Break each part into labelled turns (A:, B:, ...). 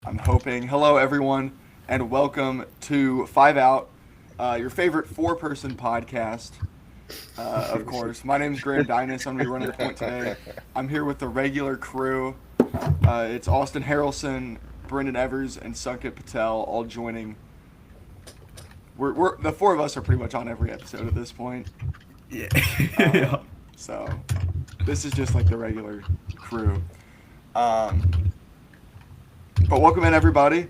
A: I'm hoping. Hello, everyone, and welcome to Five Out, your favorite four-person podcast. Of course, my name is Graham Dinas. I'm going to be running point today. I'm here with the regular crew. It's Austin Harrelson, Brendan Evers, and Sunkit Patel all joining. We're the four of us are pretty much on every episode at this point.
B: Yeah.
A: Um, so this is just like the regular crew. Um, but welcome in, everybody.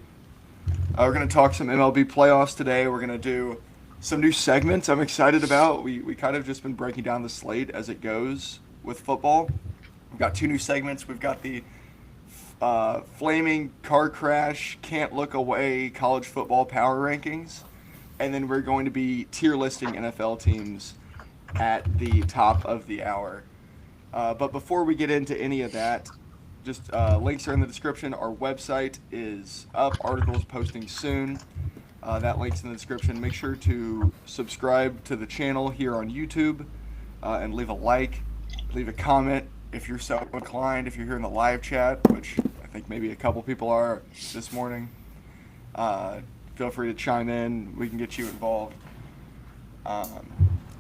A: We're going to talk some MLB playoffs today. We're going to do some new segments I'm excited about. We kind of just been breaking down the slate as it goes with football. We've got two new segments. We've got the Flaming Car Crash Can't Look Away College Football Power Rankings. And then we're going to be tier listing NFL teams at the top of the hour. But before we get into any of that, just links are in the description. Our website is up. Articles posting soon. That link's in the description. Make sure to subscribe to the channel here on YouTube and leave a like, leave a comment if you're so inclined. If you're here in the live chat, which I think maybe a couple people are this morning, feel free to chime in. We can get you involved. And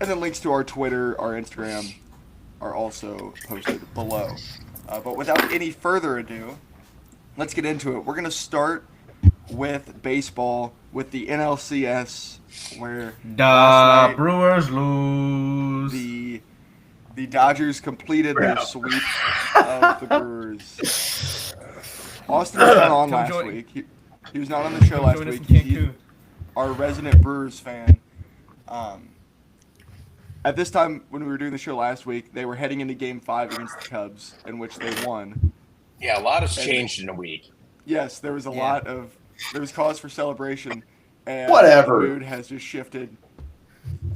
A: then links to our Twitter, our Instagram are also posted below. But without any further ado, let's get into it. We're going to start with baseball, with the NLCS, where
B: The
A: last night
B: Brewers lose.
A: the Dodgers completed their sweep of the Brewers. Austin was not on last week. He was not on the show last week. He's our resident Brewers fan. At this time, when we were doing the show last week, they were heading into Game 5 against the Cubs, in which they won.
C: Yeah, a lot has changed in a week.
A: Yes, there was there was cause for celebration, and
D: Whatever.
A: the mood has just shifted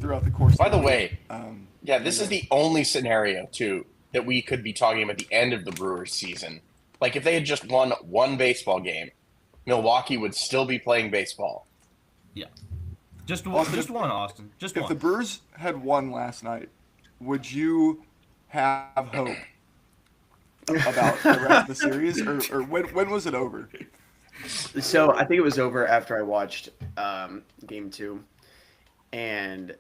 A: throughout the course
C: By
A: of
C: the
A: the
C: way,
A: week.
C: this is the only scenario, too, that we could be talking about the end of the Brewers season. Like, if they had just won one baseball game, Milwaukee would still be playing baseball.
B: Yeah. Just
A: Austin,
B: one, Austin. Just
A: If
B: one.
A: the Brewers had won last night, would you have hope about the rest of the series, or when was it over?
D: So I think it was over after I watched game 2, and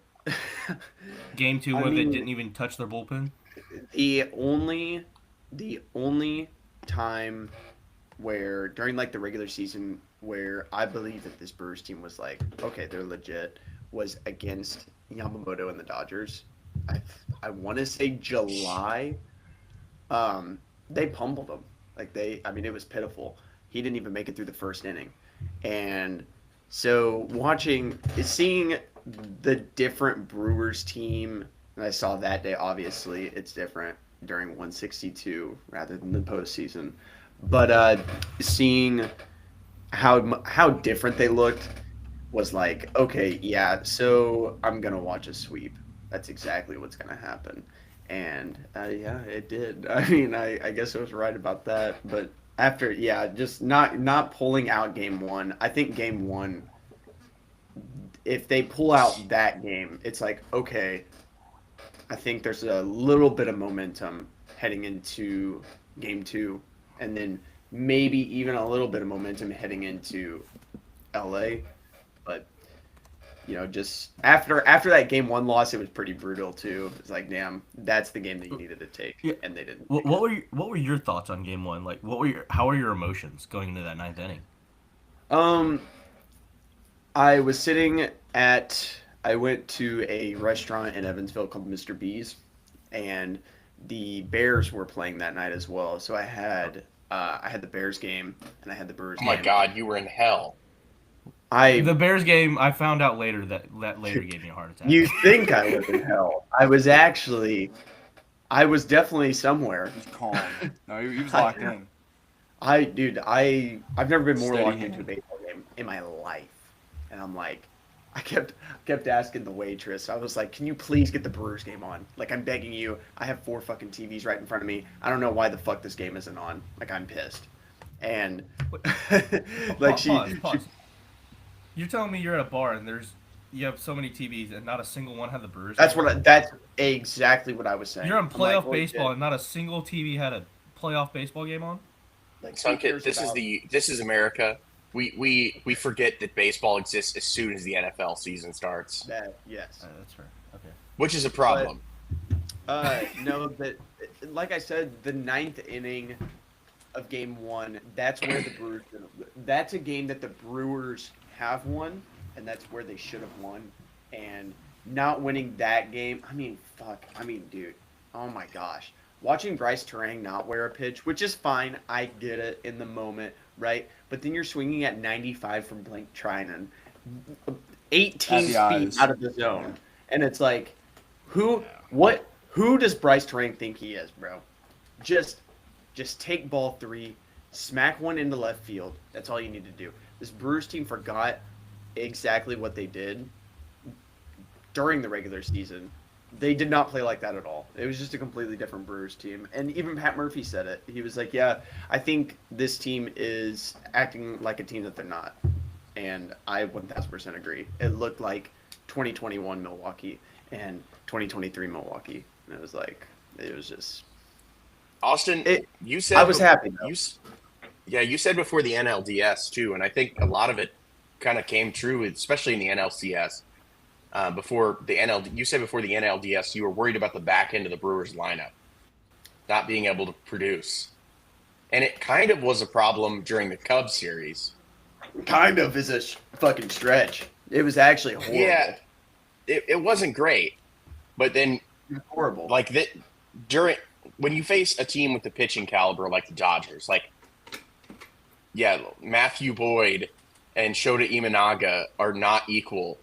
B: Game 2
D: I
B: where they
D: mean-
B: didn't even touch their bullpen.
D: the only time where during like the regular season where I believe that this Brewers team was like, okay, they're legit, was against Yamamoto and the Dodgers. I want to say July. They pummeled them. It was pitiful. He didn't even make it through the first inning. And so seeing the different Brewers team, and I saw that day, obviously, it's different during 162 rather than the postseason. But seeing how different they looked was like, okay, yeah, so I'm going to watch a sweep. That's exactly what's going to happen. And yeah, it did. I mean, I guess I was right about that. But after, yeah, just not pulling out game 1. I think game 1, if they pull out that game, it's like, okay, I think there's a little bit of momentum heading into game 2, and then maybe even a little bit of momentum heading into LA. But just after that game 1 loss, it was pretty brutal too. It's like, damn, that's the game that you needed to take,
B: Yeah.
D: and they didn't.
B: What were your thoughts on Game 1? Like, how were your emotions going into that ninth inning?
D: I went to a restaurant in Evansville called Mr. B's, and the Bears were playing that night as well. So I had the Bears game and I had the Brewers
C: Oh my
D: game.
C: God, you were in hell.
B: The Bears game, I found out later that later gave me a heart attack.
D: You think I was in hell? I was definitely somewhere.
A: He was calm. No, he was locked in.
D: I've never been more
A: Steady
D: locked
A: hand.
D: into a baseball game in my life, and I'm like, I kept asking the waitress. I was like, "Can you please get the Brewers game on? Like, I'm begging you. I have 4 fucking TVs right in front of me. I don't know why the fuck this game isn't on. Like, I'm pissed." And like
B: Pause. You're telling me you're at a bar and you have so many TVs and not a single one had the Brewers?
D: that's exactly what I was saying.
B: You're on
D: I'm like,
B: playoff
D: holy
B: baseball
D: shit.
B: and not a single TV had a playoff baseball game on?
D: Like, who
C: Sunkit,
D: cares
C: this
D: about-
C: is America. We forget that baseball exists as soon as the NFL season starts,
D: that. Yes.
B: That's fair. Okay.
C: which is a problem.
D: No, but like I said, the ninth inning of Game 1, that's where the Brewers. That's a game that the Brewers have won, and that's where they should have won. And not winning that game, I mean, fuck. I mean, dude, oh my gosh. Watching Bryce Terang not wear a pitch, which is fine, I get it in the moment, right? But then you're swinging at 95 from Blake Trinan, 18
A: At the
D: feet
A: eyes.
D: out of the zone, and it's like, who does Bryce Terang think he is, bro? Just take ball 3, smack one into left field. That's all you need to do. This Brewers team forgot exactly what they did during the regular season. They did not play like that at all. It was just a completely different Brewers team. And even Pat Murphy said it. He was like, yeah, I think this team is acting like a team that they're not. And I 1000% agree. It looked like 2021 Milwaukee and 2023 Milwaukee. And it was just...
C: Austin, you said
D: I was happy, though.
C: You said before the NLDS too, and I think a lot of it kind of came true, especially in the NLCS. You said before the NLDS, you were worried about the back end of the Brewers lineup not being able to produce, and it kind of was a problem during the Cubs series.
D: Kind of is a fucking stretch. It was actually horrible.
C: Yeah, it wasn't great, but then
D: Horrible.
C: like that when you face a team with the pitching caliber like the Dodgers, like Matthew Boyd and Shota Imanaga are not equal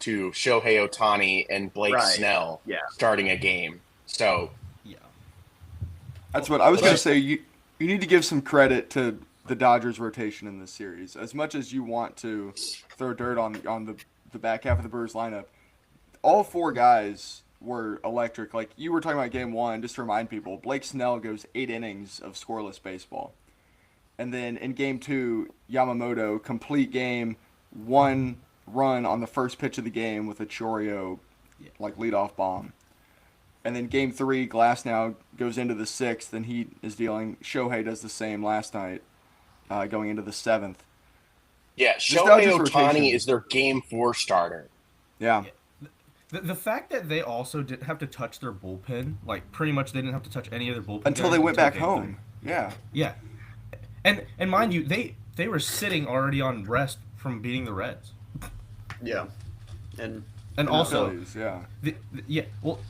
C: to Shohei Ohtani and Blake
D: Right.
C: Snell
D: Yeah.
C: starting a game. So
B: Yeah.
A: That's what I was going to say. You need to give some credit to the Dodgers rotation in this series. As much as you want to throw dirt on the back half of the Brewers lineup, all 4 guys were electric. Like you were talking about Game 1, just to remind people, Blake Snell goes 8 innings of scoreless baseball. And then in Game 2, Yamamoto, complete game, 1 run on the first pitch of the game with a Choreo leadoff bomb. And then Game 3, Glass now goes into the 6th, and he is dealing. Shohei does the same last night, going into the 7th.
C: yeah,
A: This
C: Shohei
A: Dodgers
C: Ohtani
A: rotation.
C: is their Game 4 starter.
A: Yeah.
B: The fact that they also didn't have to touch their bullpen, like pretty much they didn't have to touch any other bullpen
A: Until
B: guys
A: they went back
B: Game
A: home. Yeah.
B: 3. Yeah, and mind you, they were sitting already on rest from beating the Reds,
D: Yeah. And
B: and
A: the
B: also
A: Phillies, yeah.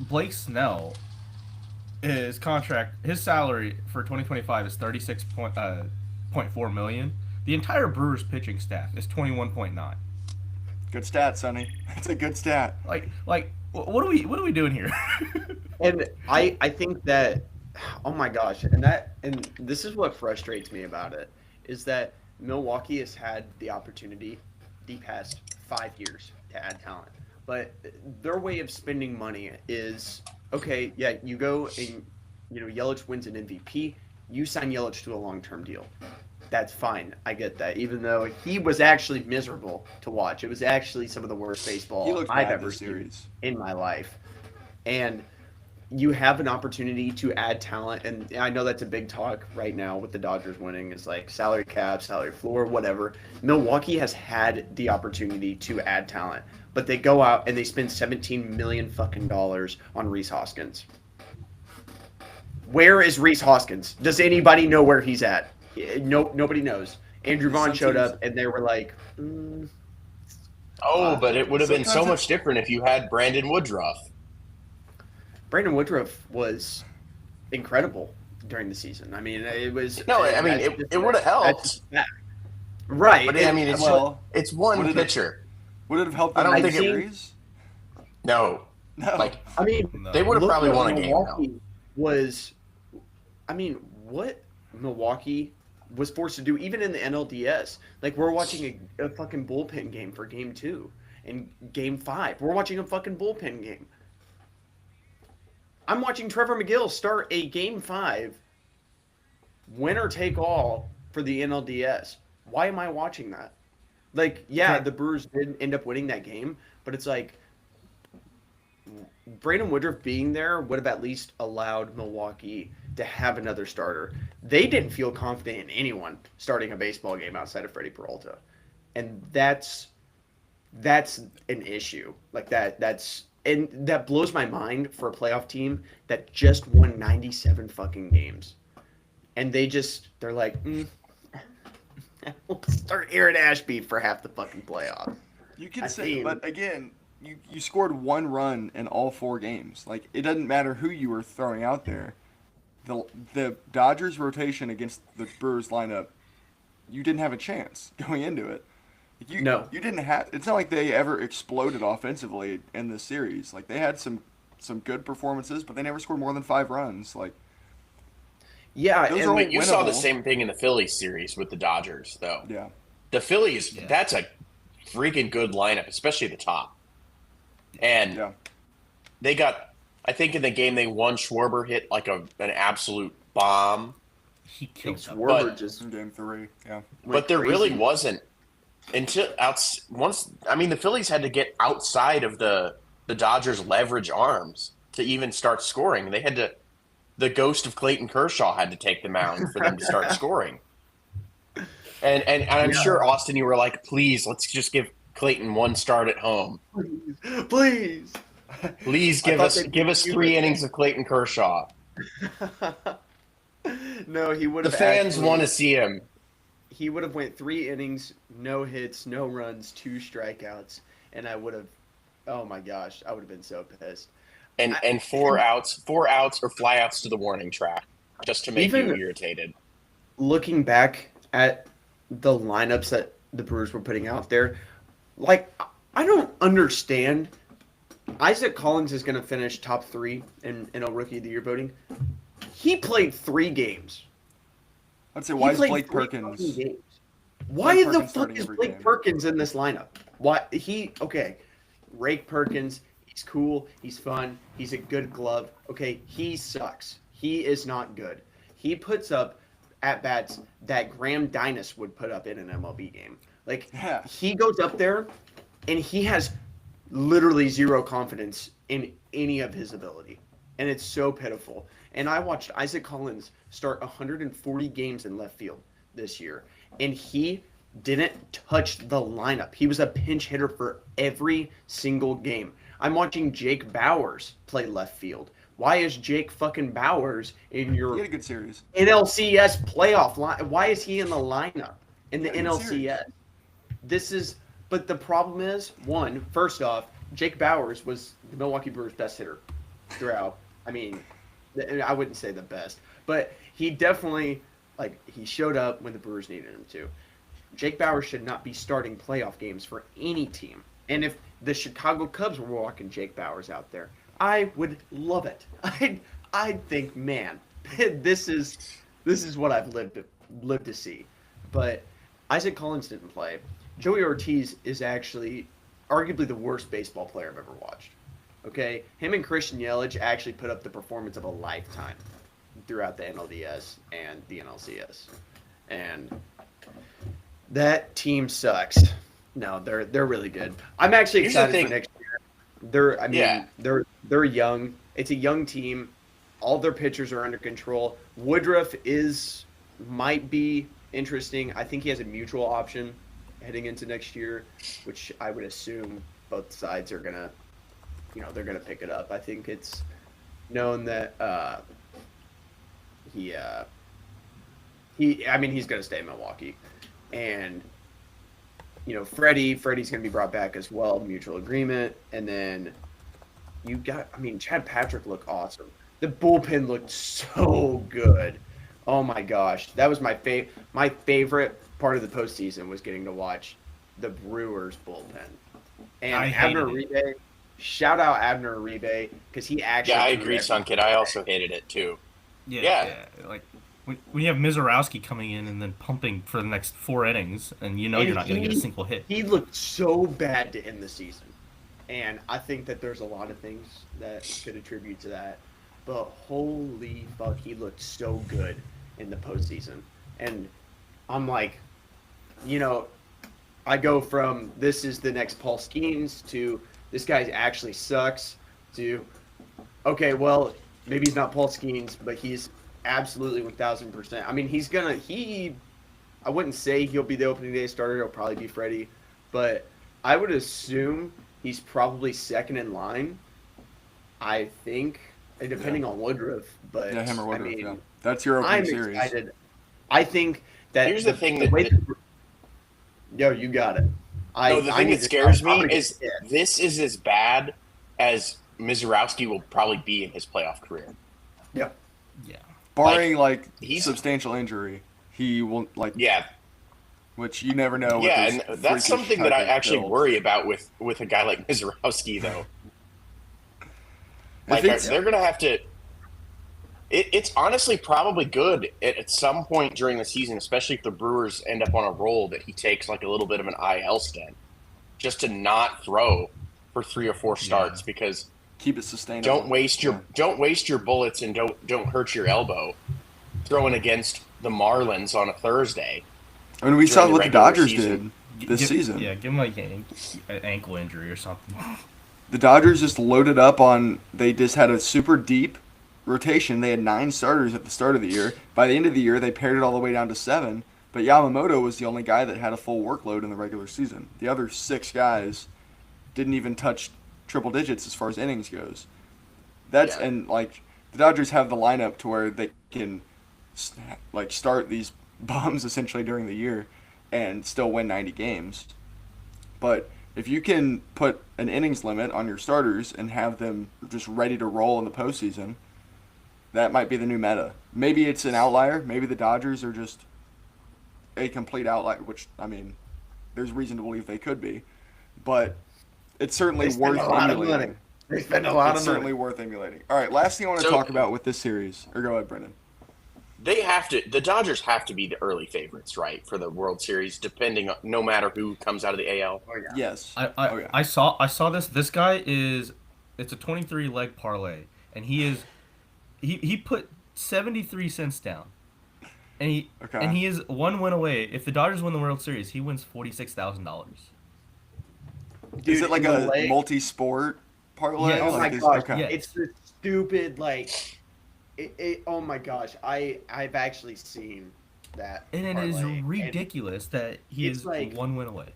B: Blake Snell, his salary for 2025 is 36.4 million. The entire Brewers pitching staff is 21.9.
A: Good stat, Sonny. That's a good stat.
B: Like what are we doing here?
D: And I think that, oh my gosh, and this is what frustrates me about it, is that Milwaukee has had the opportunity the past 5 years to add talent, but their way of spending money is, okay, yeah, you go and Yelich wins an MVP, you sign Yelich to a long-term deal. That's fine. I get that. Even though he was actually miserable to watch. It was actually some of the worst
A: He
D: baseball
A: looked
D: I've
A: bad
D: ever
A: this
D: seen
A: series.
D: in my life. And you have an opportunity to add talent. And I know that's a big talk right now with the Dodgers winning. It's like salary cap, salary floor, whatever. Milwaukee has had the opportunity to add talent. But they go out and they spend $17 million fucking dollars on Rhys Hoskins. Where is Rhys Hoskins? Does anybody know where he's at? No, nobody knows. Andrew Vaughn
A: Some
D: showed
A: teams-
D: up, and they were like,
C: Oh, but it would have been so
A: Sometimes
C: much different if you had Brandon Woodruff.
D: Brandon Woodruff was incredible during the season. I mean, it was.
C: No, I mean,
D: that's
C: it would have helped.
D: that's fact. Right.
C: But I mean, it's
A: what
C: one
A: did it-
C: pitcher.
A: Would it have helped
C: I
A: them
C: don't
A: in the
C: think it-
A: series?
C: No,
A: No.
C: like
D: I mean,
B: No.
C: they would have
D: look
C: probably
D: what
C: won a game. Now.
D: Milwaukee was. I mean, what Milwaukee was forced to do, even in the NLDS. Like, we're watching a fucking bullpen game for Game 2 and Game 5. We're watching a fucking bullpen game. I'm watching Trevor McGill start a Game 5, winner take all for the NLDS. Why am I watching that? Like, yeah, the Brewers did end up winning that game, but it's like Brandon Woodruff being there would have at least allowed Milwaukee to have another starter. They didn't feel confident in anyone starting a baseball game outside of Freddie Peralta, and that's an issue. Like and that blows my mind for a playoff team that just won 97 fucking games, and they're like, we'll start Aaron Ashby for half the fucking playoffs.
A: You can say, but again, you scored 1 run in all 4 games. Like, it doesn't matter who you were throwing out there. The Dodgers rotation against the Brewers lineup, you didn't have a chance going into it.
D: No.
A: You didn't have. It's not like they ever exploded offensively in this series. Like, they had some good performances, but they never scored more than 5 runs. Like,
D: yeah,
A: those are all
C: But you saw the
A: winnable.
C: same thing in the Phillies series with the Dodgers, though.
A: Yeah.
C: The Phillies, that's a freaking good lineup, especially the top. And
A: Yeah.
C: they got, I think in the game they won, Schwarber hit like an absolute bomb.
B: He killed them.
D: Schwarber
C: but-
D: just
A: In game 3. Yeah.
C: But there really wasn't until the Phillies had to get outside of the Dodgers' leverage arms to even start scoring. They had to, the ghost of Clayton Kershaw had to take the mound for them to start scoring. And I'm sure, Austin, you were like, please, let's just give Clayton 1 start at home.
D: please.
C: Please
D: I thought
C: give us 3 innings of Clayton Kershaw.
D: No, he would
C: The
D: have.
C: fans want to see him.
D: He would have went 3 innings, no hits, no runs, 2 strikeouts, and I would have. Oh my gosh, I would have been so pissed.
C: And 4 outs or flyouts to the warning track just to make
D: Even-
C: you irritated.
D: Looking back at the lineups that the Brewers were putting out there, like, I don't understand. Isaac Collins is going to finish top 3 in a Rookie of the Year voting. He played 3 games.
A: I'd say, why
D: He
A: is
D: played
A: Blake
D: 3
A: Perkins?
D: fucking games. Why
A: Blake
D: the
A: Perkins
D: fuck
A: starting
D: is
A: every
D: Blake
A: game.
D: Perkins in this lineup? Why okay, Rake Perkins, he's cool, he's fun, he's a good glove. Okay, he sucks. He is not good. He puts up at-bats that Graham Dinas would put up in an MLB game. Like,
A: Yeah.
D: he goes up there and he has literally 0 confidence in any of his ability. And it's so pitiful. And I watched Isaac Collins start 140 games in left field this year, and he didn't touch the lineup. He was a pinch hitter for every single game. I'm watching Jake Bowers play left field. Why is Jake fucking Bowers in
A: He
D: your
A: had a good series.
D: NLCS playoff line? Why is he in the lineup in the
A: Yeah, good series.
D: NLCS? But the problem is, first off, Jake Bowers was the Milwaukee Brewers' best hitter throughout. I mean, I wouldn't say the best, but he definitely, he showed up when the Brewers needed him to. Jake Bauers should not be starting playoff games for any team. And if the Chicago Cubs were walking Jake Bauers out there, I would love it. I'd think, man, this is what I've lived to see. But Isaac Collins didn't play. Joey Ortiz is actually arguably the worst baseball player I've ever watched. Okay, him and Christian Yelich actually put up the performance of a lifetime throughout the NLDS and the NLCS, and that team sucks. No, they're really good. I'm actually
C: Here's the
D: excited
C: thing.
D: for next year. They're young. It's a young team. All their pitchers are under control. Woodruff might be interesting. I think he has a mutual option heading into next year, which I would assume both sides are gonna. They're going to pick it up. I think it's known that he's going to stay in Milwaukee. And, Freddie's going to be brought back as well, mutual agreement. And then Chad Patrick looked awesome. The bullpen looked so good. Oh my gosh. That was my favorite part of the postseason was getting to watch the Brewers bullpen. And
B: I hated
D: Abner Uribe, shout out Abner Uribe because he actually.
C: Yeah, I
D: threw
C: agree,
D: every-
C: Sunkid. I also hated it too.
B: Yeah. Like when you have Mizorowski coming in and then pumping for the next 4 innings, and you're not going to get a single hit.
D: He looked so bad to end the season, and I think that there's a lot of things that could attribute to that. But holy fuck, he looked so good in the postseason, and I'm like, I go from this is the next Paul Skeens to this guy actually sucks to, okay, well, maybe he's not Paul Skeens, but he's absolutely 1,000%. I mean, I wouldn't say he'll be the opening day starter. He'll probably be Freddie, but I would assume he's probably second in line. I think, and depending on Woodruff, but
A: Yeah, him or Woodruff.
D: I mean,
A: Yeah, that's your opening
D: I'm
A: series.
D: excited. I think that
C: Here's the thing
D: yo, you got it.
C: the thing that scares me is this is as bad as Mizorowski will probably be in his playoff career.
D: Yeah.
B: Yeah.
A: Barring
C: he's-
A: substantial injury, he will
C: Yeah,
A: which you never know.
C: yeah,
A: with
C: and
A: his
C: that's
A: freakish
C: something that
A: type
C: I
A: of
C: actually
A: build.
C: worry about with a guy like Mizorowski, though.
A: If
C: Like
A: it's-
C: they're gonna have to. It's honestly probably good at some point during the season, especially if the Brewers end up on a roll, that he takes like a little bit of an IL stint, just to not throw for 3 or 4 starts because
A: keep it sustainable.
C: don't waste your bullets and don't hurt your elbow throwing against the Marlins on a Thursday.
A: I mean, we saw
C: during the
A: what the
C: regular
A: Dodgers
C: season.
A: did this season.
B: Yeah, give him like an ankle injury or something.
A: The Dodgers just loaded up on. They just had a super deep rotation. They had 9 starters at the start of the year. By the end of the year, they pared it all the way down to 7. But Yamamoto was the only guy that had a full workload in the regular season. The other 6 guys didn't even touch triple digits as far as innings goes. And the Dodgers have the lineup to where they can start these bums essentially during the year and still win 90 games. But if you can put an innings limit on your starters and have them just ready to roll in the postseason, that might be the new meta. Maybe it's an outlier. Maybe the Dodgers are just a complete outlier, which, I mean, there's reason to believe they could be. But it's certainly worth emulating.
D: They spend a lot
A: It's
D: of
A: certainly
D: money.
A: worth emulating. All right, last thing I want to
C: So-
A: talk about with this series. Or go ahead, Brendan.
C: The Dodgers have to be the early favorites, right, for the World Series, depending on no matter who comes out of the AL.
D: Oh, yeah.
A: Yes.
B: I
A: yeah.
B: saw this. This guy it's a 23 leg parlay, and he put 73 cents down, and he is 1 win away. If the Dodgers win the World Series, he wins $46,000.
A: Is it like
D: in the
A: a
D: leg-
A: multi-sport parlay?
B: Yeah,
D: Oh my
A: Like,
D: gosh!
A: okay.
B: Yeah.
D: It's the stupid oh my gosh! I've actually seen that.
B: And it is
D: parlay, and
B: ridiculous that he
D: it's
B: is
D: like-
B: 1 win away.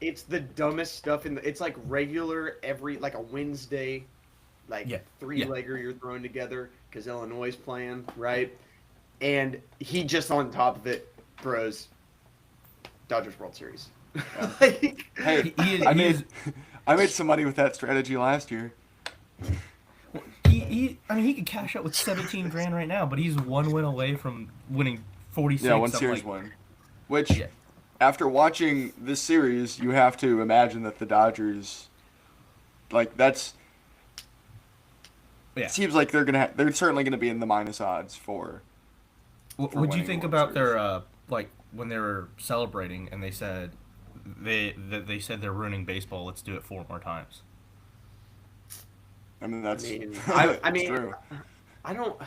D: It's the dumbest stuff it's like regular like a Wednesday,
B: Yeah,
D: 3-legger you're throwing together because Illinois is playing, right? And he just on top of it throws Dodgers World Series. Like,
A: Hey,
B: He-
A: I
B: he
A: made
B: is-
A: I made some money with that strategy last year.
B: I mean, he could cash out with 17 grand right now, but he's 1 win away from winning 46.
A: Yeah, one
B: I'm
A: series
B: like,
A: win. Which,
B: Yeah.
A: after watching this series, you have to imagine that the Dodgers, that's.
B: Yeah.
A: It seems like they're certainly gonna be in the minus odds for. for
B: What'd you
A: winning
B: think
A: the
B: about
A: World
B: their when they were celebrating and they said they said they're ruining baseball? Let's do it 4 more times.
A: I mean, that's.
D: I mean,
A: true.
D: I don't.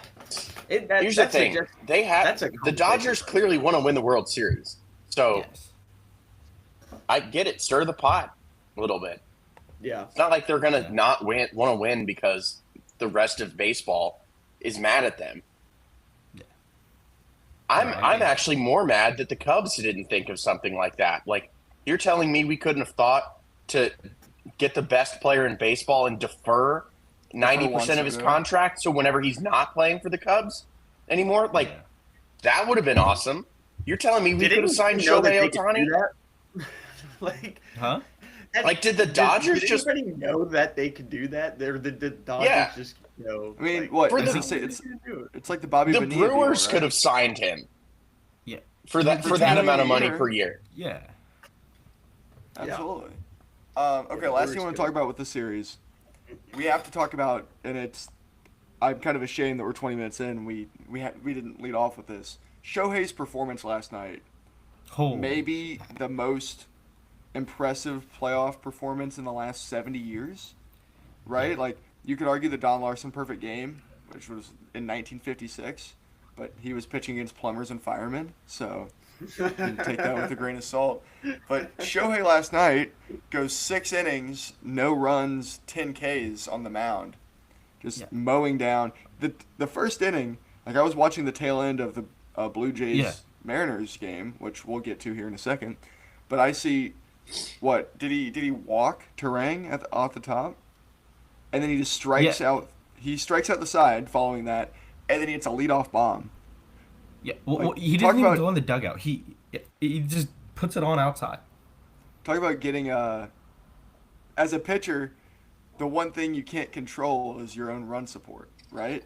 C: Here's the thing:
D: that's a
C: the Dodgers clearly want to win the World Series, so
B: Yes.
C: I get it. Stir the pot a little bit.
D: Yeah.
C: It's not like they're gonna
B: Yeah.
C: not want to win because the rest of baseball is mad at them.
B: Yeah.
C: I'm
B: No, I
C: I'm
B: get it.
C: actually more mad that the Cubs didn't think of something like that. Like you're telling me we couldn't have thought to get the best player in baseball and defer 90% of his
A: ago.
C: contract so whenever he's not playing for the Cubs anymore, like
B: Yeah.
C: that would have been awesome. You're telling me we
D: Did
C: could have signed
D: anybody know that
C: Shohei
D: they could do
C: Ohtani?
D: that? Like,
B: Huh?
C: Like, did the Dodgers
D: did
C: just
D: anybody know that they could do that? The Dodgers
C: Yeah.
D: just know.
A: I mean,
D: like,
A: what?
C: For
A: It's,
C: the-
A: it's like the Bobby
C: the
A: Bonilla deal,
C: Brewers
A: right?
C: could have signed him
B: Yeah.
C: for that
A: For
C: for that
A: $10
C: amount of money
A: million.
C: per year.
B: Yeah.
A: Absolutely. Okay,
D: the
A: last
D: Brewers
A: thing I want
D: could.
A: to talk about with the series, we have to talk about, and I'm kind of ashamed that we're 20 minutes in. We didn't lead off with this. Shohei's performance last night,
B: Holy.
A: maybe the most impressive playoff performance in the last 70 years, right? Like you could argue the Don Larson perfect game, which was in 1956, but he was pitching against plumbers and firemen, so. You can take that with a grain of salt. But Shohei last night goes 6 innings, no runs, 10 Ks on the mound. Just
B: Yeah.
A: mowing down. The first inning, Like I was watching the tail end of the Blue Jays
B: Yeah.
A: Mariners game, which we'll get to here in a second. But I see, what did he walk Terang off the top, and then he just strikes out. He strikes out the side following that, and then he hits a leadoff bomb.
B: Yeah, well,
A: Like,
B: he
A: talk
B: didn't even
A: about-
B: go in the dugout. He just puts it on outside.
A: Talk about getting as a pitcher, the one thing you can't control is your own run support, right?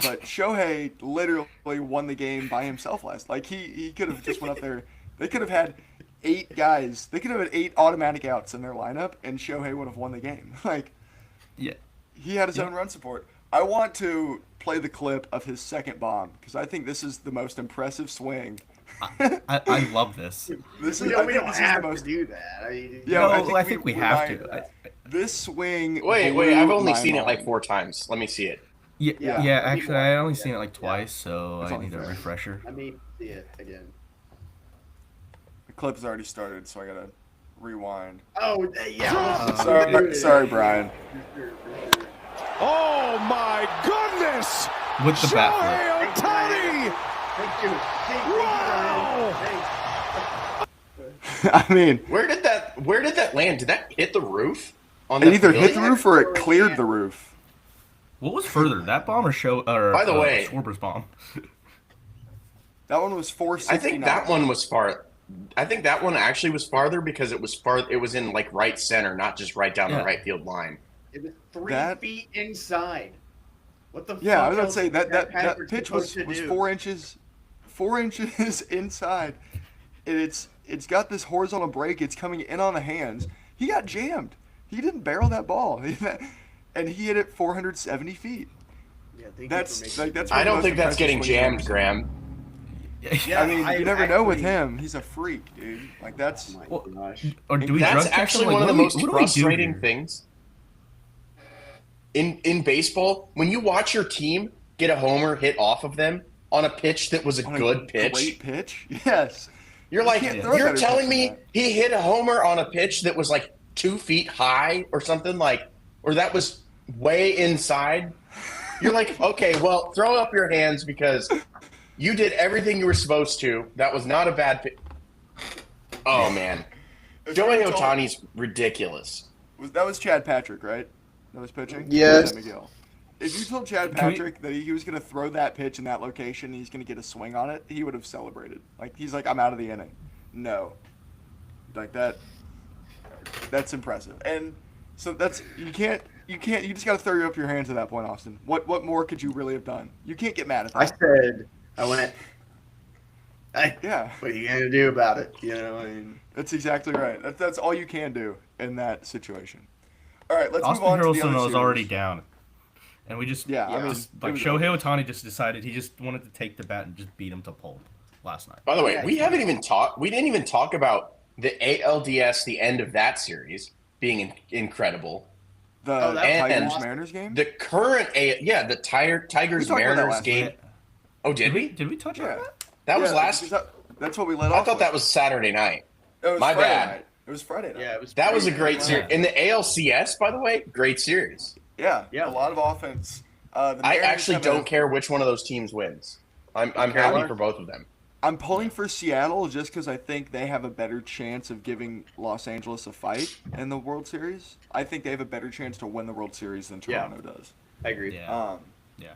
A: But Shohei literally won the game by himself last. Like he could have just went up there. They could have had 8 guys. They could have had 8 automatic outs in their lineup, and Shohei would have won the game. Like
B: Yeah.
A: he had his own run support. I want to play the clip of his second bomb because I think this is the most impressive swing.
B: I love this.
A: This
D: We
A: is, I
D: don't, we
A: think
D: don't
A: this is
D: have
A: the most.
D: to do that. I mean,
A: Yeah,
B: No, I think we have
A: might-
B: to.
A: This swing.
C: Wait,
A: blew
C: I've only
A: my
C: seen it like
A: mind.
C: 4 times. Let me see it.
B: Yeah,
A: Yeah.
B: yeah.
D: Let me
B: Actually, I
D: watch
B: only
D: it.
B: seen it like
D: Yeah.
B: twice, so
A: That's
B: I
A: only
B: need a
A: fair.
B: refresher.
D: Let me see it again.
A: The clip's already started, so I gotta rewind.
D: Oh, yeah. let's
A: Sorry,
D: do it.
A: sorry, Brian.
D: For sure, for sure.
E: Oh my goodness!
B: With the bat flip.
E: Shohei Ohtani!
D: Thank you. Thank you,
E: Wow.
D: Brian. Thanks.
A: I mean,
C: Where did that land? Did that hit the roof? On
A: it
C: the
A: either hit the
C: pavilion?
A: roof or it cleared the roof.
B: What was further, that bomb or
C: By the way-
B: Schwarber's bomb?
A: That one was 469.
C: I think that one was far. I think that one actually was farther because it was far. It was in like right center, not just right down
B: Yeah.
C: the right field line.
D: It was 3
A: That-
D: feet inside. What the
A: Yeah, I
D: fuck
A: was gonna
D: else
A: say
D: is
A: that
D: Patrick
A: pitch was
D: supposed to do?
A: 4 inches, 4 inches inside, and it's got this horizontal break. It's coming in on the hands. He got jammed. He didn't barrel that ball, and he hit it 470 feet.
D: Yeah, thank you
A: That's
D: for making
A: like that's.
C: I
A: one of the
C: don't
A: most
C: think that's
A: impressive
C: getting
A: swings I've
C: jammed,
A: ever seen.
C: Graham.
D: Yeah,
A: I mean,
D: I
A: you never know with
D: actually-
A: him. He's a freak, dude. Like that's.
D: Oh my
B: Well,
D: gosh.
B: Or do we
C: That's
B: drug test
C: actually
B: him? Like,
C: one of the
B: what do we-
C: most
B: what do we do
C: frustrating
B: here?
C: things. In baseball, when you watch your team get a homer hit off of them on a pitch that was a
A: on a
C: good pitch,
A: Great pitch. Yes.
C: you're like,
A: can't throw a
C: you're
A: better
C: telling
A: pitch
C: me
A: than that.
C: he hit a homer on a pitch that was like 2 feet high or something like, or that was way inside. You're like, okay, well, throw up your hands because you did everything you were supposed to. That was not a bad pitch. Oh man,
A: If
C: Joey
A: you told-
C: Otani's ridiculous.
A: That was Chad Patrick, right? That was pitching?
D: Yes.
A: Or was that Miguel? If you told Chad
B: Can we-
A: Patrick that he was going to throw that pitch in that location and he's going to get a swing on it, he would have celebrated. Like, he's like, I'm out of the inning. No. Like, that's impressive. And so you just got to throw up your hands at that point, Austin. What more could you really have done? You can't get mad at
D: I
A: that.
D: said,
A: Yeah,
D: what are you gonna do about it? You know, I mean,
A: that's exactly right. That's all you can do in that situation. All right, let's
B: Austin
A: move on to the
B: Harrelson
A: other
B: was already
A: series.
B: down. And we just,
A: Yeah, I mean,
B: just,
A: it
B: like,
A: was
B: Shohei Ohtani just decided he just wanted to take the bat and just beat him to pulp last night.
C: By the way,
D: Yeah,
C: we didn't even talk about the ALDS, the end of that series being incredible.
A: The
D: Oh, that
C: was
A: Tigers
D: awesome.
A: Mariners game.
C: The current the Tigers
A: We talked about that
C: Mariners
A: last
C: game.
A: night.
C: Oh, did we?
B: Did we touch on
A: Yeah.
B: that?
C: That was
A: Yeah,
C: last.
A: because that's what we let
C: I
A: off.
C: thought
A: with.
C: that was Saturday night.
A: It was
C: my
A: Friday
C: bad.
A: Night. It was Friday night.
D: yeah, it was.
C: That was a
D: pretty
C: great
D: good.
C: series. In the ALCS, by the way, great series.
A: Yeah,
D: Yeah.
A: a lot of offense. The
C: I
A: Mariners
C: actually
A: have
C: don't care which one of those teams wins. I'm happy
D: Carolina?
C: for both of them.
A: I'm pulling for Seattle just because I think they have a better chance of giving Los Angeles a fight in the World Series. I think they have a better chance to win the World Series than
D: Yeah.
A: Toronto does.
D: I agree.
B: Yeah. Yeah.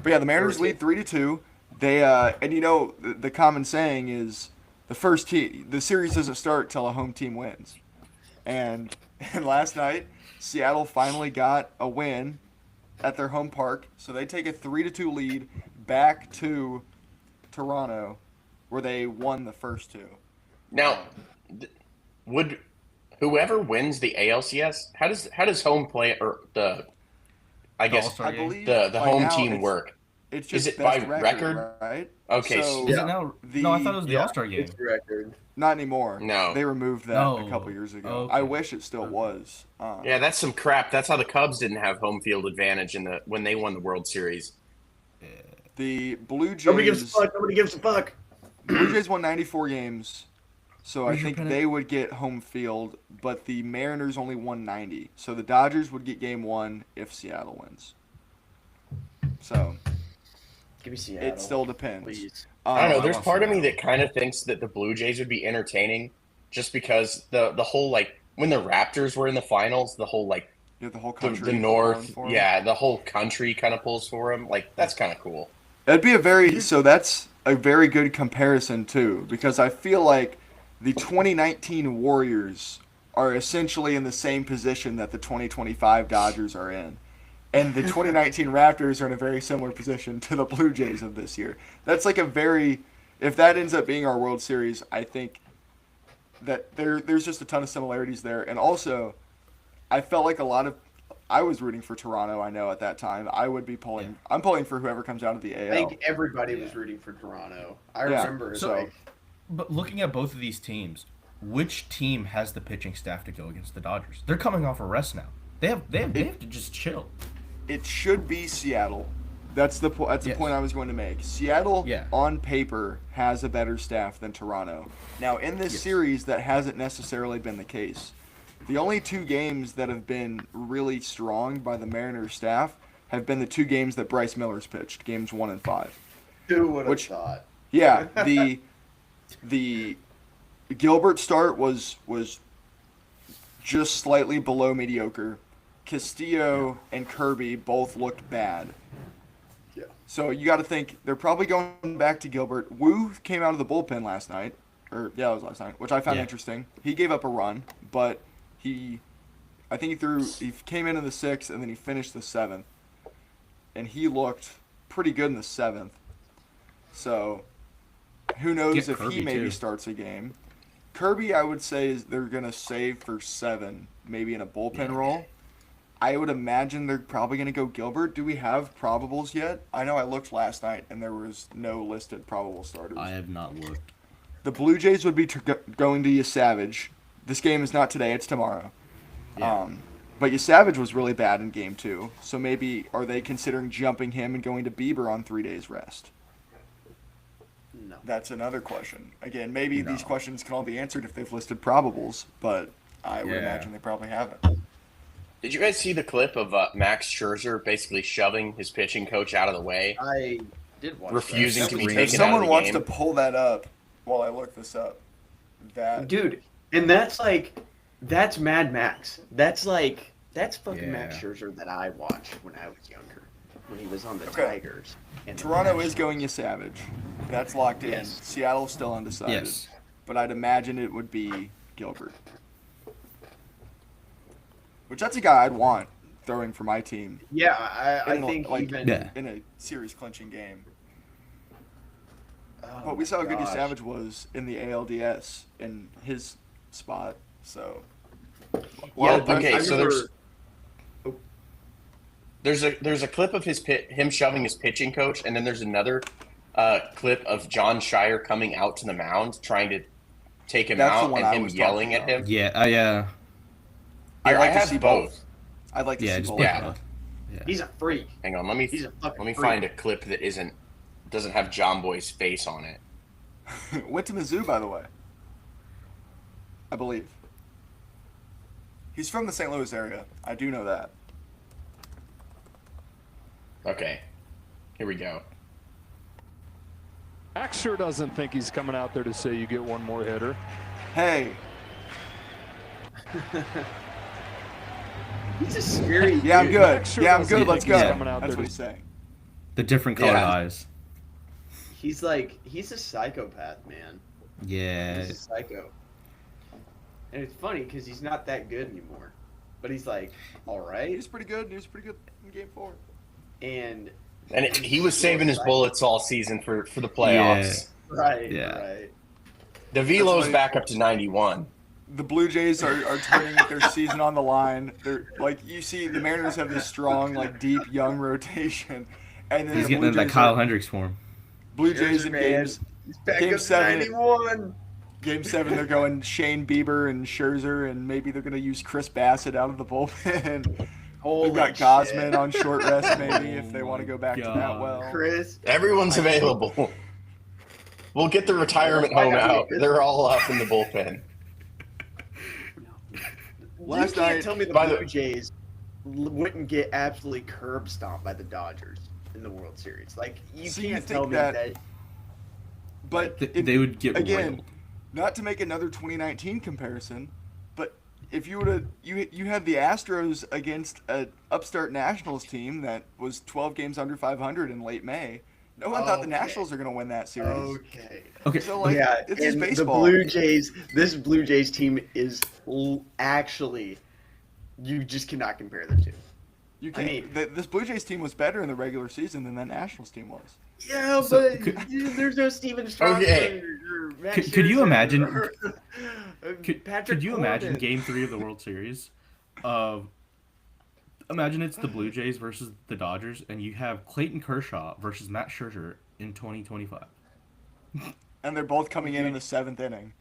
A: But yeah, the Mariners lead 3-2. They and the common saying is the series doesn't start till a home team wins. And last night, Seattle finally got a win at their home park, so they take a 3-2 lead back to Toronto, where they won the first two.
C: Now, would whoever wins the ALCS, how does home play or I guess
B: All-Star
A: I
B: game.
A: believe
C: the
A: by
C: home
A: now
C: team
A: it's-
C: work?
A: It's
C: Is
A: just
C: it by
A: best
C: record?
A: right?
C: Okay,
A: So,
B: Is
D: Yeah.
B: it now?
A: The-
B: No, I thought it was the
D: Yeah,
B: All-Star game.
D: It's the record.
A: not anymore.
C: No.
A: They removed that
B: No.
A: a couple years ago.
B: Okay.
A: I wish it still was.
C: Yeah, that's some crap. That's how the Cubs didn't have home field advantage when they won the World Series.
A: The Blue Jays.
D: Nobody gives a fuck. Nobody gives a fuck.
A: Blue Jays won 94 games, so I
B: Where's your
A: think
B: pennant?
A: they would get home field. But the Mariners only won 90, so the Dodgers would get Game 1 if Seattle wins. So
D: Give me Seattle.
A: It still depends.
D: Please.
C: I don't know.
B: I
C: There's
B: want
C: part of me
B: Seattle.
C: that kind of thinks that the Blue Jays would be entertaining, just because the whole like when the Raptors were in the finals, the whole like
A: Yeah, the whole
C: the
A: country. pulling
C: North,
A: for 'em.
C: yeah, the whole country kind of pulls for them. Like that's kind of cool.
A: That'd be that's a very good comparison too, because I feel like the 2019 Warriors are essentially in the same position that the 2025 Dodgers are in. And the 2019 Raptors are in a very similar position to the Blue Jays of this year. That's like if that ends up being our World Series, I think that there's just a ton of similarities there. And also, I felt like I was rooting for Toronto, I know, at that time. I would be pulling. I'm pulling for whoever comes out of the AL.
D: I think everybody was
B: Yeah.
D: rooting for Toronto. I
A: Yeah.
D: remember.
B: So-
D: like,
B: But looking at both of these teams, which team has the pitching staff to go against the Dodgers? They're coming off a rest now. They have to just chill.
A: It should be Seattle. That's the
B: Yes.
A: point I was going to make. Seattle,
B: Yeah.
A: on paper, has a better staff than Toronto. Now, in this
B: Yes.
A: series, that hasn't necessarily been the case. The only two games that have been really strong by the Mariners staff have been the two games that Bryce Miller's pitched, games 1 and 5.
D: who would have
A: Which-
D: thought?
A: Yeah, the Gilbert start was just slightly below mediocre. Castillo and Kirby both looked bad.
D: Yeah.
A: So you got to think they're probably going back to Gilbert. Wu came out of the bullpen last night, it was last night, which I found
B: Yeah.
A: interesting. He gave up a run, but I think he came in the 6th and then he finished the 7th, and he looked pretty good in the 7th. So who knows
B: Get
A: if he
B: Kirby,
A: maybe
B: too.
A: starts a game. Kirby, I would say, is they're gonna save for 7, maybe in a bullpen role. I would imagine they're probably going to go Gilbert. Do we have probables yet? I know I looked last night and there was no listed probable starters.
B: I have not looked.
A: The Blue Jays would be going to Savage. This game is not today; it's tomorrow.
B: Yeah.
A: But Savage was really bad in Game 2, so maybe are they considering jumping him and going to Bieber on 3 days rest?
D: No.
A: That's another question. Again, maybe
B: No.
A: these questions can all be answered if they've listed probables, but I would
B: Yeah.
A: imagine they probably haven't.
C: Did you guys see the clip of Max Scherzer basically shoving his pitching coach out of the way?
D: I did watch
C: Refusing
D: that.
C: to be
A: If
C: taken out of
A: someone
C: the
A: wants
C: game.
A: to pull that up while I look this up,
D: Dude, and that's Mad Max. That's fucking Max
B: Yeah.
D: Scherzer that I watched when I was younger, when he was on the
A: Okay.
D: Tigers. And the
A: Toronto is
D: Nationals.
A: going Savage. That's locked in.
D: Yes.
A: Seattle's still undecided.
B: Yes.
A: But I'd imagine it would be Gilbert. Which that's a guy I'd want throwing for my team
D: Yeah, I
A: In a-
D: think
A: like-
D: even.
B: Yeah.
A: in a series clinching game.
D: Oh
A: But we saw how good
D: gosh.
A: Savage was in the ALDS in his spot. So
C: Well,
D: Yeah,
C: okay,
D: I
C: so
D: remember-
C: there's a clip of him shoving his pitching coach, and then there's another clip of John Shire coming out to the mound trying to take him
A: That's the
C: out
A: one
C: and
A: I
C: him
A: was
C: yelling
A: talking
C: at him.
A: about.
B: Yeah. Yeah.
A: I'd
C: I
A: like to
C: have
A: see
C: both.
A: I'd like to
B: Yeah.
A: see
B: Just
A: both.
C: Yeah.
B: both. Yeah.
D: He's a freak.
C: Hang on, let me
D: He's a fucking
C: let me
D: freak.
C: find a clip that doesn't have John Boy's face on it.
A: Went to Mizzou, by the way. I believe. He's from the St. Louis area. I do know that.
C: Okay, here we go.
E: Max sure doesn't think he's coming out there to say you get one more hitter.
A: Hey,
D: He's a scary.
A: yeah, I'm
D: dude.
A: good.
E: Max sure
A: Yeah, I'm
E: doesn't
A: good.
E: think
A: Let's
E: he's
A: go.
E: coming out
A: That's
E: there
A: what
E: to-
A: he's saying.
B: The different colored
C: Yeah.
B: eyes.
D: He's a psychopath, man.
B: Yeah.
D: He's a psycho. And it's funny because he's not that good anymore, but he's like, all
A: He
D: right.
A: was pretty good. He was pretty good in Game 4.
D: And
C: He was saving his bullets all season for the playoffs.
D: right,
B: Yeah.
D: right.
C: The velo's
A: funny.
C: back up to 91.
A: The Blue Jays are turning their season on the line. They're like, you see, the Mariners have this strong, like, deep, young rotation, and then
B: He's
A: the
B: getting
A: Blue
B: into that
A: Jays
B: Kyle
A: are-
B: Hendricks form.
A: Blue Jays in
D: Man,
A: games.
D: he's back
A: Game
D: up to
A: 7.
D: 91.
A: Game 7, they're going Shane Bieber and Scherzer, and maybe they're going to use Chris Bassett out of the bullpen.
D: Holy
A: We've got
D: shit.
A: Gosman on short rest, maybe, if they want to go back to that
B: God.
A: well.
D: Chris.
C: Everyone's available. We'll get the retirement home out. They're all up in the bullpen.
A: Last
D: you can't
A: night-
D: tell me the
C: by the-
D: Blue Jays wouldn't get absolutely curb stomped by the Dodgers. in the World Series. Like you
A: So you
D: can't
A: think
D: tell me
A: that-
D: that.
A: But
B: They would get
A: again,
B: roiled.
A: not to make another 2019 comparison, but if you would have you had the Astros against an upstart Nationals team that was 12 games under 500 in late May, no one thought the
D: Okay.
A: Nationals are going to win that series.
B: Okay.
A: So like,
D: Yeah,
A: it's just
D: and
A: baseball.
D: this Blue Jays team is actually, you just cannot compare the two.
A: You
D: I
A: can't.
D: mean-
A: This Blue Jays team was better in the regular season than that Nationals team was.
D: Yeah,
B: So,
D: but
B: could-
D: there's no Steven Strasburg
C: Okay.
D: or Max
B: Could you
D: Scherzer
B: imagine-
D: or, Patrick
B: Could you imagine
D: Corbin.
B: Game 3 of the World Series? Imagine it's the Blue Jays versus the Dodgers, and you have Clayton Kershaw versus Matt Scherzer in 2025.
A: And they're both coming in the 7th inning.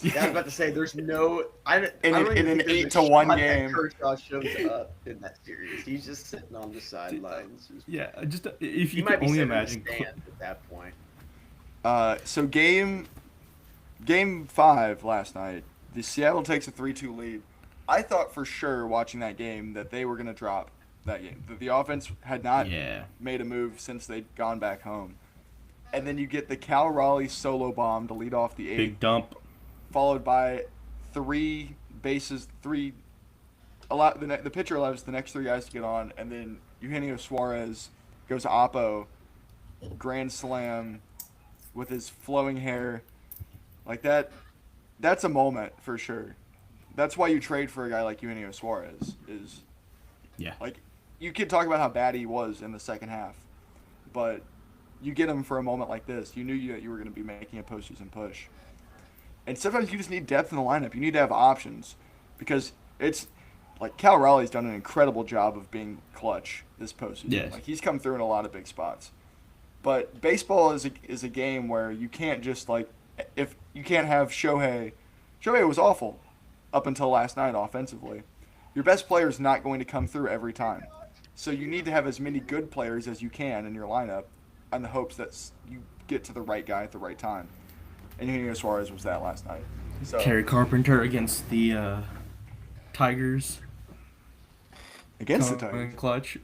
D: Yeah, I was about to say there's no. I don't
A: In
D: even
A: an
D: think there's a
A: 8-1
D: shot
A: game.
D: that Kershaw shows up in that series. He's just sitting on the sidelines.
B: Yeah, just if
D: He
B: you
D: might
B: could
D: be
B: only
D: sitting in the
B: imagine.
D: stands at that point.
A: So game 5 last night, the Seattle takes a 3-2 lead. I thought for sure watching that game that they were going to drop that game. That the offense had not
B: Yeah.
A: made a move since they'd gone back home. And then you get the Cal Raleigh solo bomb to lead off the 8th,
B: Big dump.
A: followed by 3 bases, the pitcher allows the next 3 guys to get on, and then Eugenio Suarez goes oppo, grand slam with his flowing hair. Like that's a moment for sure. That's why you trade for a guy like Eugenio Suarez is
B: Yeah.
A: like you could talk about how bad he was in the second half, but you get him for a moment like this. You knew that you were going to be making a postseason push. And sometimes you just need depth in the lineup. You need to have options because it's like Cal Raleigh's done an incredible job of being clutch this postseason.
B: Yes.
A: Like he's come through in a lot of big spots. But baseball is a game where you can't just like if you can't have Shohei. Shohei was awful up until last night offensively. Your best player is not going to come through every time. So you need to have as many good players as you can in your lineup in the hopes that you get to the right guy at the right time. And Eugenio Suarez was that last night. So
B: Kerry Carpenter against the Tigers.
A: against the
B: Coming
A: Tigers.
B: clutch.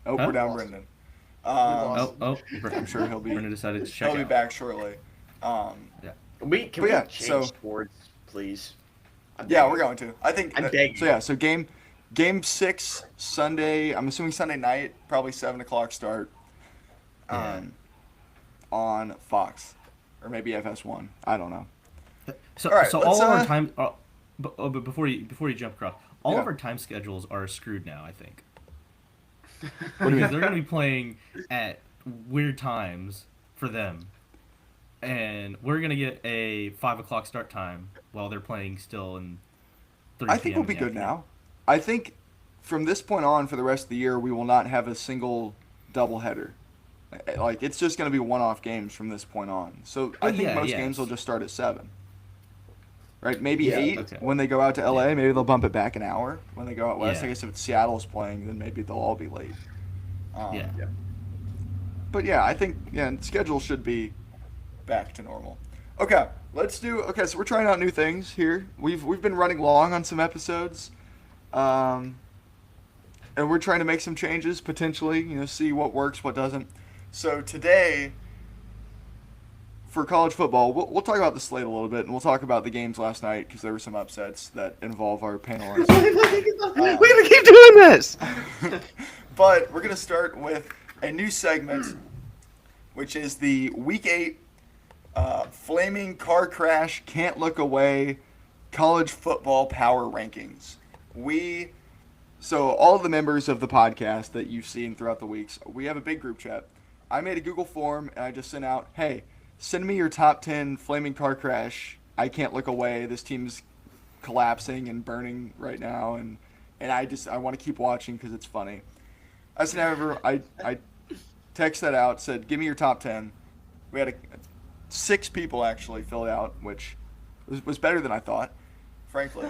A: Oh,
B: Huh?
A: we're down Brendan.
B: I'm
A: sure he'll be-
B: Brendan decided to check
A: He'll be
B: out.
A: back shortly.
D: Can
A: But
D: we
A: yeah,
D: change
A: so-
D: sports, please? I'm
A: Yeah,
D: begging.
A: we're going to. I think.
D: I'm begging.
A: So yeah, so game 6 Sunday. I'm assuming Sunday night, probably 7:00 start. On Fox, or maybe FS1. I don't know.
B: So,
A: All right,
B: so
A: let's,
B: all of our time. But before you jump across, all of
A: Yeah.
B: our time schedules are screwed now. I think.
A: What do you
B: Because they're
A: mean?
B: going to be playing at weird times for them, and we're going to get a 5:00 start time while they're playing still in 3
A: I think
B: p.m.
A: we'll be
B: in the
A: good
B: afternoon.
A: now. I think from this point on, for the rest of the year, we will not have a single doubleheader. Like it's just going to be one-off games from this point on. So I
B: Oh,
A: think
B: yeah,
A: most
B: yes.
A: games will just start at 7. Right? Maybe
D: Yeah,
A: 8
B: okay.
A: when they go out to LA. Maybe they'll bump it back an hour when they go out west.
B: Yeah.
A: I guess if it's Seattle's playing, then maybe they'll all be late.
B: Yeah.
A: But yeah, I think schedule should be back to normal. Okay, so we're trying out new things here. We've been running long on some episodes, and we're trying to make some changes potentially. See what works, what doesn't. So today, for college football, we'll talk about the slate a little bit, and we'll talk about the games last night because there were some upsets that involve our panelists.
D: We're gonna keep doing this.
A: But we're going to start with a new segment, which is the Week 8 Flaming Car Crash Can't Look Away College Football Power Rankings. So all of the members of the podcast that you've seen throughout the weeks, we have a big group chat. I made a Google form, and I just sent out, hey, send me your top 10 Flaming Car Crash. I can't look away. This team's collapsing and burning right now, and I want to keep watching because it's funny. I text that out, said, give me your top 10. We had 6 people actually filled out, which was better than I thought, frankly.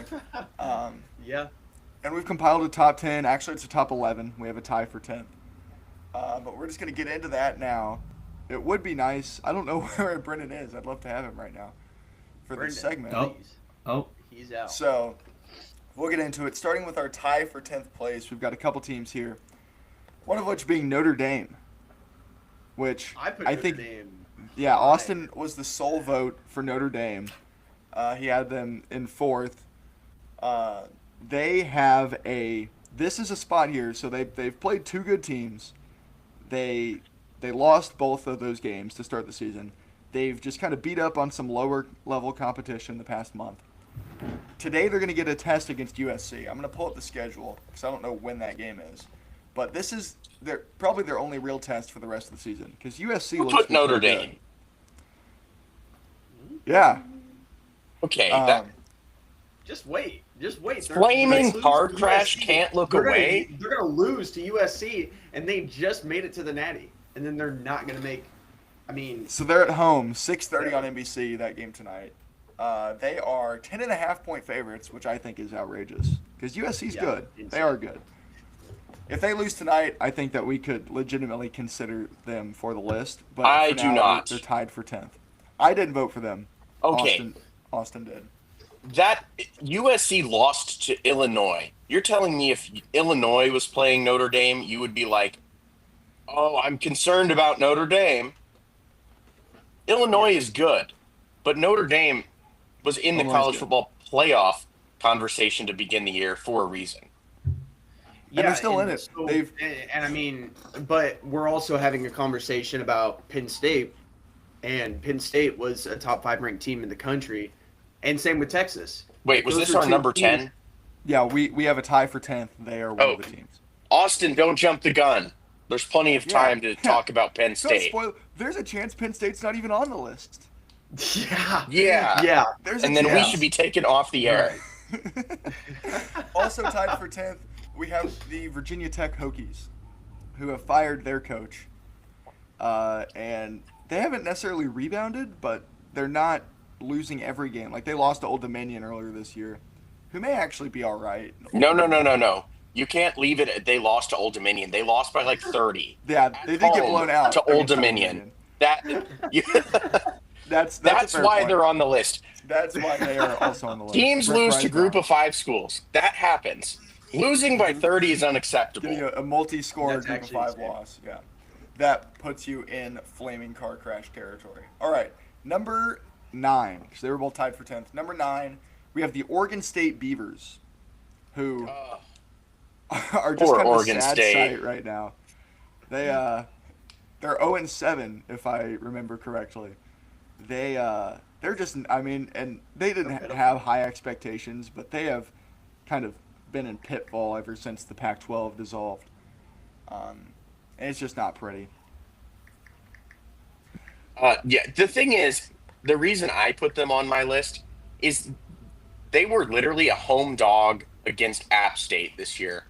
D: Yeah.
A: And we've compiled a top 10. Actually, it's a top 11. We have a tie for 10th. But we're just going to get into that now. It would be nice. I don't know where Brendan is. I'd love to have him right now for this
D: Brendan,
A: segment.
B: Oh.
D: please.
B: Oh,
D: He's out.
A: So we'll get into it. Starting with our tie for 10th place, we've got a couple teams here. One of which being Notre Dame, which
D: I put
A: I
D: Notre
A: think,
D: Dame.
A: yeah,
D: high.
A: Austin was the sole vote for Notre Dame. He had them in fourth. They have a. This is a spot here. So they've played two good teams. They lost both of those games to start the season. They've just kind of beat up on some lower level competition the past month. Today they're going to get a test against USC. I'm going to pull up the schedule because I don't know when that game is. But this is probably their only real test for the rest of the season because USC
C: Who
A: looks
C: put Notre
A: pretty
C: Dame?
A: good. Yeah.
C: Okay,
D: Just wait. They're
C: flaming
D: gonna
C: car
D: lose to
C: crash
D: USC.
C: can't look
D: They're
C: away.
D: They're going to lose to USC, and they just made it to the Natty, and then they're not going to make. I mean,
A: So they're at home, 6:30 on NBC that game tonight. They are 10.5-point favorites, which I think is outrageous because USC's
D: Yeah,
A: good.
D: insane.
A: They are good. If they lose tonight, I think that we could legitimately consider them for the list. But
C: I
A: for
C: do
A: now,
C: not.
A: They're tied for 10th. I didn't vote for them.
C: Okay.
A: Austin did.
C: That USC lost to Illinois. You're telling me if Illinois was playing Notre Dame, you would be like, "Oh, I'm concerned about Notre Dame." Illinois is good, but Notre Dame was in the
A: Illinois is
C: college
A: good.
C: football playoff conversation to begin the year for a reason.
A: they're still in it.
D: So,
A: They've-
D: and I mean, but we're also having a conversation about Penn State, and Penn State was a top 5 ranked team in the country, and same with Texas.
C: Wait, was
D: Those
C: this
D: are
C: our
D: two
C: number
D: teams-
C: 10?
A: Yeah, we have a tie for 10th. They are one
C: Oh.
A: of the teams.
C: Austin, don't jump the gun. There's plenty of
A: Yeah.
C: time to talk about Penn
A: Don't
C: State.
A: spoil. There's a chance Penn State's not even on the list.
D: Yeah.
C: Yeah.
D: Yeah.
A: There's a
C: And then we
A: chance.
C: should be taken off the air.
A: Also tied for 10th, we have the Virginia Tech Hokies, who have fired their coach. And they haven't necessarily rebounded, but they're not losing every game. Like, they lost to Old Dominion earlier this year, who may actually be all right.
C: No. You can't leave it at they lost to Old Dominion. They lost by like 30.
A: Yeah, they did get
C: home
A: blown out.
C: to Old
A: against
C: Dominion. That
A: That's
C: that's
A: a fair
C: why
A: point.
C: they're on the list.
A: That's why they are also on the list.
C: Teams
A: Rick
C: lose to
A: Rice
C: group
A: now.
C: of 5 schools. That happens. Losing by 30 is unacceptable.
A: Getting a multi-score
D: That's
A: group of
D: actually
A: 5
D: insane.
A: loss. Yeah. That puts you in flaming car crash territory. All right. Number 9. Because they were both tied for 10th. Number 9, we have the Oregon State Beavers, who are just
C: Poor
A: kind of
C: Oregon
A: a sad
C: State.
A: sight right now. They're 0-7 if I remember correctly. They're just, I mean, and they didn't have high expectations, but they have kind of been in pitfall ever since the Pac-12 dissolved. And it's just not pretty.
C: Yeah, the thing is, the reason I put them on my list is they were literally a home dog against App State this year.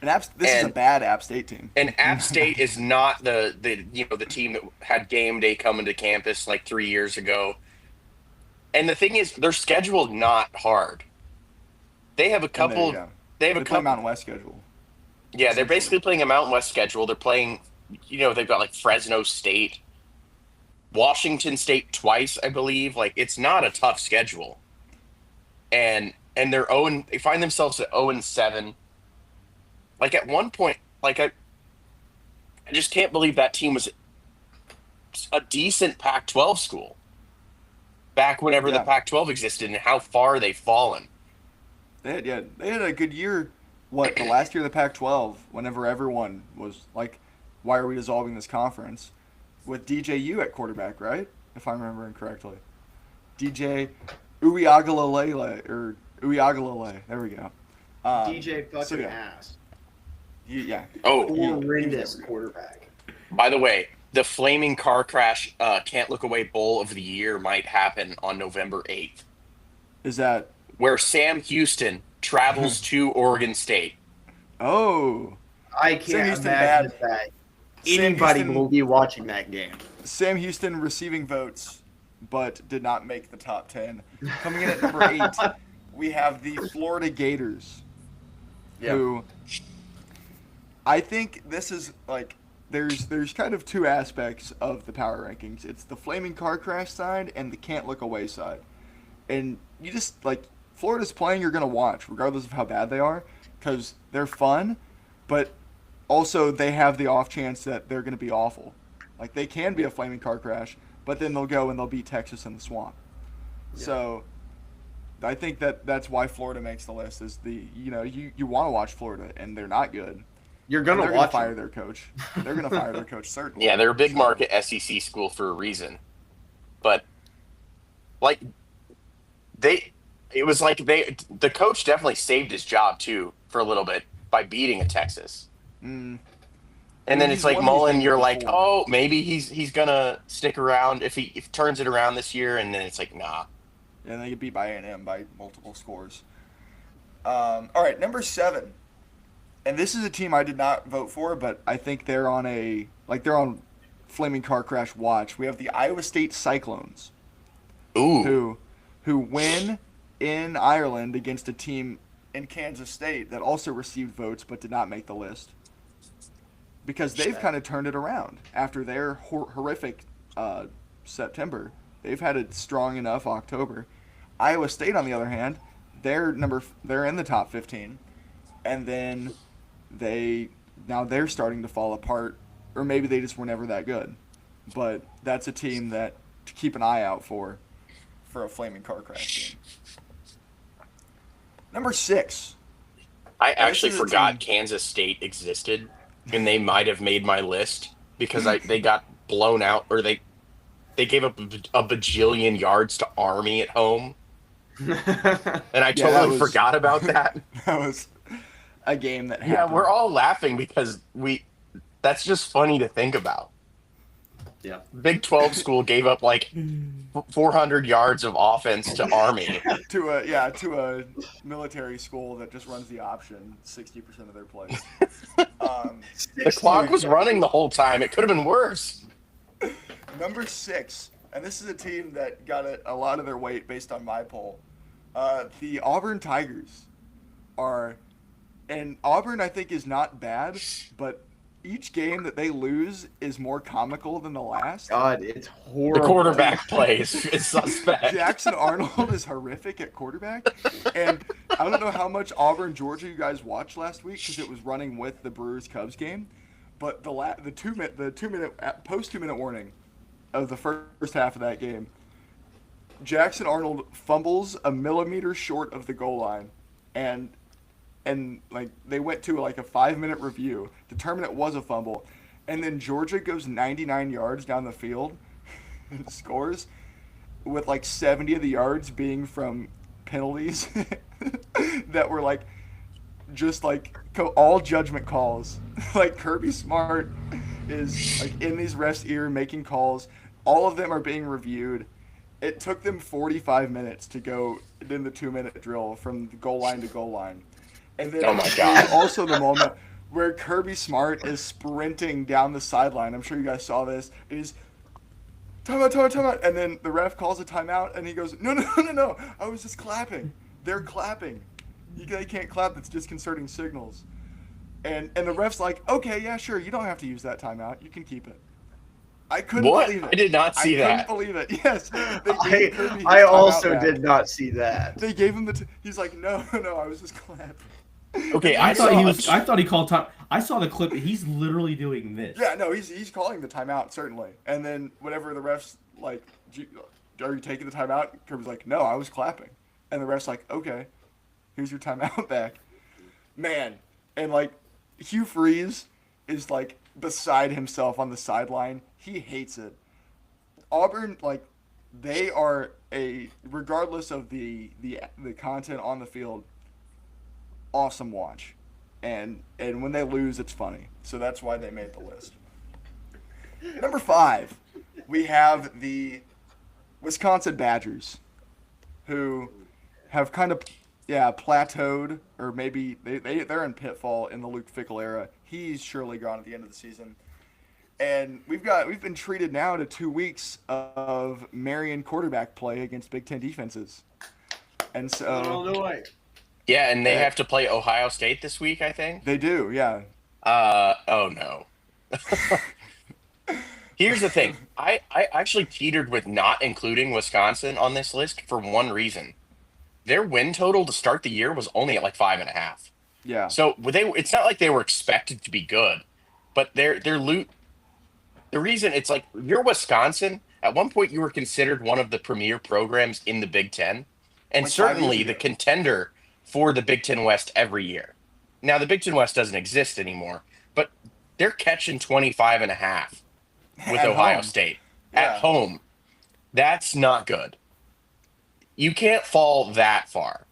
A: And this is a
C: And-
A: bad App State team.
C: And App State is not the team that had game day coming to campus like 3 years ago. And the thing is, their schedule not hard. They have a
A: And
C: couple. They have
A: They
C: a
A: play
C: couple.
A: Mountain West schedule.
C: Yeah, they're basically playing a Mountain West schedule. They're playing, they've got like Fresno State, Washington State twice, I believe. Like, it's not a tough schedule. And they find themselves at 0-7. Like, at one point, like, I just can't believe that team was a decent Pac-12 school back whenever the
A: Yeah.
C: Pac-12 existed, and how far they've fallen.
A: They had a good year. The last year of the Pac-12, whenever everyone was like, why are we dissolving this conference? With DJU at quarterback, right? If I'm remembering correctly. DJ Uiagalelei. There we go.
D: DJ fucking
A: so, yeah.
D: ass.
A: Yeah.
C: Oh,
D: Horrendous quarterback.
C: by the way, the Flaming Car Crash Can't Look Away Bowl of the Year might happen on November 8th,
A: Is that...
C: where Sam Houston travels to Oregon State.
A: Oh.
D: I
A: Sam
D: can't
A: Houston
D: imagine
A: bad.
D: that
A: Sam
D: anybody
A: Houston-
D: will be watching that game.
A: Sam Houston receiving votes, but did not make the top 10. Coming in at number 8, we have the Florida Gators, who I think this is like there's kind of two aspects of the power rankings. It's the flaming car crash side and the can't look away side. And you just like Florida's playing, you're gonna watch regardless of how bad they are because they're fun, but also they have the off chance that they're going to be awful. Like they can be a flaming car crash, but then they'll go and they'll beat Texas in the swamp. Yeah. So I think that's why Florida makes the list. Is you want to watch Florida and they're not good.
D: You're gonna
A: fire their coach. They're gonna fire their coach certainly.
C: Yeah, they're a big market SEC school for a reason, but like it was like the coach definitely saved his job too for a little bit by beating a Texas.
A: Mm.
C: And then it's like Mullen, you're like, oh, maybe he's gonna stick around if he turns it around this year, and then it's like, nah.
A: And they get beat by A&M by multiple scores. All right, number 7. And this is a team I did not vote for, but I think they're on flaming car crash watch. We have the Iowa State Cyclones.
C: Ooh.
A: Who win in Ireland against a team in Kansas State that also received votes but did not make the list. Because they've kind of turned it around after their horrific September. They've had a strong enough October. Iowa State, on the other hand, they're in the top 15, and then they're starting to fall apart, or maybe they just were never that good. But that's a team that to keep an eye out for a flaming car crash game. Number 6.
C: I actually forgot Kansas State existed, and they might have made my list because they got blown out, or they gave up a bajillion yards to Army at home. And I totally forgot about that.
A: That was a game that happened.
C: Yeah, we're all laughing because that's just funny to think about.
D: Yeah.
C: Big 12 school gave up like 400 yards of offense to Army.
A: to a military school that just runs the option 60% of their plays.
C: The clock was running the whole time. It could have been worse.
A: Number 6, and this is a team that got a lot of their weight based on my poll. The Auburn Tigers and Auburn I think is not bad, but each game that they lose is more comical than the last.
D: God, it's horrible.
C: The quarterback plays is suspect.
A: Jackson Arnold is horrific at quarterback, and I don't know how much Auburn Georgia you guys watched last week because it was running with the Brewers Cubs game, but the 2 minute post 2 minute warning of the first half of that game, Jackson Arnold fumbles a millimeter short of the goal line, and like they went to like a 5-minute review, determined it was a fumble, and then Georgia goes 99 yards down the field and scores, with like 70 of the yards being from penalties that were like just like all judgment calls. Like Kirby Smart is like in these refs' ear making calls. All of them are being reviewed. It took them 45 minutes to go in the 2-minute drill from the goal line to goal line. And then
C: oh my God.
A: Also the moment where Kirby Smart is sprinting down the sideline. I'm sure you guys saw this. And he's timeout. And then the ref calls a timeout and he goes, no. I was just clapping. They're clapping. They can't clap. That's disconcerting signals. And the ref's like, okay, yeah, sure. You don't have to use that timeout. You can keep it. I couldn't believe it.
C: I did not see that.
A: I couldn't believe it. Yes.
D: I also did not see that.
A: They gave him he's like, no, I was just clapping.
C: Okay,
B: I thought he called time. I saw the clip. He's literally doing this.
A: Yeah, no, he's calling the timeout certainly. And then whenever the refs like, are you taking the timeout? Kirby's like, no, I was clapping. And the ref's like, okay, here's your timeout back. Man, and like Hugh Freeze is like beside himself on the sideline. He hates it. Auburn, like, they are regardless of the content on the field, awesome watch, and when they lose, it's funny. So that's why they made the list. Number 5, we have the Wisconsin Badgers, who have kind of plateaued, or maybe they're in pitfall in the Luke Fickell era. He's surely gone at the end of the season, and we've been treated now to 2 weeks of Marion quarterback play against Big Ten defenses, and so.
D: Illinois.
C: Yeah, and they have to play Ohio State this week, I think.
A: They do, yeah.
C: Oh no. Here's the thing. I actually teetered with not including Wisconsin on this list for one reason. Their win total to start the year was only at like 5.5.
A: Yeah.
C: So it's not like they were expected to be good, but their loot. The reason it's like you're Wisconsin. At one point, you were considered one of the premier programs in the Big Ten, and
A: Like 5 years
C: certainly the
A: ago.
C: contender for the Big Ten West every year. Now the Big Ten West doesn't exist anymore, but they're catching 25 and a half with
A: At
C: Ohio
A: home.
C: State at
A: Yeah.
C: home. That's not good. You can't fall that far.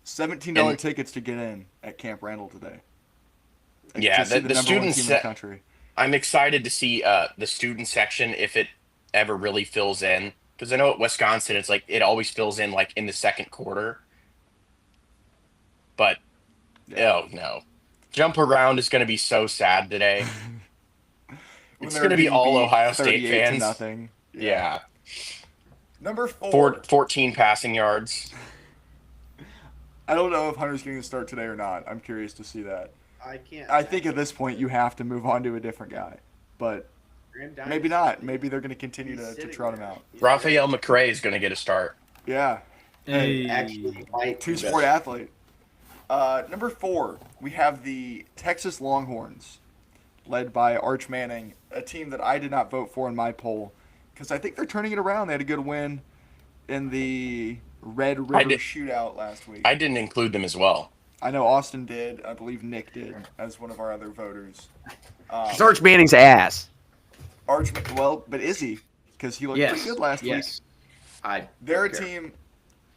A: $17
C: And-
A: tickets to get in at Camp Randall today.
C: Yeah,
A: to see
C: the
A: number one
C: students
A: team in the country.
C: I'm excited to see the student section if it ever really fills in, because I know at Wisconsin it's like it always fills in like in the second quarter. But oh no, jump around is going to be so sad today.
A: When
C: It's
A: they're
C: going to be
A: being
C: all
A: beat
C: Ohio State
A: 38
C: fans.
A: to nothing.
C: Yeah,
A: Number 4.
C: 14 passing yards.
A: I don't know if Hunter's getting to start today or not. I'm curious to see that.
D: I can't.
A: I think at this point you have to move on to a different guy. But maybe not. Maybe they're going to continue to trot him out.
C: Raphael McRae is going to get a start.
A: Yeah.
B: Hey.
D: Actually, might be
A: Two-sport
D: better.
A: athlete. Number 4, we have the Texas Longhorns, led by Arch Manning, a team that I did not vote for in my poll because I think they're turning it around. They had a good win in the Red River
C: did-
A: shootout last week.
C: I didn't include them as well.
A: I know Austin did. I believe Nick did as one of our other voters.
D: It's Arch Manning's ass.
A: But is he? Because he looked pretty good last week. They're a team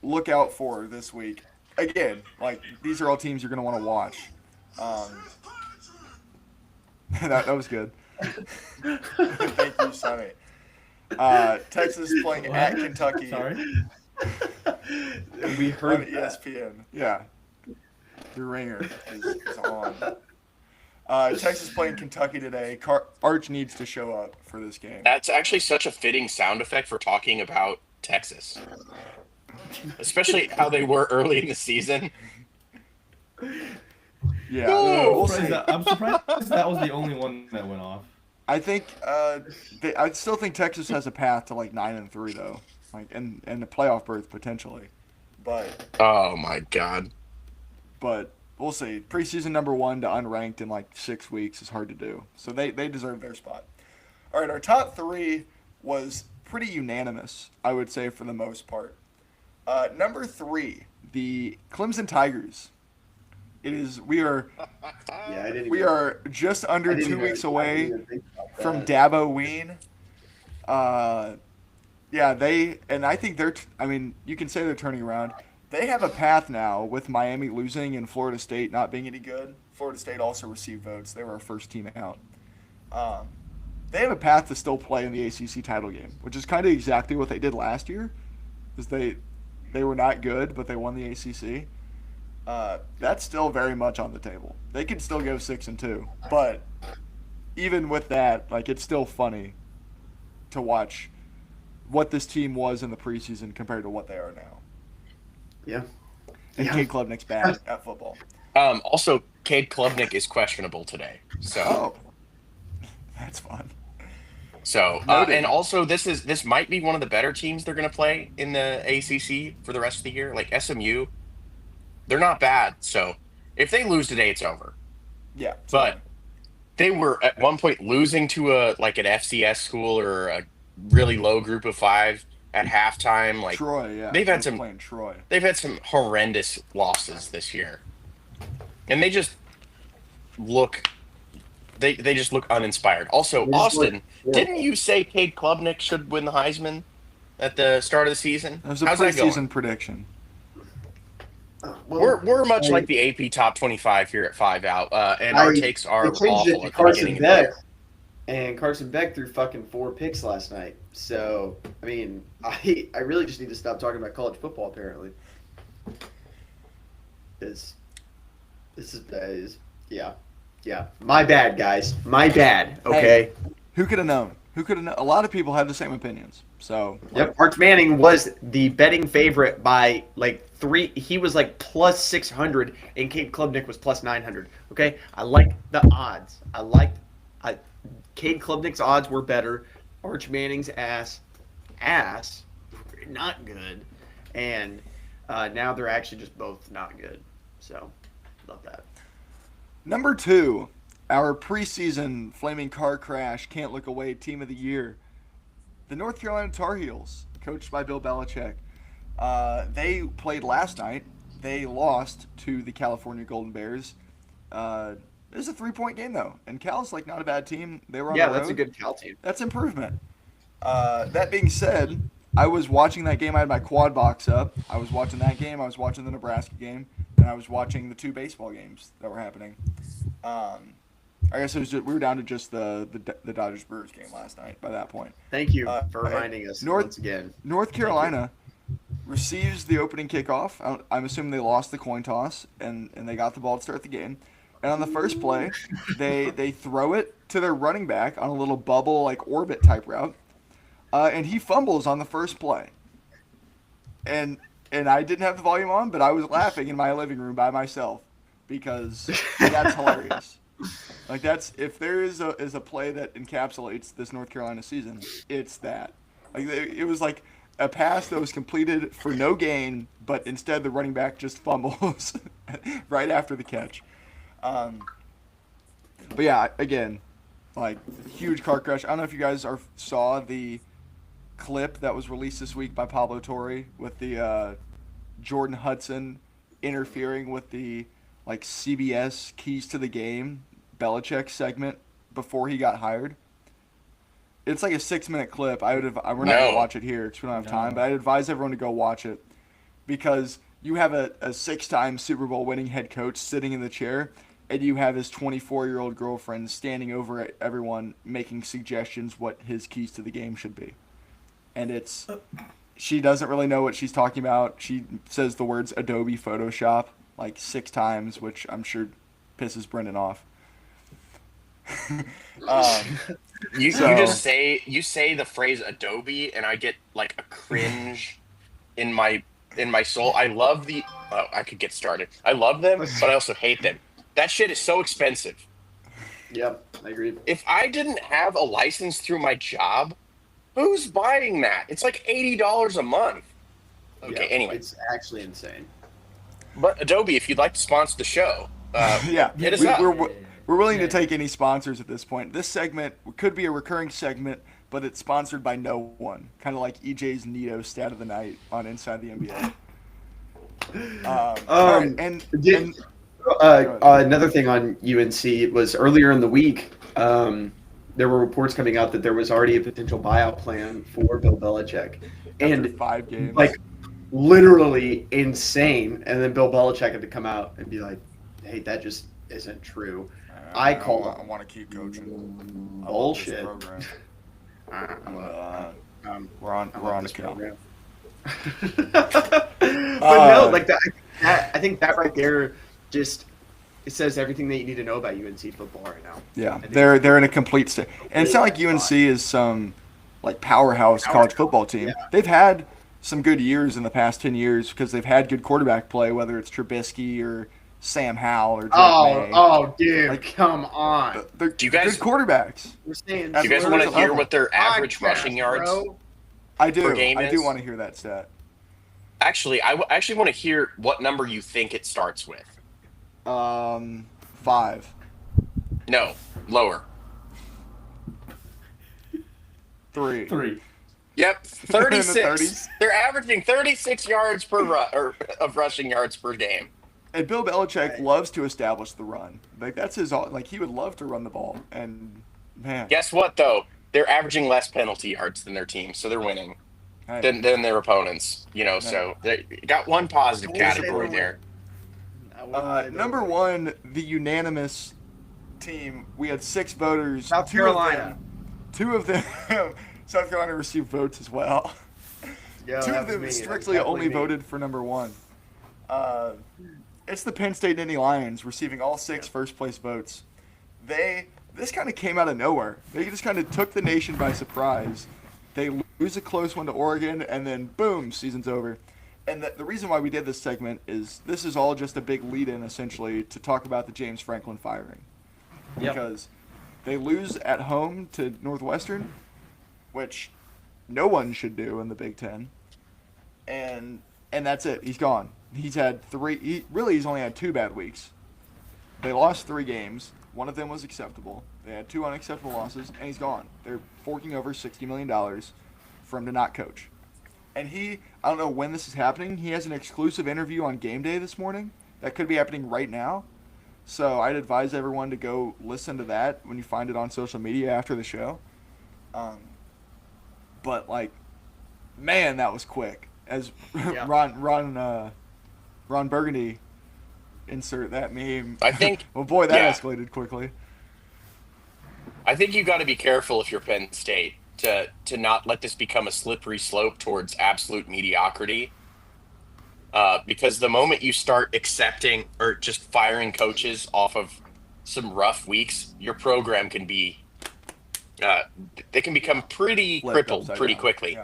A: look out for this week. Again, like these are all teams you're going to want to watch. That was good. Thank you, Sonny. Texas is playing at Kentucky
B: Sorry.
D: We
A: on
D: heard that.
A: ESPN. Yeah. Your ringer is on. Texas playing Kentucky today. Arch needs to show up for this game.
C: That's actually such a fitting sound effect for talking about Texas, especially how they were early in the season.
A: Yeah.
C: No!
A: We'll see.
B: I'm surprised that was the only one that went off.
A: I think I still think Texas has a path to like 9-3 though, like and the playoff berth potentially, but
C: Oh my god.
A: we'll see. Preseason number 1 to unranked in like 6 weeks is hard to do, so they deserve their spot. All right, our top 3 was pretty unanimous, I would say for the most part. Number 3, the Clemson Tigers. We are just under 2 weeks away from Dabo Ween. I think you can say they're turning around. They have a path now with Miami losing and Florida State not being any good. Florida State also received votes. They were our first team out. They have a path to still play in the ACC title game, which is kind of exactly what they did last year. Because they were not good, but they won the ACC. That's still very much on the table. They could still go 6-2, but even with that, like it's still funny to watch what this team was in the preseason compared to what they are now.
D: Yeah.
A: And Cade Klubnik's bad at football.
C: Also, Cade Klubnik is questionable today. So,
A: Oh, that's fun.
C: and also this might be one of the better teams they're going to play in the ACC for the rest of the year. Like SMU, they're not bad. So, if they lose today, it's over.
A: Yeah,
C: But they were at one point losing to an FCS school or a really low group of 5 at halftime. Like
A: Troy, yeah,
C: they've had
A: they're
C: some
A: playing Troy.
C: They've had some horrendous losses this year, and they just look uninspired. Also, Austin, didn't you say Cade Klubnik should win the Heisman at the start of the season?
A: That was a
C: How's that going?
A: preseason prediction.
C: We're much like the AP Top 25 here at 5 Out, and our takes are
D: They changed it
C: awful
D: to
C: at the
D: Carson
C: beginning of the
D: Beck,
C: year.
D: and Carson Beck threw fucking 4 picks last night. So, I mean, I really just need to stop talking about college football, apparently. This is yeah. My bad, guys. My bad, okay?
A: Who could have known? A lot of people have the same opinions. So
D: Yep, Arch Manning was the betting favorite by like 3. He was like plus 600, and Cade Klubnik was plus 900. Okay, I like the odds. Cade Klubnik's odds were better. Arch Manning's ass, not good, and now they're actually just both not good. So Love that.
A: Number 2, our preseason flaming car crash, can't look away team of the year. The North Carolina Tar Heels, coached by Bill Belichick. They played last night. They lost to the California Golden Bears. It was a 3-point game, though. And Cal's like not a bad team. They were on the road.
D: That's a good Cal team.
A: That's improvement. That being said, I was watching that game. I had my quad box up. I was watching that game. I was watching the Nebraska game. And I was watching the 2 baseball games that were happening. I guess we were down to just the Dodgers Brewers game last night by that point.
D: Thank you for reminding us once again.
A: North Carolina receives the opening kickoff. I'm assuming they lost the coin toss and they got the ball to start the game. And on the first play, they throw it to their running back on a little bubble like orbit type route, and he fumbles on the first play. And I didn't have the volume on, but I was laughing in my living room by myself because that's hilarious. Like if there is a play that encapsulates this North Carolina season, it's that. Like it was like a pass that was completed for no gain, but instead the running back just fumbles right after the catch. But yeah, again, like huge car crash. I don't know if you guys saw the clip that was released this week by Pablo Torre with the Jordan Hudson interfering with the like CBS Keys to the Game Belichick segment before he got hired. It's like a 6-minute clip. We're not going to watch it here because we don't have time, but I'd advise everyone to go watch it because you have a 6-time Super Bowl winning head coach sitting in the chair, and you have his 24-year-old girlfriend standing over at everyone making suggestions what his keys to the game should be. And she doesn't really know what she's talking about. She says the words Adobe Photoshop like 6 times, which I'm sure pisses Brendan off.
C: You say the phrase Adobe, and I get like a cringe in my soul. I love I could get started. I love them, but I also hate them. That shit is so expensive.
D: Yep, I agree.
C: If I didn't have a license through my job, who's buying that? It's like $80 a month. Okay,
D: yeah,
C: anyway.
D: It's actually insane.
C: But Adobe, if you'd like to sponsor the show, hit us up.
A: We're willing to take any sponsors at this point. This segment could be a recurring segment, but it's sponsored by no one. Kind of like EJ's Nito stat of the night on Inside the NBA.
D: Another thing on UNC was earlier in the week, there were reports coming out that there was already a potential buyout plan for Bill Belichick.
A: After 5 games.
D: Like, literally insane. And then Bill Belichick had to come out and be like, hey, that just isn't true. I
A: want to keep coaching.
D: Bullshit.
A: We're on this
D: program. But no, like that. I think that right there just it says everything that you need to know about UNC football right now.
A: Yeah, they're in a complete state, and it's not like UNC is some like powerhouse college football team.
D: Yeah.
A: They've had some good years in the past 10 years because they've had good quarterback play, whether it's Trubisky or Sam Howell or Drake May.
D: Oh, dude, like, come on.
A: They're good quarterbacks.
C: Do you guys want to hear what their average rushing yards
A: I do.
C: per game is?
A: I do want to hear that stat.
C: Actually, I actually want to hear what number you think it starts with.
A: 5.
C: No, lower.
A: 3.
C: Yep, 36. They're averaging 36 yards per of rushing yards per game.
A: And Bill Belichick loves to establish the run. Like that's his. Like he would love to run the ball. And man,
C: guess what though? They're averaging less penalty yards than their team, so they're winning than their opponents. You know, so they got one positive category there.
A: Number 1, the unanimous team. We had 6 voters.
D: South Carolina.
A: 2 of them. South Carolina received votes as well.
D: Yo,
A: 2 of them strictly only voted for number 1. It's the Penn State Nittany Lions receiving all 6 first-place votes. This kind of came out of nowhere. They just kind of took the nation by surprise. They lose a close one to Oregon, and then boom, season's over. And the reason why we did this segment is this is all just a big lead-in, essentially, to talk about the James Franklin firing. Because they lose at home to Northwestern, which no one should do in the Big Ten. And that's it. He's gone. He's had 3. He's only had 2 bad weeks They lost 3 games. One of them was acceptable. They had 2 unacceptable losses, and he's gone. They're forking over $60 million for him to not coach. And I don't know when this is happening. He has an exclusive interview on Game Day this morning. That could be happening right now. So I'd advise everyone to go listen to that when you find it on social media after the show. But like, man, that was quick. As
D: Yeah.
A: Ron Burgundy, insert that meme.
C: I think.
A: Well, boy, that
C: Yeah.
A: escalated quickly.
C: I think you got to be careful if you're Penn State to not let this become a slippery slope towards absolute mediocrity. Because the moment you start accepting or just firing coaches off of some rough weeks, your program can be they can become pretty
A: Flipped
C: crippled
A: upside
C: pretty
A: down.
C: quickly.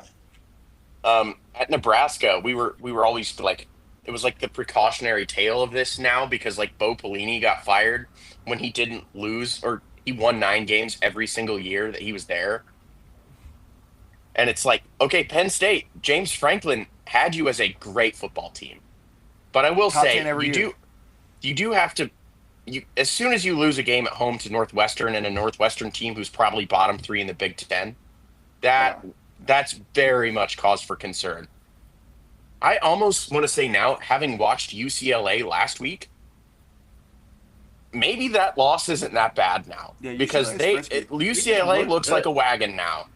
A: Yeah.
C: At Nebraska, we were always like, it was like the precautionary tale of this now, because like Bo Pelini got fired when he didn't lose, or he won 9 games every single year that he was there. And it's like, okay, Penn State, James Franklin had you as a great football team. But I will
A: Top
C: say,
A: 10 every year.
C: you do have to, as soon as you lose a game at home to Northwestern, and a Northwestern team who's probably bottom 3 in the Big Ten, that's very much cause for concern. I almost want to say now, having watched UCLA last week, maybe that loss isn't that bad now,
A: Yeah,
C: because
A: UCLA 's risky.
C: UCLA
D: looked
C: looks
D: good.
C: like a wagon now.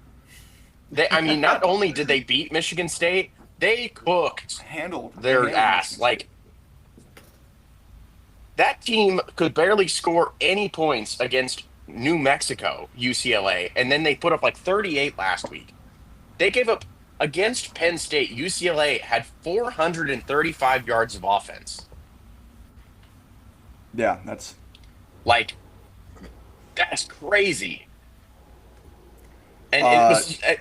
C: I mean, not only did they beat Michigan State, they cooked
A: Handled
C: their
A: handled
C: ass.
A: Michigan
C: Like,
A: State.
C: that team could barely score any points against New Mexico, UCLA, and then they put up like 38 last week. They gave up against Penn State. UCLA had 435 yards of offense.
A: Yeah, that's
C: Like, that's crazy. And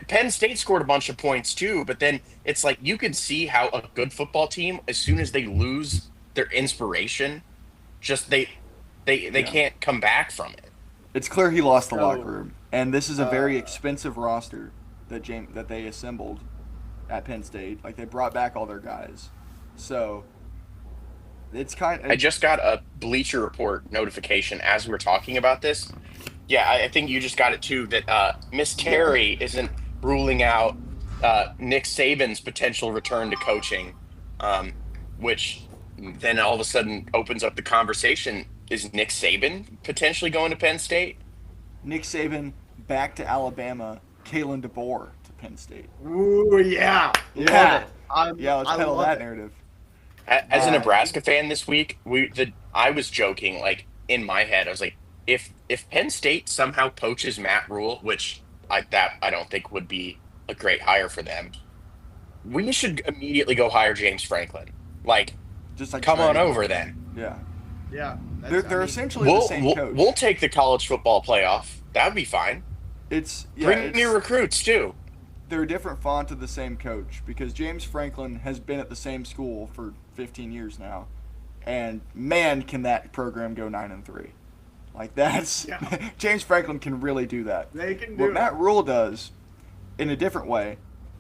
C: Penn State scored a bunch of points too, but then it's like you can see how a good football team, as soon as they lose their inspiration, just they can't come back from it.
A: it's clear he lost the
D: So,
A: locker room, and this is a very expensive roster that they assembled at Penn State. Like, they brought back all their guys, so it's kind of.
C: I just got a Bleacher Report notification as we were talking about this. Yeah, I think you just got it too, that Miss Terry isn't ruling out Nick Saban's potential return to coaching, which then all of a sudden opens up the conversation. Is Nick Saban potentially going to Penn State?
A: Nick Saban back to Alabama, Kalen DeBoer to Penn State.
D: Ooh, yeah.
A: Yeah.
D: Love it.
A: Yeah, let's
D: I
A: peddle
D: love
A: that
D: it.
A: narrative.
C: As a Nebraska fan this week, I was joking, like, in my head, I was like, if Penn State somehow poaches Matt Rule, which I don't think would be a great hire for them, we should immediately go hire James Franklin. Like,
A: Just like
C: come on
A: trade.
C: over then.
A: Yeah,
D: Yeah.
A: they're essentially the same coach.
C: We'll take the college football playoff. That'd be fine. Bring your recruits too.
A: They're a different font of the same coach, because James Franklin has been at the same school for 15 years now, and man, can that program go 9-3. Like, that's James Franklin can really do that.
D: They can do
A: What
D: it.
A: Matt Rule does in a different way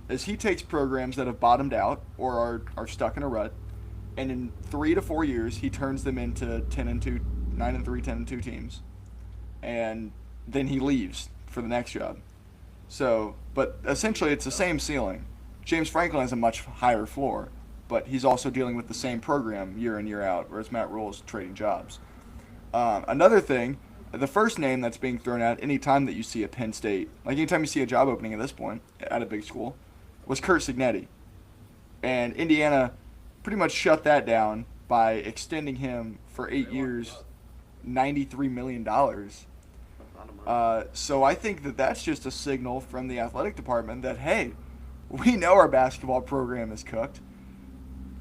A: is he takes programs that have bottomed out or are stuck in a rut, and in 3 to 4 years he turns them into 10-2, 9-3, 10-2 teams, and then he leaves for the next job. So, but essentially it's the same ceiling. James Franklin has a much higher floor, but he's also dealing with the same program year in, year out, whereas Matt Rule is trading jobs. Another thing, the first name that's being thrown out anytime that you see a Penn State, like anytime you see a job opening at this point at a big school, was Curt Cignetti. And Indiana pretty much shut that down by extending him for 8 years, $93 million. So I think that's just a signal from the athletic department that, hey, we know our basketball program is cooked.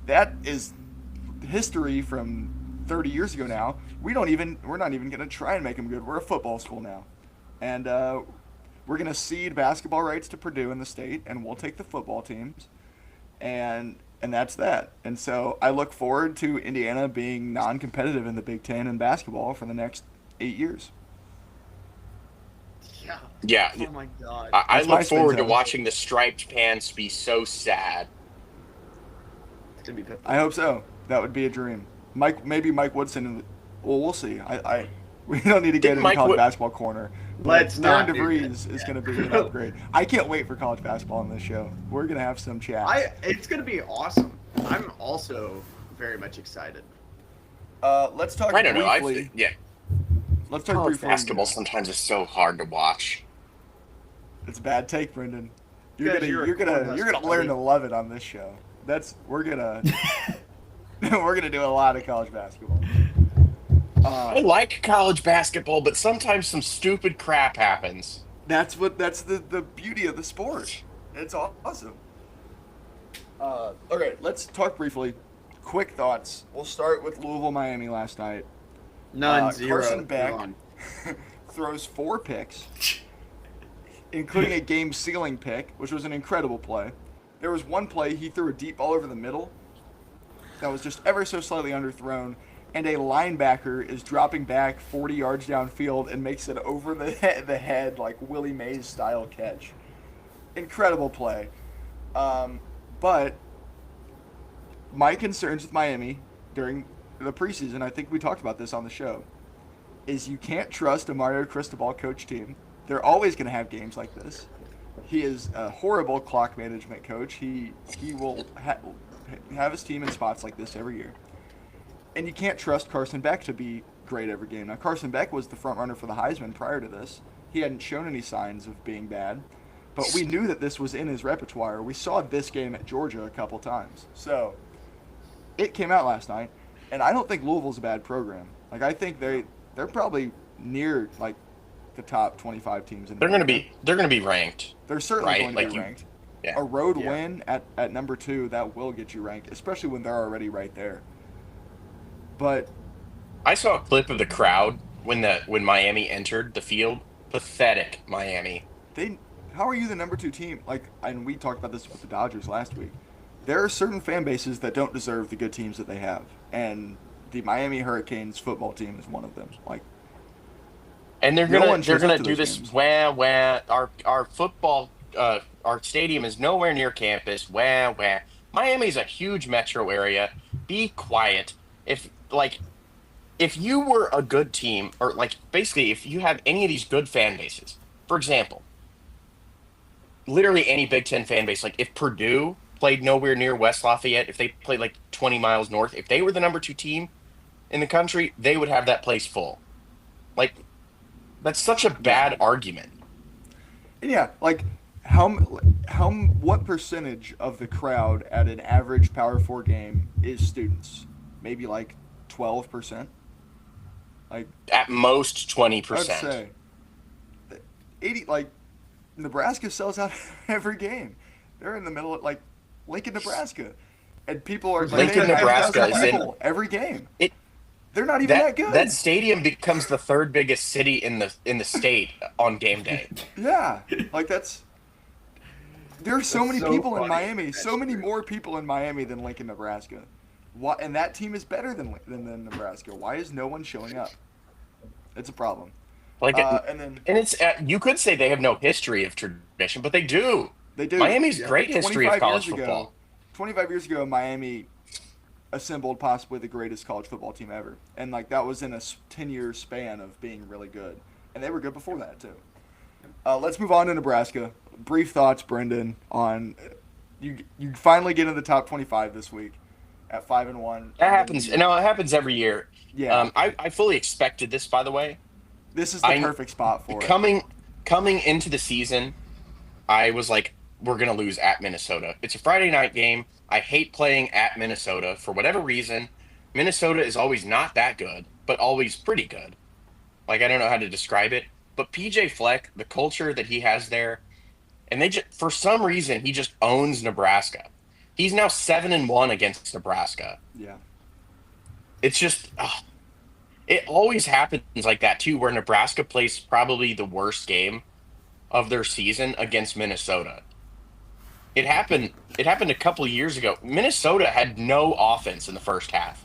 A: That is history from 30 years ago now. We're not even going to try and make them good. We're a football school now. And we're going to cede basketball rights to Purdue in the state, and we'll take the football teams. And that's that. And so I look forward to Indiana being non-competitive in the Big Ten in basketball for the next 8 years.
D: Yeah.
C: Yeah.
D: Oh my God.
C: I
A: That's my
C: look forward
A: spin
C: to
A: zone.
C: watching the striped pants be so sad.
D: It's gonna be Pitt.
A: I hope so. That would be a dream. Maybe Mike Woodson Well, we'll see. We don't need to get
C: Didn't
A: into
C: Mike
A: college
C: Wood-
A: basketball corner.
D: Let's
A: Darren
D: not do
A: DeVries
D: that.
A: is going to be an upgrade. I can't wait for college basketball on this show. We're going to have some chats.
D: It's gonna be awesome. I'm also very much excited.
A: Let's talk
C: I don't know.
A: briefly.
C: Yeah,
A: Let's talk
C: college
A: briefly.
C: basketball sometimes is so hard to watch.
A: It's a bad take, Brendan. You're
D: Because
A: gonna
D: you're a
A: you're gonna
D: Cornhusker
A: you're gonna learn to
D: buddy.
A: love it on this show. We're gonna we're gonna do a lot of college basketball.
C: I like college basketball, but sometimes some stupid crap happens.
A: That's the beauty of the sport. It's awesome. Okay, let's talk briefly. Quick thoughts. We'll start with Louisville, Miami last night.
D: None, zero.
A: Carson Beck
D: Gone.
A: throws 4 picks, including a game-sealing pick, which was an incredible play. There was one play he threw a deep ball over the middle that was just ever so slightly underthrown, and a linebacker is dropping back 40 yards downfield and makes it over the head like Willie Mays style catch. Incredible play. But my concerns with Miami during the preseason, I think we talked about this on the show, is you can't trust a Mario Cristobal coach team. They're always going to have games like this. He is a horrible clock management coach. He will have his team in spots like this every year. And you can't trust Carson Beck to be great every game. Now, Carson Beck was the front runner for the Heisman prior to this. He hadn't shown any signs of being bad. But we knew that this was in his repertoire. We saw this game at Georgia a couple times. So it came out last night. And I don't think Louisville's a bad program. Like, I think they're probably near, like, the top 25 teams in
C: They're
A: America.
C: gonna be ranked.
A: They're certainly
C: right?
A: going to
C: Like
A: be
C: you-
A: ranked.
C: yeah.
A: A road
D: Yeah.
A: win at number 2, that will get you ranked, especially when they're already right there. But
C: I saw a clip of the crowd when Miami entered the field. Pathetic, Miami.
A: how are you the number 2 team? Like, and we talked about this with the Dodgers last week. There are certain fan bases that don't deserve the good teams that they have, and the Miami Hurricanes football team is one of them. Like,
C: And they're
A: No
C: gonna
A: one shows up to
C: do
A: those
C: this.
A: games.
C: Wah wah. Our football our stadium is nowhere near campus. Wah wah. Miami's a huge metro area. Be quiet. If you were a good team, or like basically if you have any of these good fan bases, for example, literally any Big Ten fan base, like if Purdue played nowhere near West Lafayette, if they played like 20 miles north, if they were the number 2 team in the country, they would have that place full. Like, that's such a bad argument.
A: yeah, like what percentage of the crowd at an average Power 4 game is students? Maybe like 12%. Like,
C: At most 20%.
A: I'd say 80. Like, Nebraska sells out every game. They're in the middle of, like, Lincoln, Nebraska, and people are like,
C: Lincoln,
A: they have
C: Nebraska
A: 9,000
C: is in-
A: people every game.
C: It-
A: They're not even that good.
C: That stadium becomes the 3rd biggest city in the state on game day.
A: Yeah, like there's so
D: That's
A: many
D: so
A: people in
D: funny.
A: Miami,
D: That's
A: so many
D: true.
A: more people in Miami than Lincoln, Nebraska. Why? And that team is better than Nebraska. Why is no one showing up? It's a problem.
C: Like,
A: And then
C: and it's you could say they have no history of tradition, but they do.
A: they do.
C: Miami's great history of
A: 25
C: college
A: years
C: football.
A: ago, 25 years ago, Miami assembled possibly the greatest college football team ever, and like that was in a 10-year span of being really good, and they were good before that too. Let's move on to Nebraska. Brief thoughts, Brendan, on you finally get in the top 25 this week at 5-1.
C: That happens. No, it happens every year.
A: Yeah,
C: I fully expected this, by the way.
A: this is the perfect spot for it.
C: Coming into the season, I was like, we're going to lose at Minnesota. It's a Friday night game. I hate playing at Minnesota for whatever reason. Minnesota is always not that good, but always pretty good. Like, I don't know how to describe it. But PJ Fleck, the culture that he has there, and for some reason, he just owns Nebraska. He's now 7-1 against Nebraska.
A: Yeah,
C: It's just, it always happens like that too, where Nebraska plays probably the worst game of their season against Minnesota. It happened a couple of years ago. Minnesota had no offense in the first half.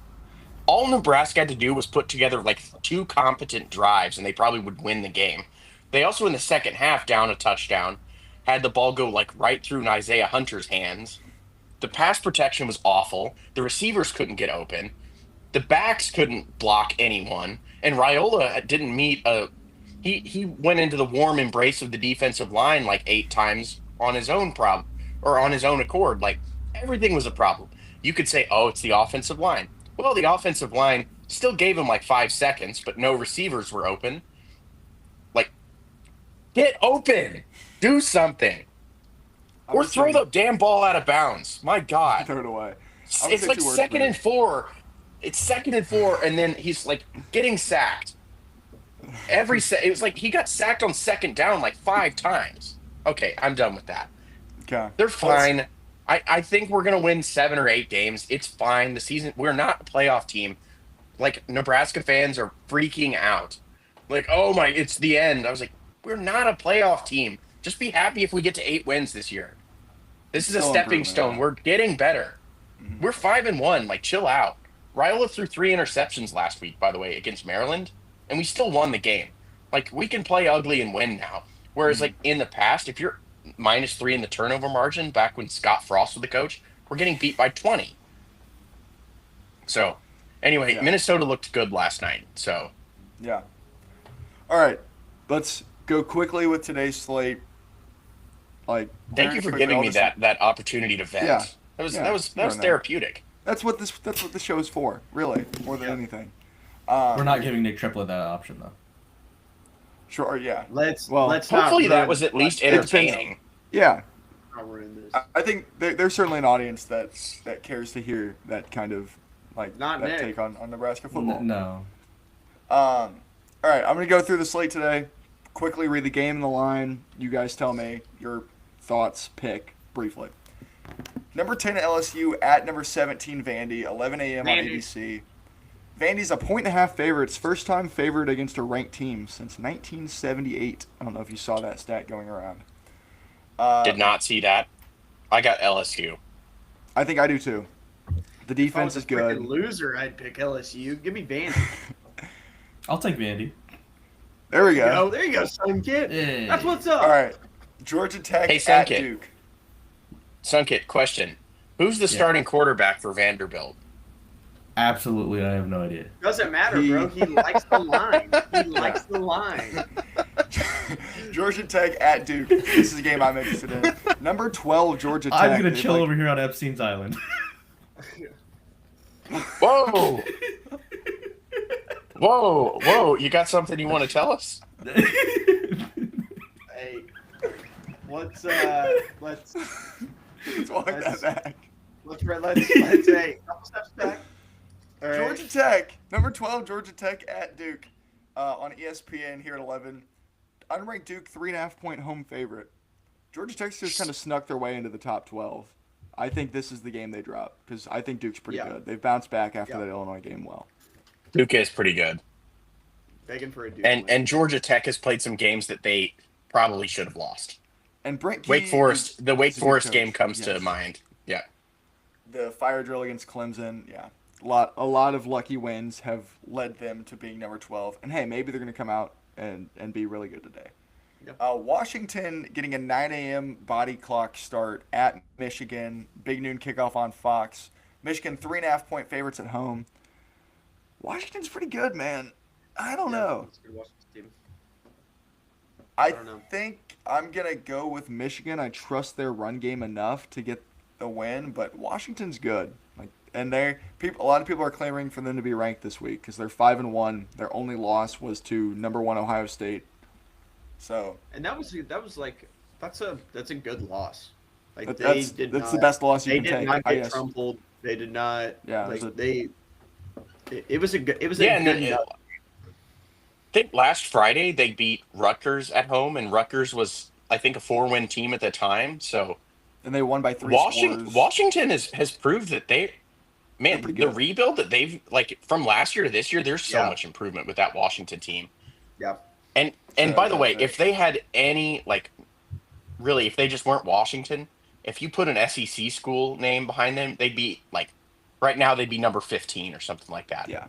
C: All Nebraska had to do was put together like 2 competent drives, and they probably would win the game. They also, in the second half, down a touchdown, had the ball go like right through Isaiah Hunter's hands. The pass protection was awful. The receivers couldn't get open. the backs couldn't block anyone, and Raiola didn't meet a. He went into the warm embrace of the defensive line like 8 times on his own on his own accord. Like everything was a problem. You could say, "Oh, it's the offensive line." Well, the offensive line still gave him like 5 seconds, but no receivers were open. Like, get open, do something, or throw the damn ball out of bounds. My God,
A: Throw it away.
C: it's like 2nd and 4. It's 2nd and 4, and then he's like getting sacked. It was like he got sacked on 2nd down like 5 times. Okay, I'm done with that.
A: Okay.
C: They're fine. I think we're gonna win 7 or 8 games. It's fine. The season, we're not a playoff team. Like Nebraska fans are freaking out. Like, oh my, it's the end. I was like, we're not a playoff team. Just be happy if we get to 8 wins this year. This is a stepping stone. We're getting better. Mm-hmm. We're 5-1. Like, chill out. Raiola threw 3 interceptions last week, by the way, against Maryland, and we still won the game. Like, we can play ugly and win now. Whereas, like, in the past, if you're -3 in the turnover margin, back when Scott Frost was the coach, we're getting beat by 20. So, anyway, yeah. Minnesota looked good last night. So,
A: yeah. All right, let's go quickly with today's slate. Like,
C: thank you for giving me that opportunity to vent.
A: Yeah.
C: That was therapeutic.
A: That's what the show is for, really, more than anything.
B: We're not giving Nick Triplett that option though.
A: Sure, yeah.
D: Let's
C: hopefully that was at least entertaining.
A: Yeah. I think there's certainly an audience that cares to hear that kind of take on Nebraska football.
B: No.
A: All right, I'm gonna go through the slate today. Quickly read the game and the line. You guys tell me your thoughts. Pick briefly. Number 10 LSU at number 17 Vandy. 11 a.m. on ABC. Vandy's a 1.5 favorite. It's first time favored against a ranked team since 1978. I don't know if you saw that stat going around.
C: Did not see that. I got LSU.
A: I think I do too. The defense is good.
D: If I was a loser, I'd pick LSU. Give me Vandy.
B: I'll take Vandy.
A: There we go.
D: There you go, son kid.
B: Hey.
D: That's what's up.
A: All right. Georgia Tech at
C: Sunkit.
A: Duke.
C: Sunkit, question. Who's the starting quarterback for Vanderbilt?
B: Absolutely, I have no idea.
D: Doesn't matter, bro. He likes the line. He likes the line.
A: Georgia Tech at Duke. This is a game I'm interested in. Number 12, Georgia Tech.
B: I'm going to chill over here on Epstein's Island.
C: Whoa! Whoa! You got something you want to tell us?
D: Hey, let's
A: walk that back.
D: Let's say couple steps back. All right.
A: Georgia Tech, number 12, Georgia Tech at Duke on ESPN here at 11. Unranked Duke, 3.5-point home favorite. Georgia Tech's just kind of snuck their way into the top 12. I think this is the game they drop because I think Duke's pretty good. They've bounced back after that Illinois game well.
C: Duke is pretty good.
D: Begging for a Duke
C: and Georgia Tech has played some games that they probably should have lost.
A: And Brent Key
C: Wake Forest game comes to mind. Yeah.
A: The fire drill against Clemson, a lot of lucky wins have led them to being number 12. And hey, maybe they're going to come out and be really good today. Yep. Washington getting a 9 a.m. body clock start at Michigan. Big noon kickoff on Fox. Michigan 3.5-point favorites at home. Washington's pretty good, man. I don't know. I think I'm going to go with Michigan. I trust their run game enough to get the win, but Washington's good. And a lot of people are clamoring for them to be ranked this week because they're 5-1. Their only loss was to number 1 Ohio State. So.
D: And that's a good loss.
A: That's the best loss you can take.
D: They did not get trampled. They did not.
A: Yeah.
D: It was a good.
C: I think last Friday they beat Rutgers at home, and Rutgers was, I think, a 4-win team at the time. So.
A: And they won by 3 scores.
C: Washington has proved that the rebuild that they've from last year to this year, there's so much improvement with that Washington team.
D: Yeah.
C: And by the way, if they had any really, if they just weren't Washington, if you put an SEC school name behind them, they'd be right now they'd be number 15 or something like that.
A: Yeah.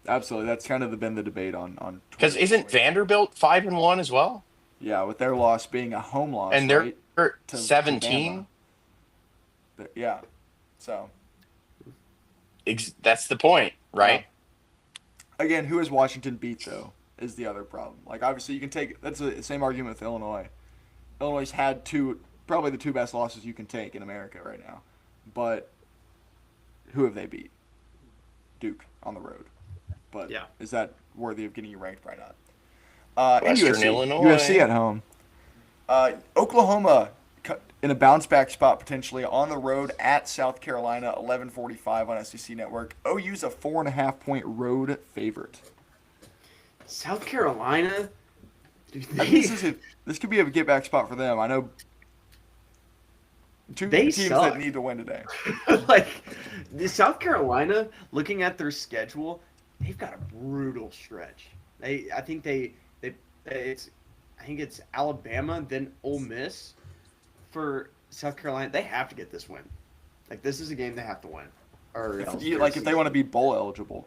A: Absolutely. That's kind of been the debate on
C: because isn't Vanderbilt 5-1 as well?
A: Yeah, with their loss being a home loss.
C: And they're 17.
A: Yeah. So
C: that's the point. right?
A: Again, who has Washington beat though is the other problem. Like obviously you can take that's the same argument with Illinois. Illinois had probably the two best losses you can take in America right now, but who have they beat? Duke on the road. But is that worthy of getting you ranked? Probably not.
C: Western
A: USC.
C: Illinois.
A: USC at home. Oklahoma in a bounce back spot potentially on the road at South Carolina, 11:45 on SEC Network. OU's a 4.5-point road favorite.
D: South Carolina.
A: I mean, this could be a get back spot for them. I know two teams
D: suck.
A: that need to win today.
D: Like South Carolina, looking at their schedule, they've got a brutal stretch. I think it's Alabama, then Ole Miss. For South Carolina, they have to get this win. Like this is a game they have to win. Or
A: if they want to be bowl eligible.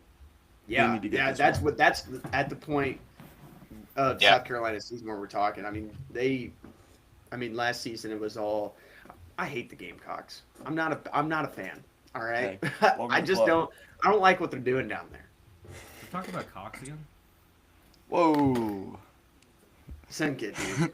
D: Yeah, that's at the point of South Carolina season where we're talking. I mean, last season it was all. I hate the Gamecocks. I'm not a fan. All right, okay. I don't like what they're doing down there.
B: We're talking about Cox again.
A: Whoa.
D: Sink it, dude.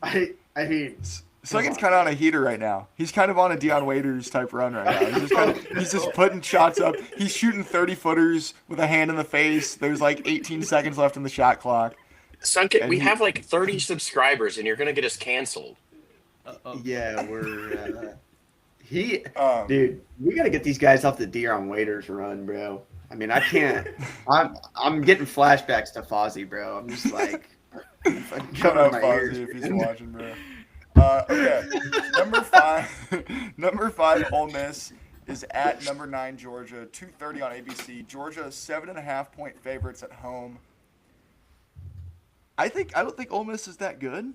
D: I mean.
A: Second's kind of on a heater right now. He's kind of on a Deion Waiters type run right now. He's just putting shots up. He's shooting 30-footers with a hand in the face. There's like 18 seconds left in the shot clock.
C: Sunkit, we have like 30 subscribers, and you're gonna get us canceled.
D: Yeah, we're. Dude, we gotta get these guys off the Deion Waiters run, bro. I mean, I can't. I'm getting flashbacks to Fozzie, bro. I'm just like.
A: Cut out Fozzie if he's watching, bro. Okay, number five, Ole Miss is at number 9 Georgia, 2:30 on ABC. Georgia 7.5-point favorites at home. I don't think Ole Miss is that good.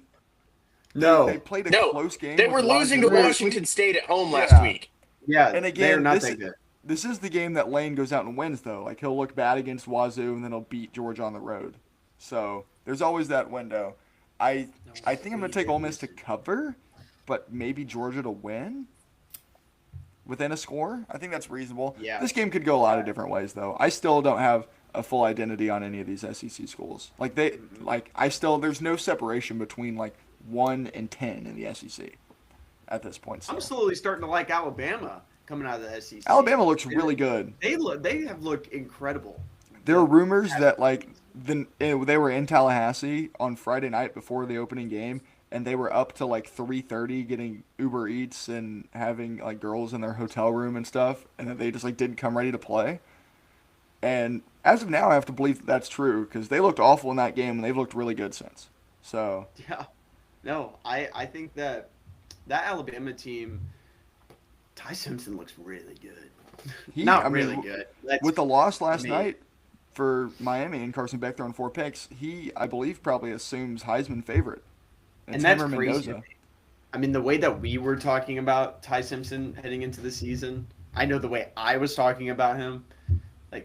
D: No,
A: they played a close game.
C: They were losing to Washington State at home last week.
D: Yeah,
A: and again,
D: not that good.
A: This is the game that Lane goes out and wins, though. Like he'll look bad against Wazoo, and then he'll beat Georgia on the road. So there's always that window. I think I'm going to take Ole Miss to cover, but maybe Georgia to win within a score. I think that's reasonable.
D: Yeah.
A: This game could go a lot of different ways, though. I still don't have a full identity on any of these SEC schools. There's no separation between 1 and 10 in the SEC at this point.
D: I'm slowly starting to like Alabama coming out of the SEC.
A: Alabama looks really good.
D: They have looked incredible.
A: There are rumors that they were in Tallahassee on Friday night before the opening game, and they were up to 3:30 getting Uber Eats and having girls in their hotel room and stuff, and then they just didn't come ready to play. And as of now, I have to believe that's true because they looked awful in that game, and they've looked really good since. So
D: yeah, no, I think that Alabama team, Ty Simpson looks really good. Really good.
A: With the loss last night for Miami and Carson Beck throwing 4 picks, he, I believe, probably assumes Heisman favorite.
D: And that's crazy. Mendoza. I mean, the way that we were talking about Ty Simpson heading into the season, I know the way I was talking about him,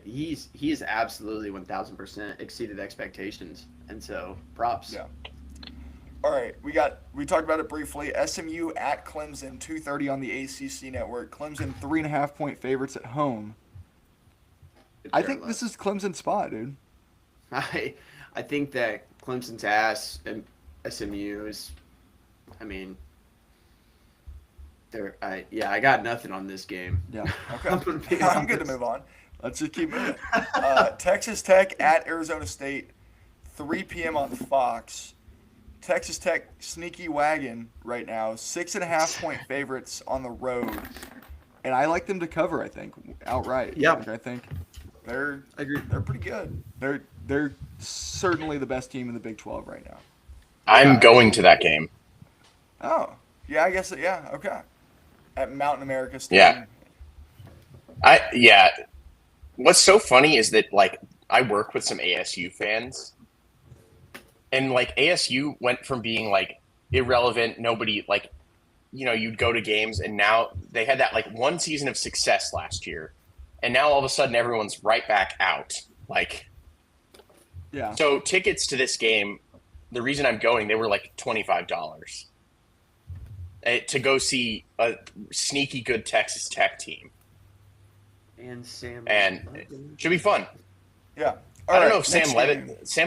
D: he is absolutely 1,000% exceeded expectations, and so props.
A: Yeah. All right, we talked about it briefly. SMU at Clemson, 2:30 on the ACC network. Clemson 3.5-point favorites at home. I think this is Clemson's spot, dude.
D: I think that Clemson's ass and SMU is. I mean, I got nothing on this game.
A: Yeah. Okay. I'm good to move on. Let's just keep moving. Texas Tech at Arizona State, 3 p.m. on Fox. Texas Tech sneaky wagon right now, 6.5-point favorites on the road, and I like them to cover. I think outright.
D: Yeah.
A: I think they're pretty good. They're certainly the best team in the Big 12 right now.
C: I'm going to that game.
A: Oh, yeah, I guess yeah. Okay, at Mountain America Stadium.
C: Yeah. What's so funny is that I work with some ASU fans. And ASU went from being irrelevant, nobody you'd go to games, and now they had that one season of success last year, and now all of a sudden everyone's right back out.
A: Yeah.
C: So tickets to this game, the reason I'm going, they were $25 to go see a sneaky good Texas Tech team.
D: And Sam.
C: And it should be fun.
A: Yeah.
C: I don't know if Sam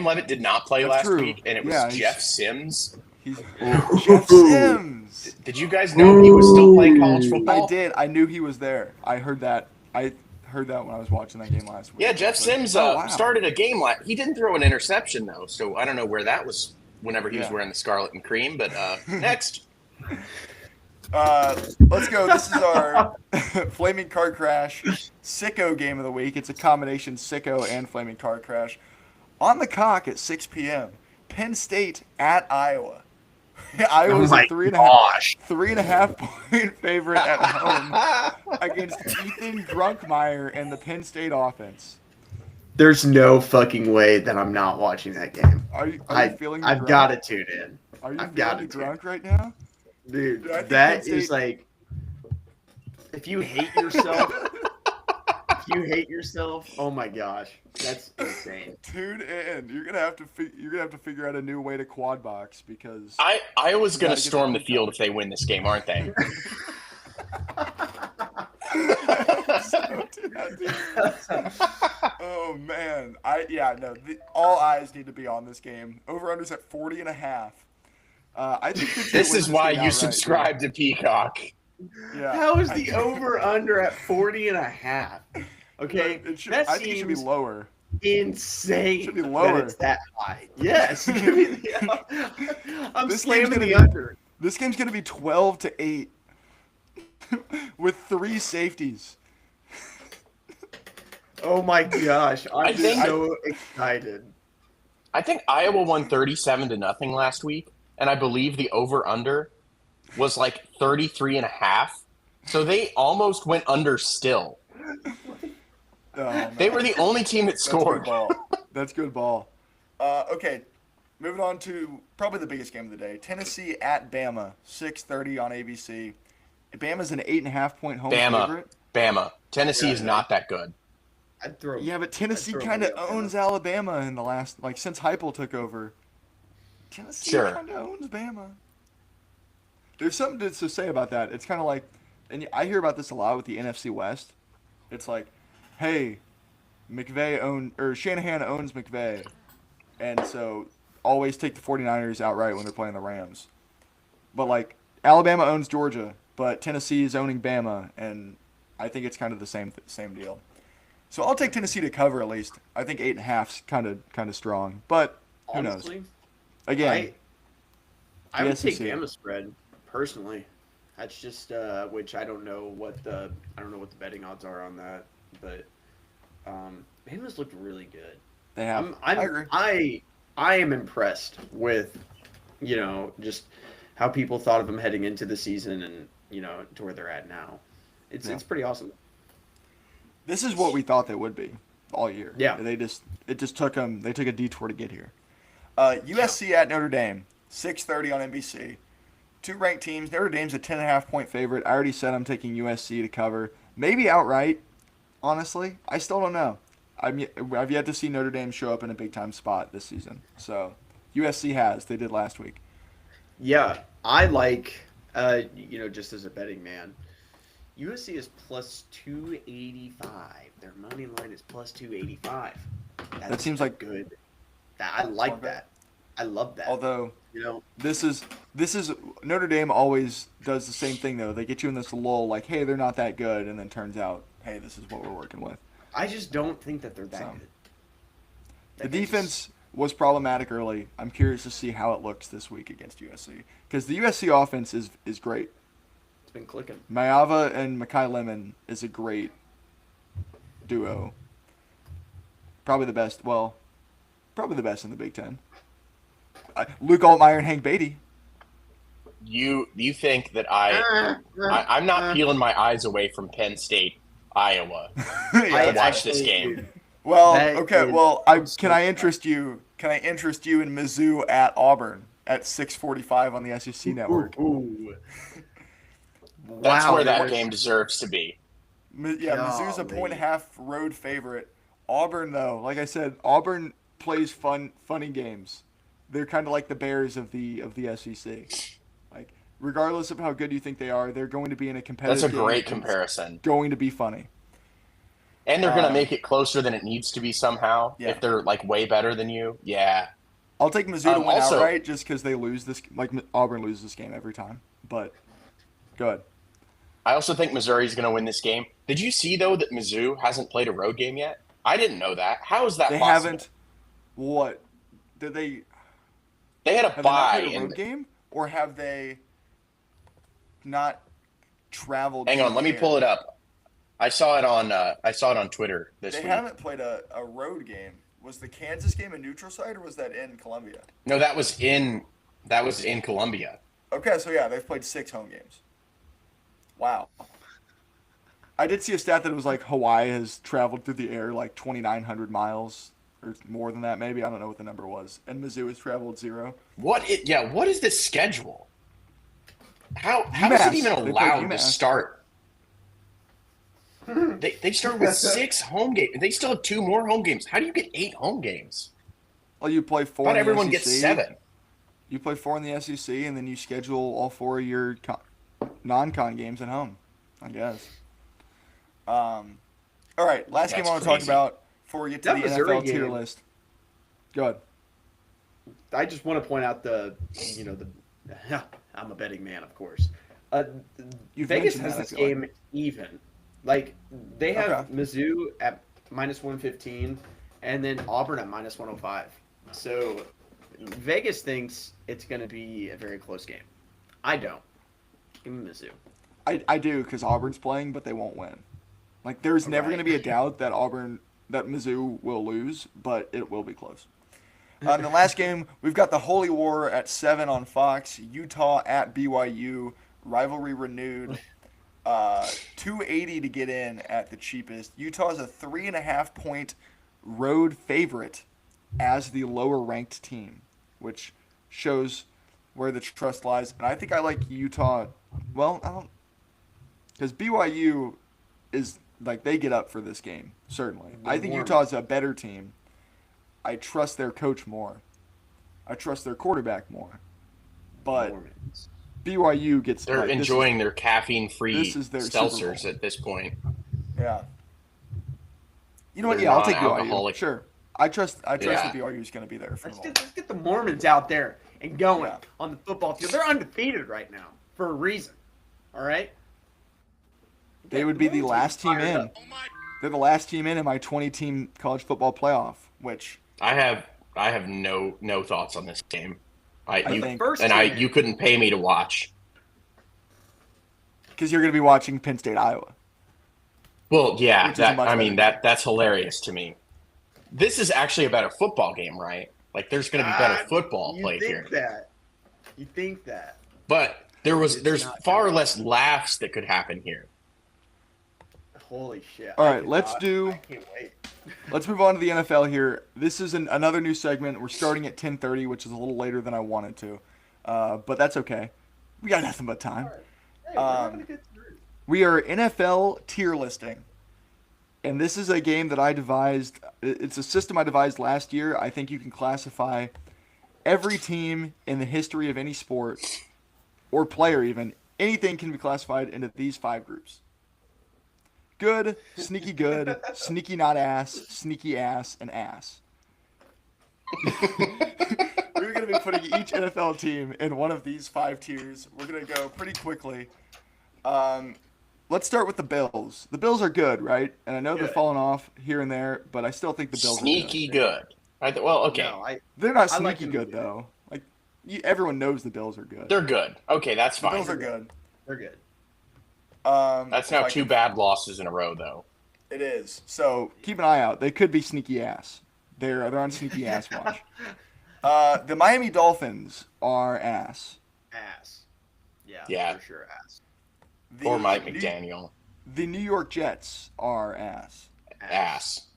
C: Levitt did not play last week, and it was Jeff Sims.
A: Jeff Sims.
C: Did you guys know he was still playing college football?
A: I did. I knew he was there. I heard that. I heard that when I was watching that game last week.
C: Yeah, Jeff Sims started a game. He didn't throw an interception, though, so I don't know where that was whenever he was wearing the scarlet and cream. But next.
A: Let's go. This is our Flaming Car Crash Sicko game of the week. It's a combination Sicko and Flaming Car Crash. On the cock at 6 p.m. Penn State at Iowa. Iowa's a 3.5 point favorite at home against Ethan Grunkmeyer and the Penn State offense.
D: There's no fucking way that I'm not watching that game.
A: Are you feeling
D: I've got to tune in.
A: Are you feeling drunk right now?
D: Dude, that is like, if you hate yourself, oh my gosh, that's insane.
A: Tune in. You're gonna have to figure out a new way to quad box because
C: Iowa's gonna storm the field if they win this game, aren't they?
A: Oh man, all eyes need to be on this game. Over/under's at 40.5. I think
C: this is why you subscribe to Peacock.
A: Yeah.
D: How is the over/under at 40.5? Okay,
A: I think it should be lower.
D: Insane.
A: It should be lower.
D: That it's that high. Yes. I'm slamming the under.
A: This game's gonna be 12-8 with 3 safeties.
D: Oh my gosh, I'm so excited.
C: I think Iowa won 37-0 last week. And I believe the over/under was like 33.5. So they almost went under still. They were the only team that scored.
A: That's good ball. Okay, moving on to probably the biggest game of the day. Tennessee at Bama, 6:30 on ABC. Bama's an 8.5 point home favorite.
C: Bama. Tennessee is not that good.
A: But Tennessee kind of owns Alabama in the last, since Heupel took over. Tennessee kind of owns Bama. There's something to say about that. It's kind of like, and I hear about this a lot with the NFC West. It's like, hey, Shanahan owns McVay, and so always take the 49ers outright when they're playing the Rams. But Alabama owns Georgia, but Tennessee is owning Bama, and I think it's kind of the same deal. So I'll take Tennessee to cover at least. I think 8.5's kind of strong, but who knows? Again,
D: I would take Bama spread personally. That's just which I don't know what the betting odds are on that, but Bama's looked really good.
A: They have.
D: I agree. I am impressed with just how people thought of them heading into the season and to where they're at now. It's pretty awesome.
A: This is what we thought they would be all year.
D: Yeah.
A: It just took them. They took a detour to get here. USC at Notre Dame, 6:30 on NBC. 2 ranked teams. Notre Dame's a 10.5 point favorite. I already said I'm taking USC to cover. Maybe outright, honestly. I still don't know. I've yet to see Notre Dame show up in a big-time spot this season. So USC has. They did last week.
D: Yeah, I like, just as a betting man, USC is plus 285. Their money line is plus 285.
A: That seems like
D: good. I like that. I love that.
A: Although, this is Notre Dame always does the same thing though. They get you in this lull, like, hey, they're not that good, and then turns out, hey, this is what we're working with.
D: I just don't think that they're that good.
A: The defense was problematic early. I'm curious to see how it looks this week against USC because the USC offense is great.
D: It's been clicking.
A: Mayava and Mekhi Lemon is a great duo. Probably the best. Well. Probably the best in the Big Ten. Luke Altmaier and Hank Beatty.
C: You think that I'm not peeling my eyes away from Penn State, Iowa to watch this game.
A: Well, okay. Well, can I interest you? Can I interest you in Mizzou at Auburn at 6:45 on the SEC network?
D: Ooh.
C: That's where that game deserves to be.
A: Yeah, Mizzou's a 1.5 road favorite. Auburn, though, like I said, Auburn plays funny games. They're kind of like the Bears of the SEC. Like, regardless of how good you think they are, they're going to be in a competitive.
C: That's a great comparison.
A: Going to be funny.
C: And they're going to make it closer than it needs to be somehow
A: Yeah.
C: if they're like way better than you. Yeah.
A: I'll take Mizzou to win
C: Also-
A: outright just because they lose this. Like Auburn loses this game every time. But go ahead.
C: I also think Missouri's going to win this game. Did you see, though, that Mizzou hasn't played a road game yet? I didn't know that. How is that
A: They
C: possible?
A: haven't. What? Did they?
C: They had a
A: Have they not
C: bye.
A: played a road game, or have they not traveled?
C: Hang on, let me pull it up. I saw it on Twitter this
A: They
C: week.
A: haven't played a road game. Was the Kansas game a neutral site, or was that in Columbia?
C: No, that was in Columbia.
A: Okay, so yeah, they've played 6 home games. Wow. I did see a stat that it was like Hawaii has traveled through the air like 2,900 miles or more than that, maybe. I don't know what the number was. And Mizzou has traveled 0.
C: What is this schedule? How is
A: UMass.
C: it even
A: They played
C: allowed to
A: UMass.
C: start? They start with 6 home games. They still have 2 more home games. How do you get 8 home games?
A: Well, you play 4
C: Not
A: in the
C: everyone
A: SEC.
C: gets 7.
A: You play 4 in the SEC, and then you schedule all 4 of your non-con games at home, I guess. All right, last game
C: That's
A: I want to talk
C: crazy.
A: about before we get to
D: That
A: the
D: Missouri
A: NFL tier
D: game-
A: list. Go ahead.
D: I just want to point out I'm a betting man, of course.
A: You've
D: Vegas
A: mentioned
D: has
A: that, I
D: this
A: feel like.
D: game even. Like they have
A: Okay.
D: Mizzou at -115, and then Auburn at -105. So Vegas thinks it's going to be a very close game. I don't. Give me Mizzou.
A: I do because Auburn's playing, but they won't win. Like there's never
D: Right.
A: going to be a doubt that Mizzou will lose, but it will be close. In the last game, we've got the Holy War at 7 on Fox. Utah at BYU, rivalry renewed. 280 to get in at the cheapest. Utah's a 3.5 point road favorite as the lower ranked team, which shows where the trust lies. And I think I like Utah. Well, I don't, because BYU is like they get up for this game certainly. I think
D: Mormons.
A: Utah's a better team. I trust their coach more. I trust their quarterback more. But
D: Mormons.
A: BYU gets.
C: They're
A: like, this is-
C: enjoying their caffeine-free
A: this is their Super
C: seltzers
A: Bowl.
C: at this point.
A: Yeah. You know what?
C: They're
A: Yeah, I'll take BYU.
C: non-alcoholic.
A: Sure. I trust
C: Yeah.
A: that BYU is going to be there for
D: Let's
A: the
D: get the Mormons out there and going
A: Yeah.
D: on the football field. They're undefeated right now for a reason. All right.
A: They would be the last team
D: Fired
A: in.
D: up.
A: They're the last team in my 20-team college football playoff, which
C: I have no thoughts on this game.
A: think-
C: You couldn't pay me to watch.
A: because you're going to be watching Penn State, Iowa.
C: Well, yeah,
A: Which is a much better game.
C: that's hilarious to me. This is actually a better football game, right? Like there's going to be better football
D: You
C: played
D: think
C: here.
D: that? You think that?
C: But
D: It's
C: there's
D: not
C: far
D: gonna-
C: less laughs that could happen here.
D: Holy shit!
A: All
D: I
A: right,
D: cannot-
A: let's do-
D: I can't wait.
A: Let's move on to the NFL here. This is another new segment. We're starting at 10:30, which is a little later than I wanted to, but that's okay. We got nothing but time.
D: Hey, we're having a good time.
A: We are NFL tier listing. And this is a game that I devised. It's a system I devised last year. I think you can classify every team in the history of any sport or player even. Anything can be classified into these 5 groups. Good, sneaky good, sneaky not ass, sneaky ass, and ass. We're going to be putting each NFL team in one of these 5 tiers. We're going to go pretty quickly. Let's start with the Bills. The Bills are good, right? And I know they're
D: Good.
A: falling off here and there, but I still think the Bills
C: Sneaky
A: are
C: good. Well, okay.
D: No,
A: They're not
D: I like
A: sneaky
D: them
A: good,
D: good.
A: though. Like, everyone knows the Bills are good.
C: They're good. Okay, that's
A: The
C: fine.
A: Bills are good.
D: they're good.
C: That's now
A: if I
C: 2
A: can-
C: bad losses in a row, though.
A: It is. So keep an eye out. They could be sneaky ass. They're on sneaky ass watch. The Miami Dolphins are ass.
D: Ass. Yeah.
C: Yeah.
D: For sure, ass.
A: The
C: Or Mike
A: New-
C: McDaniel.
A: The New York Jets are ass.
C: Ass.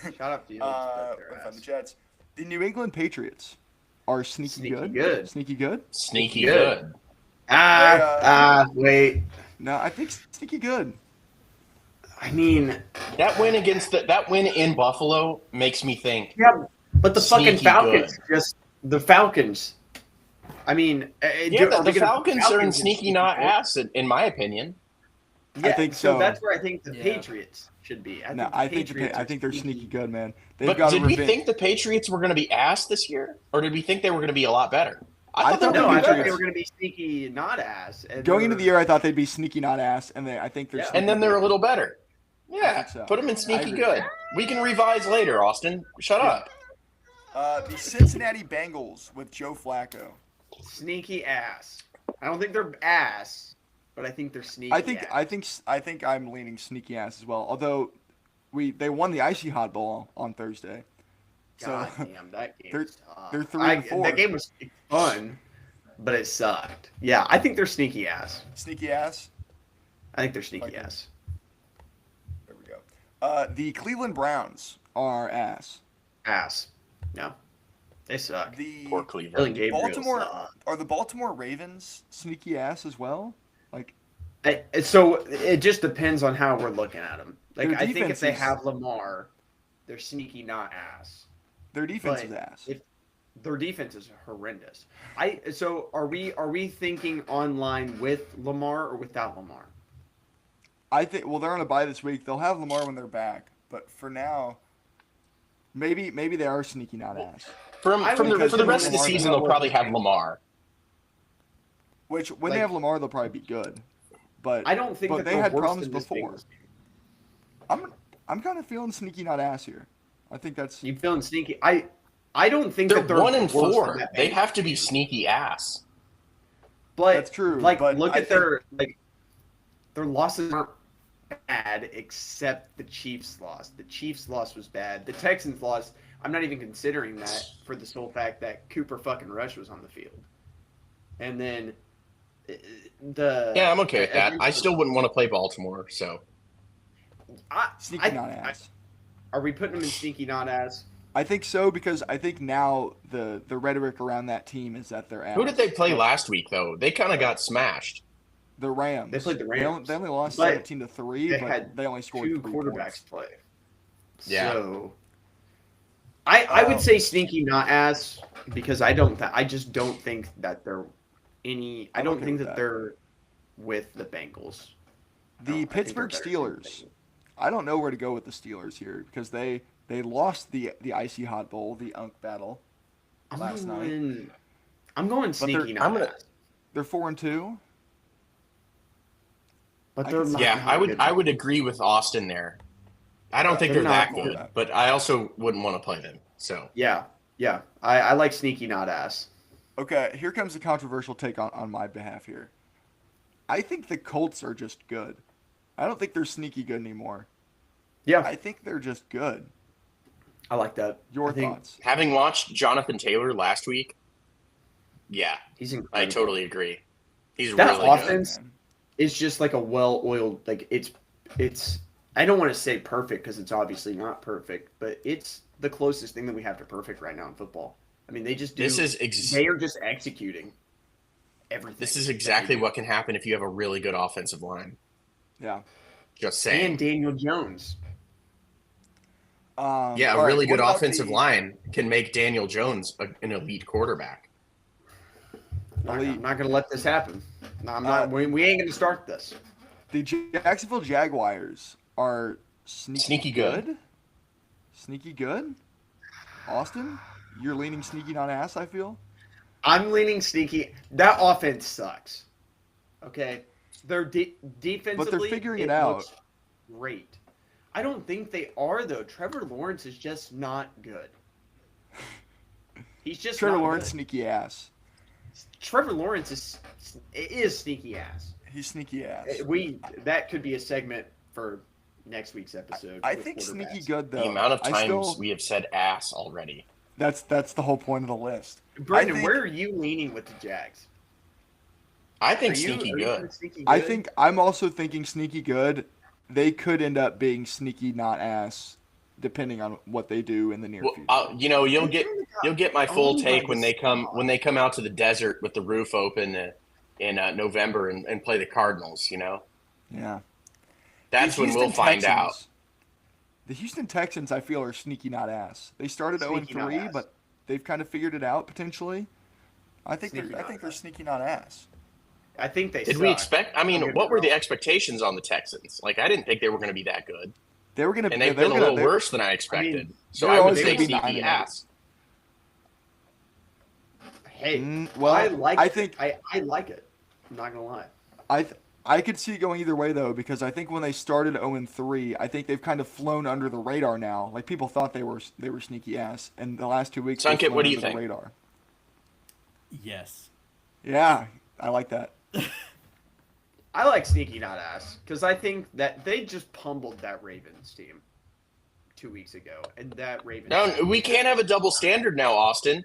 D: Shout out to you.
A: From the Jets. The New England Patriots are sneaky,
D: Sneaky
A: good.
D: good.
A: Sneaky good?
C: Sneaky
D: Good.
C: good.
D: Wait.
A: No, I think sneaky good.
D: I mean,
C: That win in Buffalo makes me think.
D: yeah, but the fucking
C: Sneaky
D: Falcons the Falcons. I mean,
C: Yeah, the Falcons are in sneaky not ass, in my opinion.
D: Yeah,
A: I think so.
D: That's where I think the
B: Yeah.
D: Patriots. should be.
A: No,
D: the
A: I think
D: Patriots
A: I think they're sneaky good, man. They've
C: But
A: got
C: did
A: a
C: we
A: revenge.
C: think the Patriots were going to be ass this year, or did we think they were going to be a lot better?
A: I
C: I thought they
A: thought
C: were
D: No,
C: going
D: I
C: to be
D: thought
C: better.
D: they were going to be sneaky, not ass. And
A: Going into
D: they're-
A: the year, I thought they'd be sneaky, not ass, and I think they're.
D: Yeah.
A: Sneaky
C: And then they're
A: good.
C: a little better. Yeah,
A: think so.
C: put them in
A: I
C: sneaky
A: agree.
C: good. We can revise later, Austin. Shut up.
A: The Cincinnati Bengals with Joe Flacco.
D: sneaky ass. I don't think they're ass, but I think they're sneaky.
A: I think I'm leaning sneaky ass as well. Although they won the Icy Hot Bowl on Thursday.
D: God
A: So
D: damn, that game
A: they're-
D: sucked.
A: they're 3-4.
D: That game was fun, but it sucked. Yeah, I think they're sneaky ass.
A: sneaky ass.
D: I think they're sneaky
A: Okay.
D: ass.
A: There we go. The Cleveland Browns are ass.
D: Ass. No, they suck.
A: The
C: Poor
D: Dylan
C: Cleveland.
D: Gabriel
A: Baltimore
D: sucked.
A: are the Baltimore Ravens sneaky ass as well. Like
D: So it just depends on how we're looking at them. Like
A: Their
D: I think if they
A: defense is-
D: have Lamar, they're sneaky, not ass.
A: their defense
D: But
A: is ass.
D: if their defense is horrendous. So are we thinking online with Lamar or without Lamar?
A: I think they're on a bye this week. They'll have Lamar when they're back, but for now, maybe they are sneaky, not ass.
C: For the rest of the
A: Lamar,
C: season,
A: they'll
C: they'll probably have Lamar.
A: Which when they
D: Like-
A: have Lamar, they'll probably be good. But
D: I don't think
A: but
D: that
A: they
D: they're
A: had
D: worse
A: problems
D: than this
A: before.
D: Bengals team.
A: I'm kind of feeling sneaky, not ass here. I think that's
D: You feeling sneaky? I don't think
C: They're
D: that they're
C: 1-4.
D: worse than that
C: They
D: Bengals
C: have to be
D: team.
C: sneaky ass.
D: But
A: That's true,
D: Like,
A: but
D: look
A: I
D: at their losses aren't bad, except the Chiefs loss. The Chiefs loss was bad. The Texans loss. I'm not even considering that for the sole fact that Cooper fucking Rush was on the field. And then
C: Yeah, I'm okay with that. I still wouldn't want to play Baltimore, so.
A: sneaky, not ass.
D: Are we putting them in sneaky, not ass?
A: I think so because I think now the rhetoric around that team is that they're ass.
C: Who did they play last week, though? They kind of got smashed.
A: The Rams.
D: They played the Rams.
A: They only lost
D: But
A: 17-3,
D: they
A: but
D: had
A: they only scored
D: Two
A: 3
D: quarterbacks
A: points.
D: play.
C: Yeah.
D: So I would say sneaky, not ass, because I just don't think that they're any. I
A: I'm
D: don't
A: okay
D: think
A: with
D: that
A: that.
D: they're with the Bengals. I
A: The
D: think they're
A: Pittsburgh
D: better than the
A: Steelers.
D: Bengals.
A: I don't know where to go with the Steelers here because they lost the Icy Hot Bowl, the Unk Battle. last night.
D: I'm going
A: But they're-
D: sneaky, not
C: I'm gonna-
D: ass.
A: They're 4-2.
D: But
A: I
D: they're
A: can
D: not
A: see-
C: Yeah,
D: good.
C: I would agree with Austin there. I don't think
D: They're
C: they're that
D: not
C: good,
A: good.
C: but I also wouldn't want to play them. So
D: Yeah. I like sneaky, not ass.
A: Okay, here comes a controversial take on my behalf here. I think the Colts are just good. I don't think they're sneaky good anymore.
D: Yeah,
A: I think they're just good.
D: I like that.
A: Your
D: I think
A: thoughts?
C: having watched Jonathan Taylor last week, yeah,
D: He's
C: I
D: incredible.
C: totally agree. He's
D: That
C: really
D: offense-
C: good.
A: Man.
D: It's just like a well-oiled, like it's. I don't want to say perfect because it's obviously not perfect, but it's the closest thing that we have to perfect right now in football. I mean, they just do. They are just executing everything.
C: This is
D: that they
C: exactly
D: do.
C: what can happen if you have a really good offensive line.
A: Yeah.
C: Just saying.
D: And Daniel Jones.
C: Yeah,
A: all
C: a
A: right,
C: really
A: what
C: good
A: about
C: offensive
A: the-
C: line can make Daniel Jones an elite quarterback.
A: Elite.
D: I'm not going to let this happen. No, I'm not. We ain't going to start this.
A: The Jacksonville Jaguars are
C: Sneaky good.
A: Sneaky good? Austin? You're leaning sneaky, not ass, I feel?
D: I'm leaning sneaky. That offense sucks. Okay, they're defensively.
A: figuring it out.
D: looks Great. I don't think they are though. Trevor Lawrence is just not good. He's just
A: Trevor
D: not
A: Lawrence,
D: good.
A: sneaky ass.
D: Trevor Lawrence is sneaky ass.
A: He's sneaky ass.
D: That could be a segment for next week's episode.
A: I
D: with
A: think sneaky
D: quarterbacks.
A: good, though.
C: The amount of
A: I
C: times
A: still-
C: we have said ass already.
A: That's the whole point of the list.
D: Brendan,
A: I think-
D: where are you leaning with the Jags?
C: I think
D: Are you-
C: sneaky
D: are you
C: good.
D: going sneaky
A: I
D: good?
A: think I'm also thinking sneaky good. They could end up being sneaky, not ass, depending on what they do in the near
C: Well,
A: future.
C: you'll get my full
D: Oh
C: take
D: my
C: when they come out to the desert with the roof open in November and play the Cardinals. You know,
A: Yeah.
C: that's
A: The
C: when we'll
A: Houston
C: find out.
A: Texans- The Houston Texans, I feel, are sneaky, not ass. They started
D: Sneaky, not
A: 0-3,
D: ass.
A: but they've kind of figured it out potentially. I think
D: Sneaky,
A: they're
D: not ass.
A: sneaky, not ass.
D: I think they
C: Did
D: suck.
C: we expect? I mean,
D: Don't get me
C: what were the
D: wrong.
C: expectations on the Texans? Like, I didn't think they were going to be that good.
A: They were going to
C: And they've been a little worse than I expected. So
A: they're
C: I would
A: always
C: say
A: gonna be
C: sneaky
A: 9-8.
C: ass.
D: Hey,
A: well,
D: I like
A: I
D: it.
A: think
D: I like it. I'm not gonna lie.
A: I could see it going either way though, because I think when they started 0-3, I think they've kind of flown under the radar now. Like people thought they were sneaky ass, and the last 2 weeks they've
C: Sunkit,
A: flown
C: what do you
A: under the
C: think?
A: radar.
B: Yes.
A: Yeah, I like that.
D: I like sneaky not ass because I think that they just pummeled that Ravens team 2 weeks ago, and that Ravens.
C: No,
D: team-
C: we can't have a double standard now, Austin.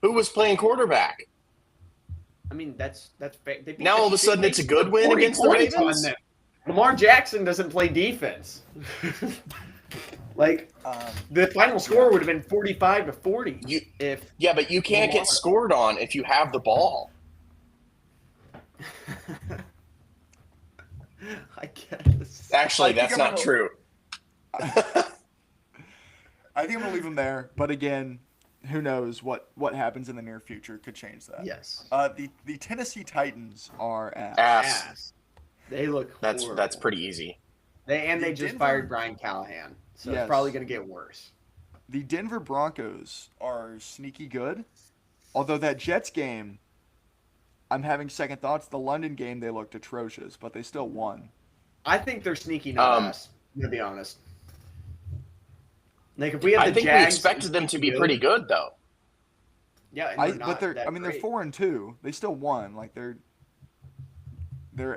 C: Who was playing quarterback?
D: I mean, that's fair. They beat
C: Now
D: the
C: all of a
D: shit-
C: sudden
D: they
C: it's a
D: put
C: good win
D: 40
C: against the
D: points on
C: Ravens?
D: them. Lamar Jackson doesn't play defense. Like the final score would have been 45-40 if.
C: Yeah, but you can't get scored on if you have the ball.
D: I guess.
C: Actually,
A: I think
C: that's
A: I'm
C: not
A: gonna-
C: true.
A: I think I'm gonna leave them there, but again, who knows what happens in the near future could change that.
D: Yes.
A: The Tennessee Titans are ass.
C: Ass.
D: They look.
C: That's
D: horrible.
C: pretty easy.
D: They
A: The
D: just
A: Denver-
D: fired Brian Callahan, so
A: Yes.
D: it's probably gonna get worse.
A: The Denver Broncos are sneaky good, although that Jets game, I'm having second thoughts. The London game they looked atrocious, but they still won.
D: I think they're sneaky not ass. To be honest. Like if we had the
C: I think
D: Jags,
C: we expected them to be pretty good, though.
D: Yeah, and
A: But they're
D: that
A: they're
D: great.
A: 4-2. They still won. Like they're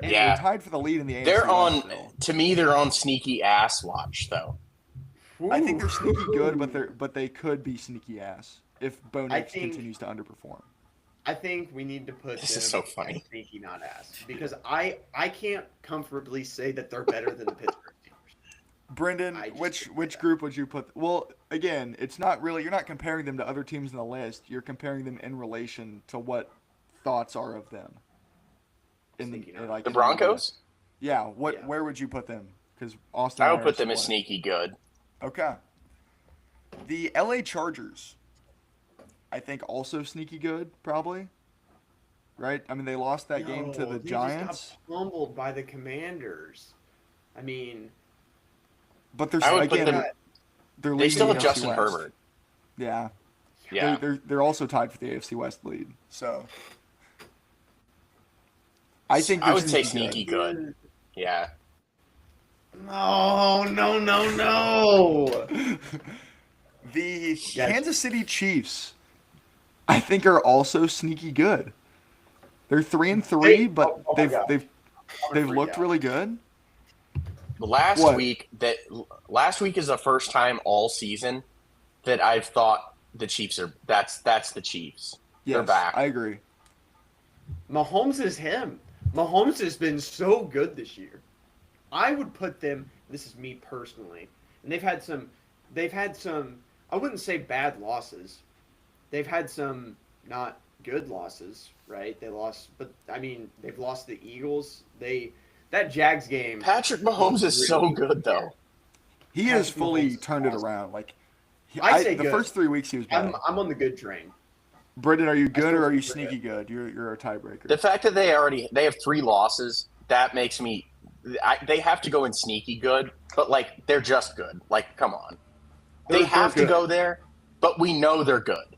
C: Yeah.
A: tied for the lead in the AFC
C: They're
A: West
C: on.
A: still.
C: To me, they're on sneaky ass watch, though.
A: I think they're sneaky good, but they could be sneaky ass if Bo
D: I
A: Nix
D: think-
A: continues to underperform.
D: I think we need to put
C: This
D: them
C: is so funny.
D: as sneaky not ass because I can't comfortably say that they're better than the Pittsburgh Steelers.
A: Brendan,
D: I just
A: which
D: think
A: which
D: that.
A: group would you put? Well, again, it's not really. You're not comparing them to other teams in the list. You're comparing them in relation to what thoughts are of them. In
D: Sneaky not.
A: like
C: The
A: in
C: Broncos?
A: list. Yeah.
D: Yeah.
A: Where would you put them? Because Austin.
C: I
A: and
C: would put
A: are
C: them as
A: split.
C: sneaky good.
A: Okay. The LA Chargers, I think also sneaky good, probably. Right? I mean, they lost that game to
D: No,
A: the
D: they
A: Giants,
D: just got pummeled by the Commanders. I mean,
A: but they're
C: I would put
A: again
C: them.
A: they're
C: They
A: leading
C: still
A: the
C: have
A: AFC
C: Justin
A: West.
C: Herbert.
A: Yeah.
C: Yeah.
A: They're also tied for the AFC West lead. So I think
C: I
A: they're
C: would say
A: good.
C: sneaky good. Yeah.
D: no.
A: The
D: Yeah.
A: Kansas City Chiefs, I think, are also sneaky good. They're 3-3,
D: Hey,
A: but
D: oh my God.
A: they've
D: I'm gonna freak
A: looked
D: out.
A: really good.
C: Last
A: What?
C: week is the first time all season that I've thought the Chiefs are that's the Chiefs. They're
A: Yes,
C: back.
A: I agree.
D: Mahomes is him. Mahomes has been so good this year. I would put them. This is me personally, and they've had some. I wouldn't say bad losses. They've had some not good losses, right? They lost, but I mean, they've lost the Eagles. That Jags game.
C: Patrick Mahomes is so good though.
A: He
D: Patrick
A: has fully
D: Mahomes is
A: turned it
D: awesome.
A: around. Like
D: I say
A: the
D: good.
A: first 3 weeks he was bad.
D: I'm on the good train.
A: Brendan, are you good or are you
D: still
A: sneaky good? You're a tiebreaker.
C: The fact that they have 3 losses, that makes me they have to go in sneaky good, but like they're just good. Like come on. They
D: They're
C: have to
D: good.
C: go there, but we know they're good.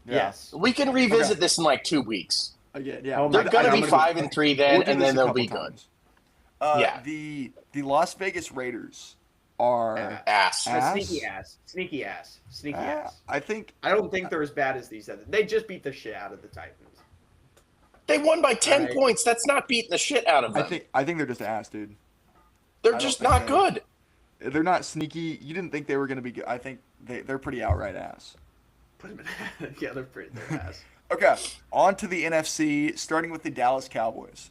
A: Yeah.
D: Yes.
C: We can revisit
A: Okay.
C: this in like 2 weeks.
A: Again, yeah.
D: Oh my
C: They're going to
D: I'm
C: be
D: gonna be-
C: 5-3 then,
A: We'll do
C: and
A: this
C: then
A: a
C: they'll
A: couple
C: be good.
A: times.
C: Yeah.
A: The Las Vegas Raiders are.
C: Ass.
A: Ass?
D: Sneaky ass.
A: I think
D: I don't think they're as bad as these other. They just beat the shit out of the Titans.
C: They won by 10
D: Right.
C: points. That's not beating the shit out of them.
A: I think they're just ass, dude.
C: They're
A: I
C: just
A: don't
C: not
A: think
C: good.
A: They're not sneaky. You didn't think they were going to be good. I think they're pretty outright ass.
D: Put them in. Yeah, they're ass.
A: Okay, on to the NFC, starting with the Dallas Cowboys,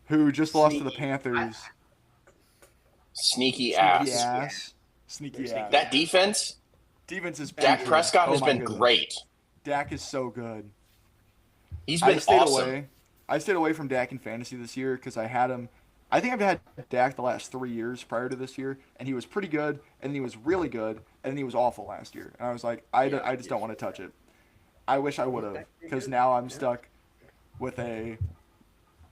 A: who just lost to the
D: Sneaky.
A: Panthers.
C: Sneaky
A: Sneaky
C: ass.
A: ass. Sneaky
D: They're sneaky.
A: ass.
C: That defense,
A: Defense is
C: Dak
A: putrid.
C: Prescott
A: Oh
C: has
A: my
C: been
A: goodness.
C: great.
A: Dak is so good.
C: He's
A: I
C: been
A: stayed
C: awesome.
A: away. I stayed away from Dak in fantasy this year because I had him. I think I've had Dak the last 3 years prior to this year, and he was pretty good, and then he was really good, and then he was awful last year. And I was like, I just don't want to touch it. I wish I would have, because now I'm stuck with a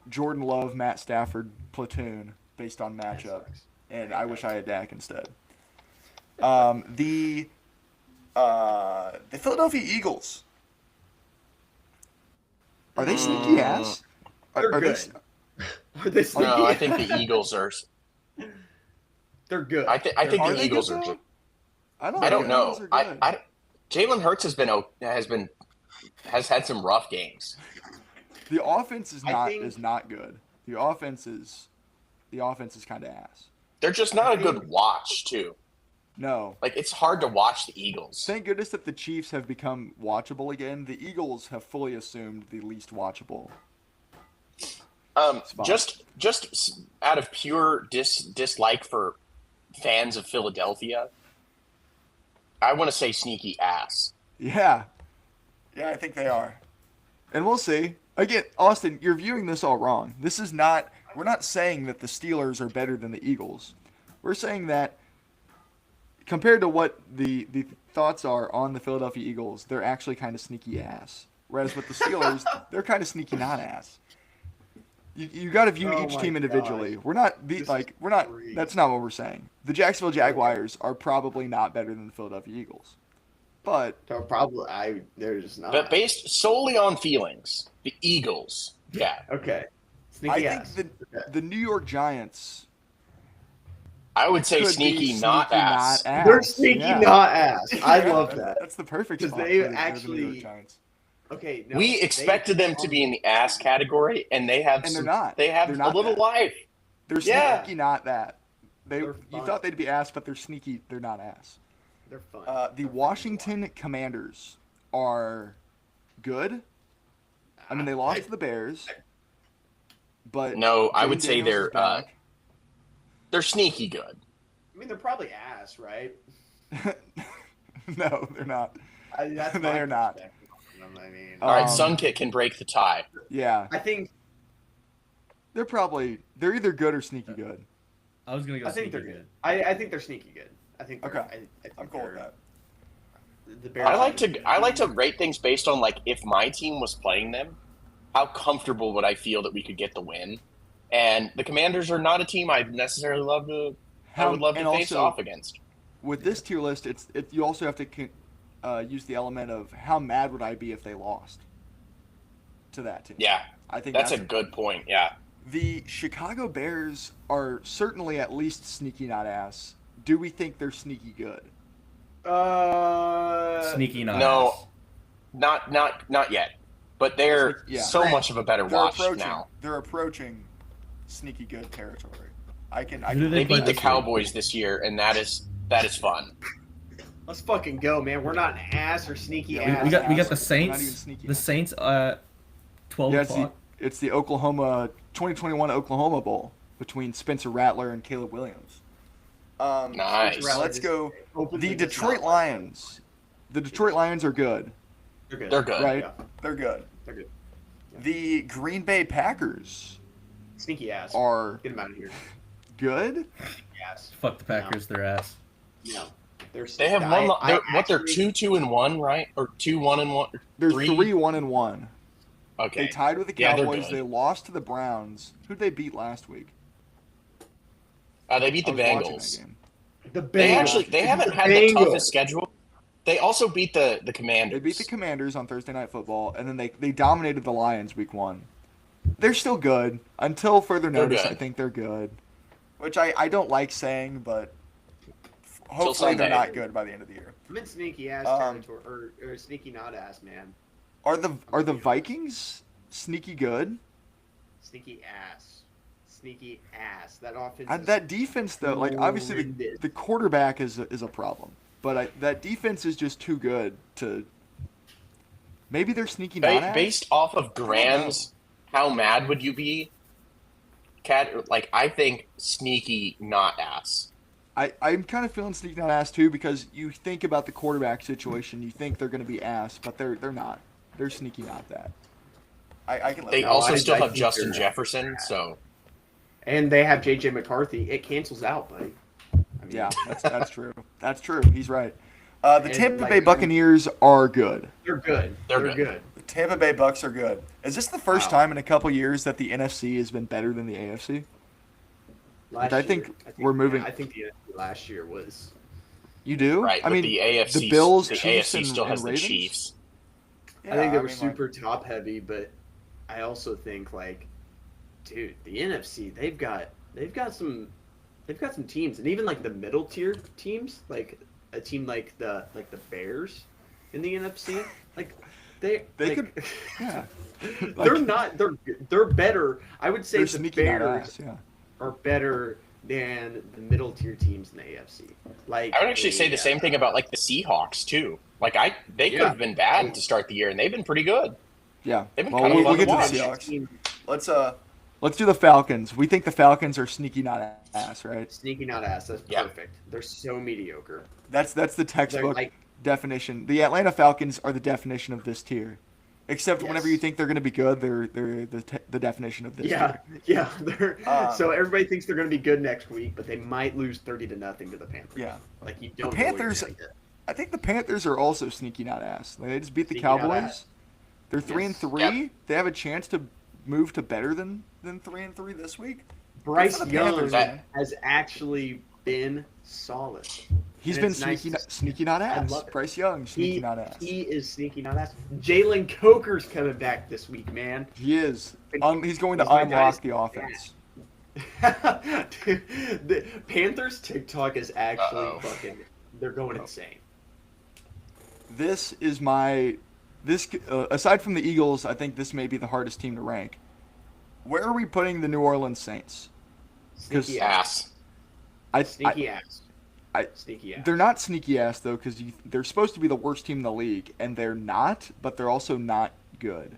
A: Jordan Love, Matt Stafford platoon based on
D: That
A: matchup.
D: sucks.
A: and I wish I had Dak instead. The Philadelphia Eagles. Are they sneaky ass?
D: They're
A: Are
D: good. Are they sneaky?
C: No, I think the Eagles are.
D: They're good.
C: I think
A: Are
C: the
A: they
C: Eagles
A: good,
C: are.
A: though?
C: I don't
A: The
C: know.
A: Eagles are good.
C: Jalen Hurts has had some rough games.
A: The offense is
D: I think-
A: not good. The offense is kind of ass.
C: They're just not a good watch too.
A: No.
C: Like it's hard to watch the Eagles.
A: Thank goodness that the Chiefs have become watchable again. The Eagles have fully assumed the least watchable. spot.
C: Just out of pure dislike for fans of Philadelphia, I want to say sneaky ass.
A: Yeah. Yeah, I think they are. And we'll see. Again, Austin, you're viewing this all wrong. We're not saying that the Steelers are better than the Eagles. We're saying that compared to what the thoughts are on the Philadelphia Eagles, they're actually kind of sneaky ass. Whereas with the Steelers, they're kind of sneaky not ass. You got to view each team individually.
D: gosh.
A: We're not
D: Crazy.
A: that's not what we're saying. The Jacksonville Jaguars are probably not better than the Philadelphia Eagles. But
D: They're just not.
C: But based solely on feelings, the Eagles, yeah,
D: Okay.
A: I
D: Sneaky
A: think
D: ass.
A: the New York Giants
C: I would say
A: could be
C: sneaky, not
A: sneaky
C: ass.
A: not ass.
D: They're sneaky,
A: Yeah.
D: not ass. I
A: Yeah,
D: love
A: that's-
D: that.
A: That's the perfect
D: 'Cause
A: spot
D: they
A: for the New
D: actually-
A: York Giants.
D: Okay. No,
C: We expected them to be in the ass category, and they have
A: And they're
C: some,
A: not.
C: They have
A: They're
C: a
A: not
C: little
A: that.
C: life.
A: They're
C: Yeah.
A: sneaky not that.
D: They're
A: You
D: fun.
A: thought they'd be ass, but they're sneaky. They're not ass.
D: They're fun.
A: The Washington Commanders are good. I mean, they lost to the Bears, but
C: No, I
A: Jayden
C: would say
A: Daniels is back.
C: they're sneaky good.
D: I mean, they're probably ass, right?
A: No, they're not.
D: That's
A: They
D: my
A: are not.
D: perspective on them, I mean,
C: All right,
A: Um,
C: Sunkit can break the tie.
A: Yeah,
D: I think
A: they're either good or sneaky good.
B: I was gonna go.
D: I think
B: sneaky
D: they're good. I think they're sneaky good. I think. They're,
A: Okay.
D: I think
A: I'm cool with
D: they're-
A: that.
D: The Bears.
C: I like to rate things based on like if my team was playing them, how comfortable would I feel that we could get the win? And the Commanders are not a team I'd necessarily love to. I would love to
A: and
C: face
A: also,
C: off against.
A: With this tier list, you also have to use the element of how mad would I be if they lost to that team.
C: Yeah,
A: I think
C: that's a good point. Yeah,
A: The Chicago Bears are certainly at least sneaky not ass. Do we think they're sneaky good?
B: Sneaky not.
C: no,
B: ass.
C: not yet. But they're
A: Yeah.
C: so much of a better watch now.
A: They're approaching sneaky good territory. I can.
B: Who do
C: They
B: they play
C: beat the
B: this year?
C: Cowboys this year, and that is fun.
D: Let's fucking go, man. We're not an ass or sneaky
A: Yeah,
D: ass.
B: We got the
A: Not even
B: Saints.
A: sneaky.
B: The Saints. 12
A: Yeah,
B: o'clock.
A: it's the Oklahoma 2021 Oklahoma Bowl between Spencer Rattler and Caleb Williams.
C: Nice.
A: Let's go.
D: Openly
A: The
D: does
A: Detroit
D: not-
A: Lions. The Detroit Lions are good,
D: They're good.
C: They're good.
A: right?
D: Yeah,
A: They're good.
D: they're good.
A: The Green Bay Packers
D: Sneaky ass.
A: are
D: Get them out of here.
A: good.
D: Ass.
B: Fuck the Packers. Their ass.
D: No. They're
C: They have
D: I-
C: one.
D: I
C: They're
D: actually-
C: 2-1, right? Or 2-1,
A: They're
C: Three?
A: 3-1-1.
C: Okay.
A: They tied with the
C: Yeah, they're
A: Cowboys.
C: good.
A: They lost to the Browns. Who'd they beat last week?
C: They beat the
A: I was watching
C: Bengals.
A: that game.
D: The Bengals.
C: They haven't
D: The
C: had the
D: Bengals.
C: toughest schedule. They also beat the Commanders.
A: They beat the Commanders on Thursday Night Football, and then they dominated the Lions week 1. They're still good. Until further
C: They're
A: notice,
C: good.
A: I think they're good. Which I don't like saying, but hopefully they're
C: Sunday.
A: not good by the end of the year.
D: I'm in sneaky ass
A: Um,
D: territory, or sneaky not ass, man.
A: Are the Vikings sneaky good?
D: Sneaky ass. Sneaky ass. That offense.
A: And
D: is-
A: that defense, though, like obviously
D: Horrendous.
A: the quarterback is a problem, but that defense is just too good to. Maybe they're sneaky not ass?
C: Based off of Graham's, how mad would you be? Cat, like I think sneaky not ass.
A: I'm kind of feeling sneaky not ass too because you think about the quarterback situation, you think they're going to be ass, but they're not. They're sneaky not that. I can. Let
C: They
A: that
C: also
A: go.
C: still have
D: think
C: Justin
D: they're-
C: Jefferson, so
D: And they have JJ McCarthy. It cancels out, buddy. I mean,
A: Yeah, that's true. That's true. He's right. The
D: And,
A: Tampa
D: like,
A: Bay Buccaneers are good.
D: They're good.
C: They're
D: good.
A: The Tampa Bay Bucks are good. Is this the first
D: Wow.
A: time in a couple years that the NFC has been better than the AFC?
D: Last
A: I think we're moving.
D: I think the NFC last year was.
A: You do?
C: Right.
A: I
C: but
A: mean,
C: the AFC,
A: the Bills,
C: the
A: Chiefs,
C: AFC still
A: and
C: has the
A: Ravens?
C: Chiefs.
D: I think they were
A: mean,
D: super top heavy, but I also think like, dude, the NFC they've got some teams, and even like the middle tier teams, like a team like the Bears in the NFC, like they like,
A: could, yeah.
D: they're better. I would say
A: They're
D: the
A: sneaky not
D: Bears
A: ass, yeah.
D: are better than the middle tier teams in the AFC. Like
C: I would actually say the same thing about like the Seahawks too. Like they could have been bad to start the year, and they've been pretty good.
A: Yeah.
C: They've been
A: Well,
C: kind of
A: we'll
C: fun
A: get
C: to
A: to the
C: watch.
A: Seahawks. Let's do the Falcons. We think the Falcons are sneaky not ass, right?
D: Sneaky not ass. That's
C: Yeah.
D: perfect. They're so mediocre.
A: That's the textbook
D: like-
A: definition. The Atlanta Falcons are the definition of this tier. Except whenever
D: Yes.
A: you think they're going to be good, they're the definition of this tier.
D: Yeah. They're,
A: Um,
D: so everybody thinks they're going to be good next week, but they might lose 30-0 to the Panthers.
A: Yeah.
D: Like you don't.
A: Panthers-
D: Know what you're gonna
A: I think the Panthers are also sneaky not ass. Like, they just beat the
D: Sneaky not
A: Cowboys.
D: ass.
A: They're 3-3.
C: Yep.
A: They have a chance to move to better than 3-3 this week.
D: get. Bryce
A: Good for the
D: Young
A: Panthers, man.
D: has actually been solid.
A: He's
D: And
A: been
D: it's nice
A: sneaky not ass.
D: love it.
A: Bryce Young, sneaky not ass.
D: He is sneaky not ass. Jalen Coker's coming back this week, man.
A: He is. He's going to
D: He's my
A: unlock
D: guy.
A: the offense.
D: Dude, the Panthers TikTok is actually
C: Uh-oh.
D: fucking. They're going insane.
A: This is aside from the Eagles, I think this may be the hardest team to rank. Where are we putting the New Orleans Saints?
D: Sneaky ass.
C: Ass.
D: Sneaky ass.
A: I-
D: Sneaky ass.
A: They're not sneaky ass though, because they're supposed to be the worst team in the league, and they're not. But they're also not good.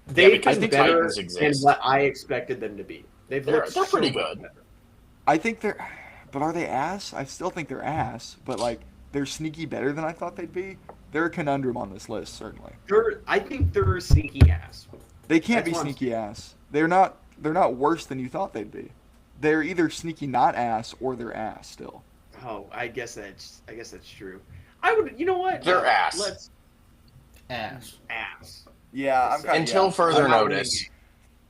D: They've
C: because
D: been
C: the
D: better
C: Titans
D: than
C: exist.
D: what I expected them to be. They're
C: pretty
D: so
C: good.
D: better.
A: I think they're, but are they ass? I still think they're ass, but like they're sneaky better than I thought they'd be. They're a conundrum on this list, certainly.
D: I think they're a sneaky ass.
A: They can't
D: That's
A: be
D: what I'm
A: sneaky ass. They're not worse than you thought they'd be. They're either sneaky not ass or they're ass still.
D: Oh, I guess that's true. I would. You know what?
C: They're ass.
D: Let's
B: Ass.
D: ass.
A: Yeah,
C: Until further
D: I'm not
C: notice.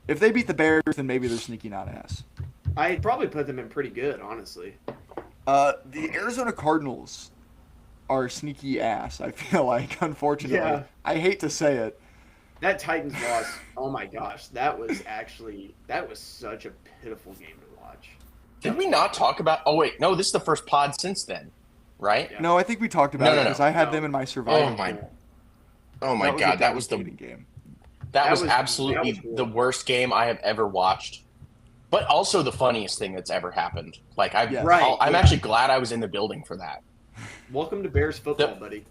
A: If they beat the Bears, then maybe they're sneaky not ass.
D: I'd probably put them in pretty good, honestly.
A: The Arizona Cardinals are sneaky ass, I feel like, unfortunately.
D: Yeah.
A: I hate to say it.
D: That Titans loss. Oh my gosh, that was such a pitiful game to watch.
C: Did we not talk about? Oh wait, no. This is the first pod since then, right?
D: Yeah.
A: No, I think we talked about
C: No,
A: it
C: no, no.
A: because I had
D: No.
A: them in my survivor.
C: Oh my,
A: pool.
C: oh my
A: a
C: God, that was
A: devastating game.
C: that
D: That
C: was
D: was-
C: absolutely
D: that was
C: the worst game I have ever watched. But also the funniest thing that's ever happened. Like
A: Yes.
D: Right,
C: I'm
D: yeah.
C: actually glad I was in the building for that.
D: Welcome to Bears football,
C: The-
D: buddy.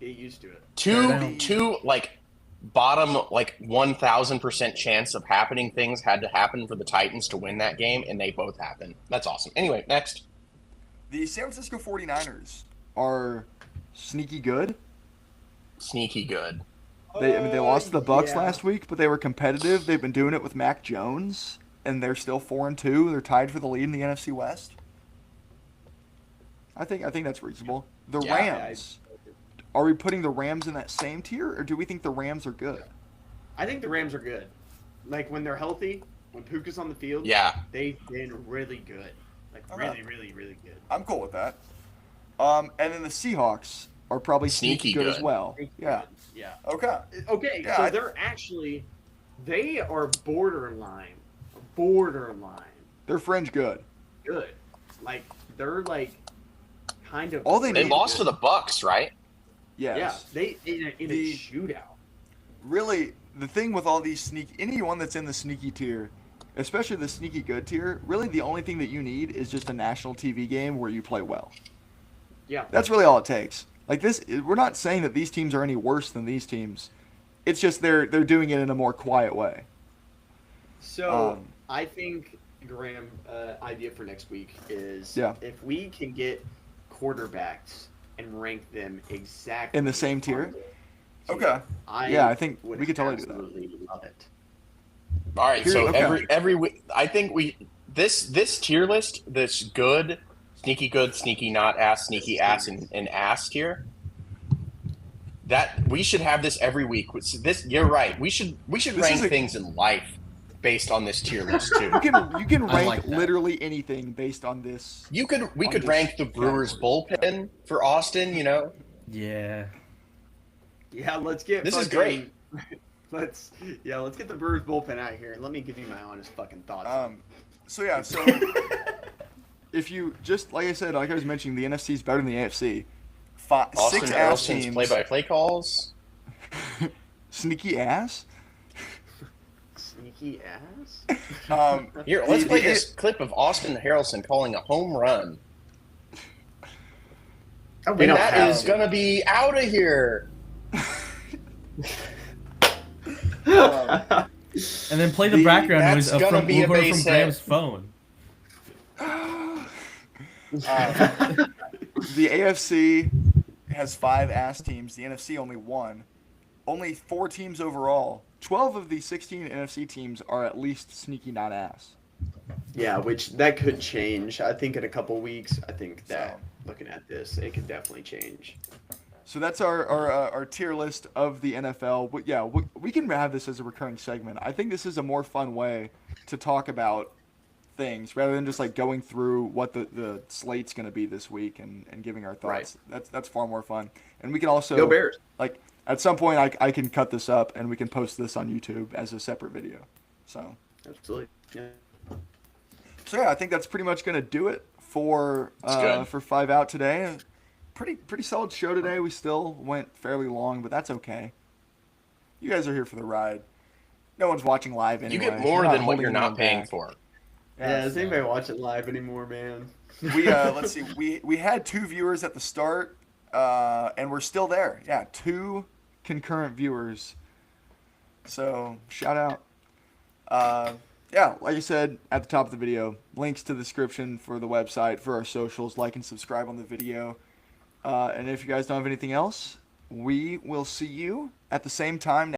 D: Get used to it.
C: Two like bottom like 1,000% chance of happening things had to happen for the Titans to win that game, and they both happened. That's awesome. Anyway, next.
A: The San Francisco 49ers are sneaky good.
C: Sneaky good.
A: They lost to the Bucks
D: Yeah.
A: last week, but they were competitive. They've been doing it with Mac Jones, and they're still 4-2. They're tied for the lead in the NFC West. I think that's reasonable. The
C: Yeah,
A: Rams. Are we putting the Rams in that same tier, or do we think the Rams are good?
D: I think the Rams are good. Like when they're healthy, when Puka's on the field,
C: Yeah.
D: they've been really good. Like
A: Okay.
D: really good.
A: I'm cool with that. And then the Seahawks are probably sneaky
C: Sneaky
A: good as
C: good.
A: well. Yeah.
D: Yeah.
A: Okay.
D: Okay,
A: Yeah,
D: so
A: I-
D: they are borderline
A: They're fringe good.
D: good. Like they're like kind of.
A: All they
C: They
A: need-
C: lost to the Bucks, right?
D: Yeah,
A: Yes.
D: they in a
A: The-
D: shootout.
A: Really, the thing with all these anyone that's in the sneaky tier, especially the sneaky good tier, really the only thing that you need is just a national TV game where you play well.
D: Yeah.
A: That's really all it takes. Like this, we're not saying that these teams are any worse than these teams. It's just they're doing it in a more quiet way.
D: So I think Graham, idea for next week is
A: Yeah.
D: if we can get quarterbacks and rank them exactly
A: In the same tier?
D: on the
A: Okay.
D: I
A: Yeah, I think
D: would
A: we could totally do that.
D: absolutely love it.
C: All right,
A: Here-
C: so
A: okay.
C: every week, I think this tier list, this good, sneaky not ass, sneaky ass, and ass tier. That we should have this every week. This you're right. We should
A: This
C: rank
A: is a-
C: things in life. based on this tier list too.
A: You can
B: I
A: rank
B: like that.
A: literally anything based on this.
C: We could
A: this
C: rank the Brewers
A: category.
C: bullpen for Austin. You know,
B: Yeah.
D: Yeah, let's get.
C: This is
D: fucking- Let's get the Brewers bullpen out here and let me give you my honest fucking thoughts.
A: So if you just like I said, like I was mentioning, the NFC is better than the AFC.
C: Austin
A: Six ass
C: Harrelson's
A: teams.
C: play-by-play calls.
A: Sneaky ass.
D: Sneaky ass.
C: Here, let's
A: the-
C: play
A: the-
C: this clip of Austin Harrelson calling a home run.
D: We
C: And
D: don't
C: that
D: have
C: is
D: to.
C: gonna be out of here.
B: And then play the
A: The-
B: background
C: that's
B: noise of
C: gonna
B: from,
C: be a
B: from
C: base hit.
B: Graham's phone.
A: The AFC has 5 ass teams. The NFC only 1. Only 4 teams overall. 12 of the 16 NFC teams are at least sneaky not ass.
D: Yeah, which that could change. I think in a couple weeks. I think that
A: So-
D: looking at this, it could definitely change.
A: So that's our tier list of the NFL. But yeah, we can have this as a recurring segment. I think this is a more fun way to talk about things rather than just like going through what the slate's going to be this week and giving our thoughts. That's far more fun. And we can also
D: Go Bears.
A: like at some point I can cut this up and we can post this on YouTube as a separate video. So
D: Absolutely. Yeah.
A: yeah, I think that's pretty much going to do it for
C: good.
A: for 5 Out today. Pretty solid show today. We still went fairly long, but that's okay. You guys are here for the ride. No one's watching live anyway.
C: You get more
A: We're
C: than what
A: holding
C: you're
A: anyone
C: not paying
A: back.
C: for.
D: Yeah, does anybody watch it live anymore, man?
A: We let's see. We had 2 viewers at the start, and we're still there. Yeah, 2 concurrent viewers. So shout out. Yeah, like I said at the top of the video, links to the description for the website, for our socials. Like and subscribe on the video. And if you guys don't have anything else, we will see you at the same time.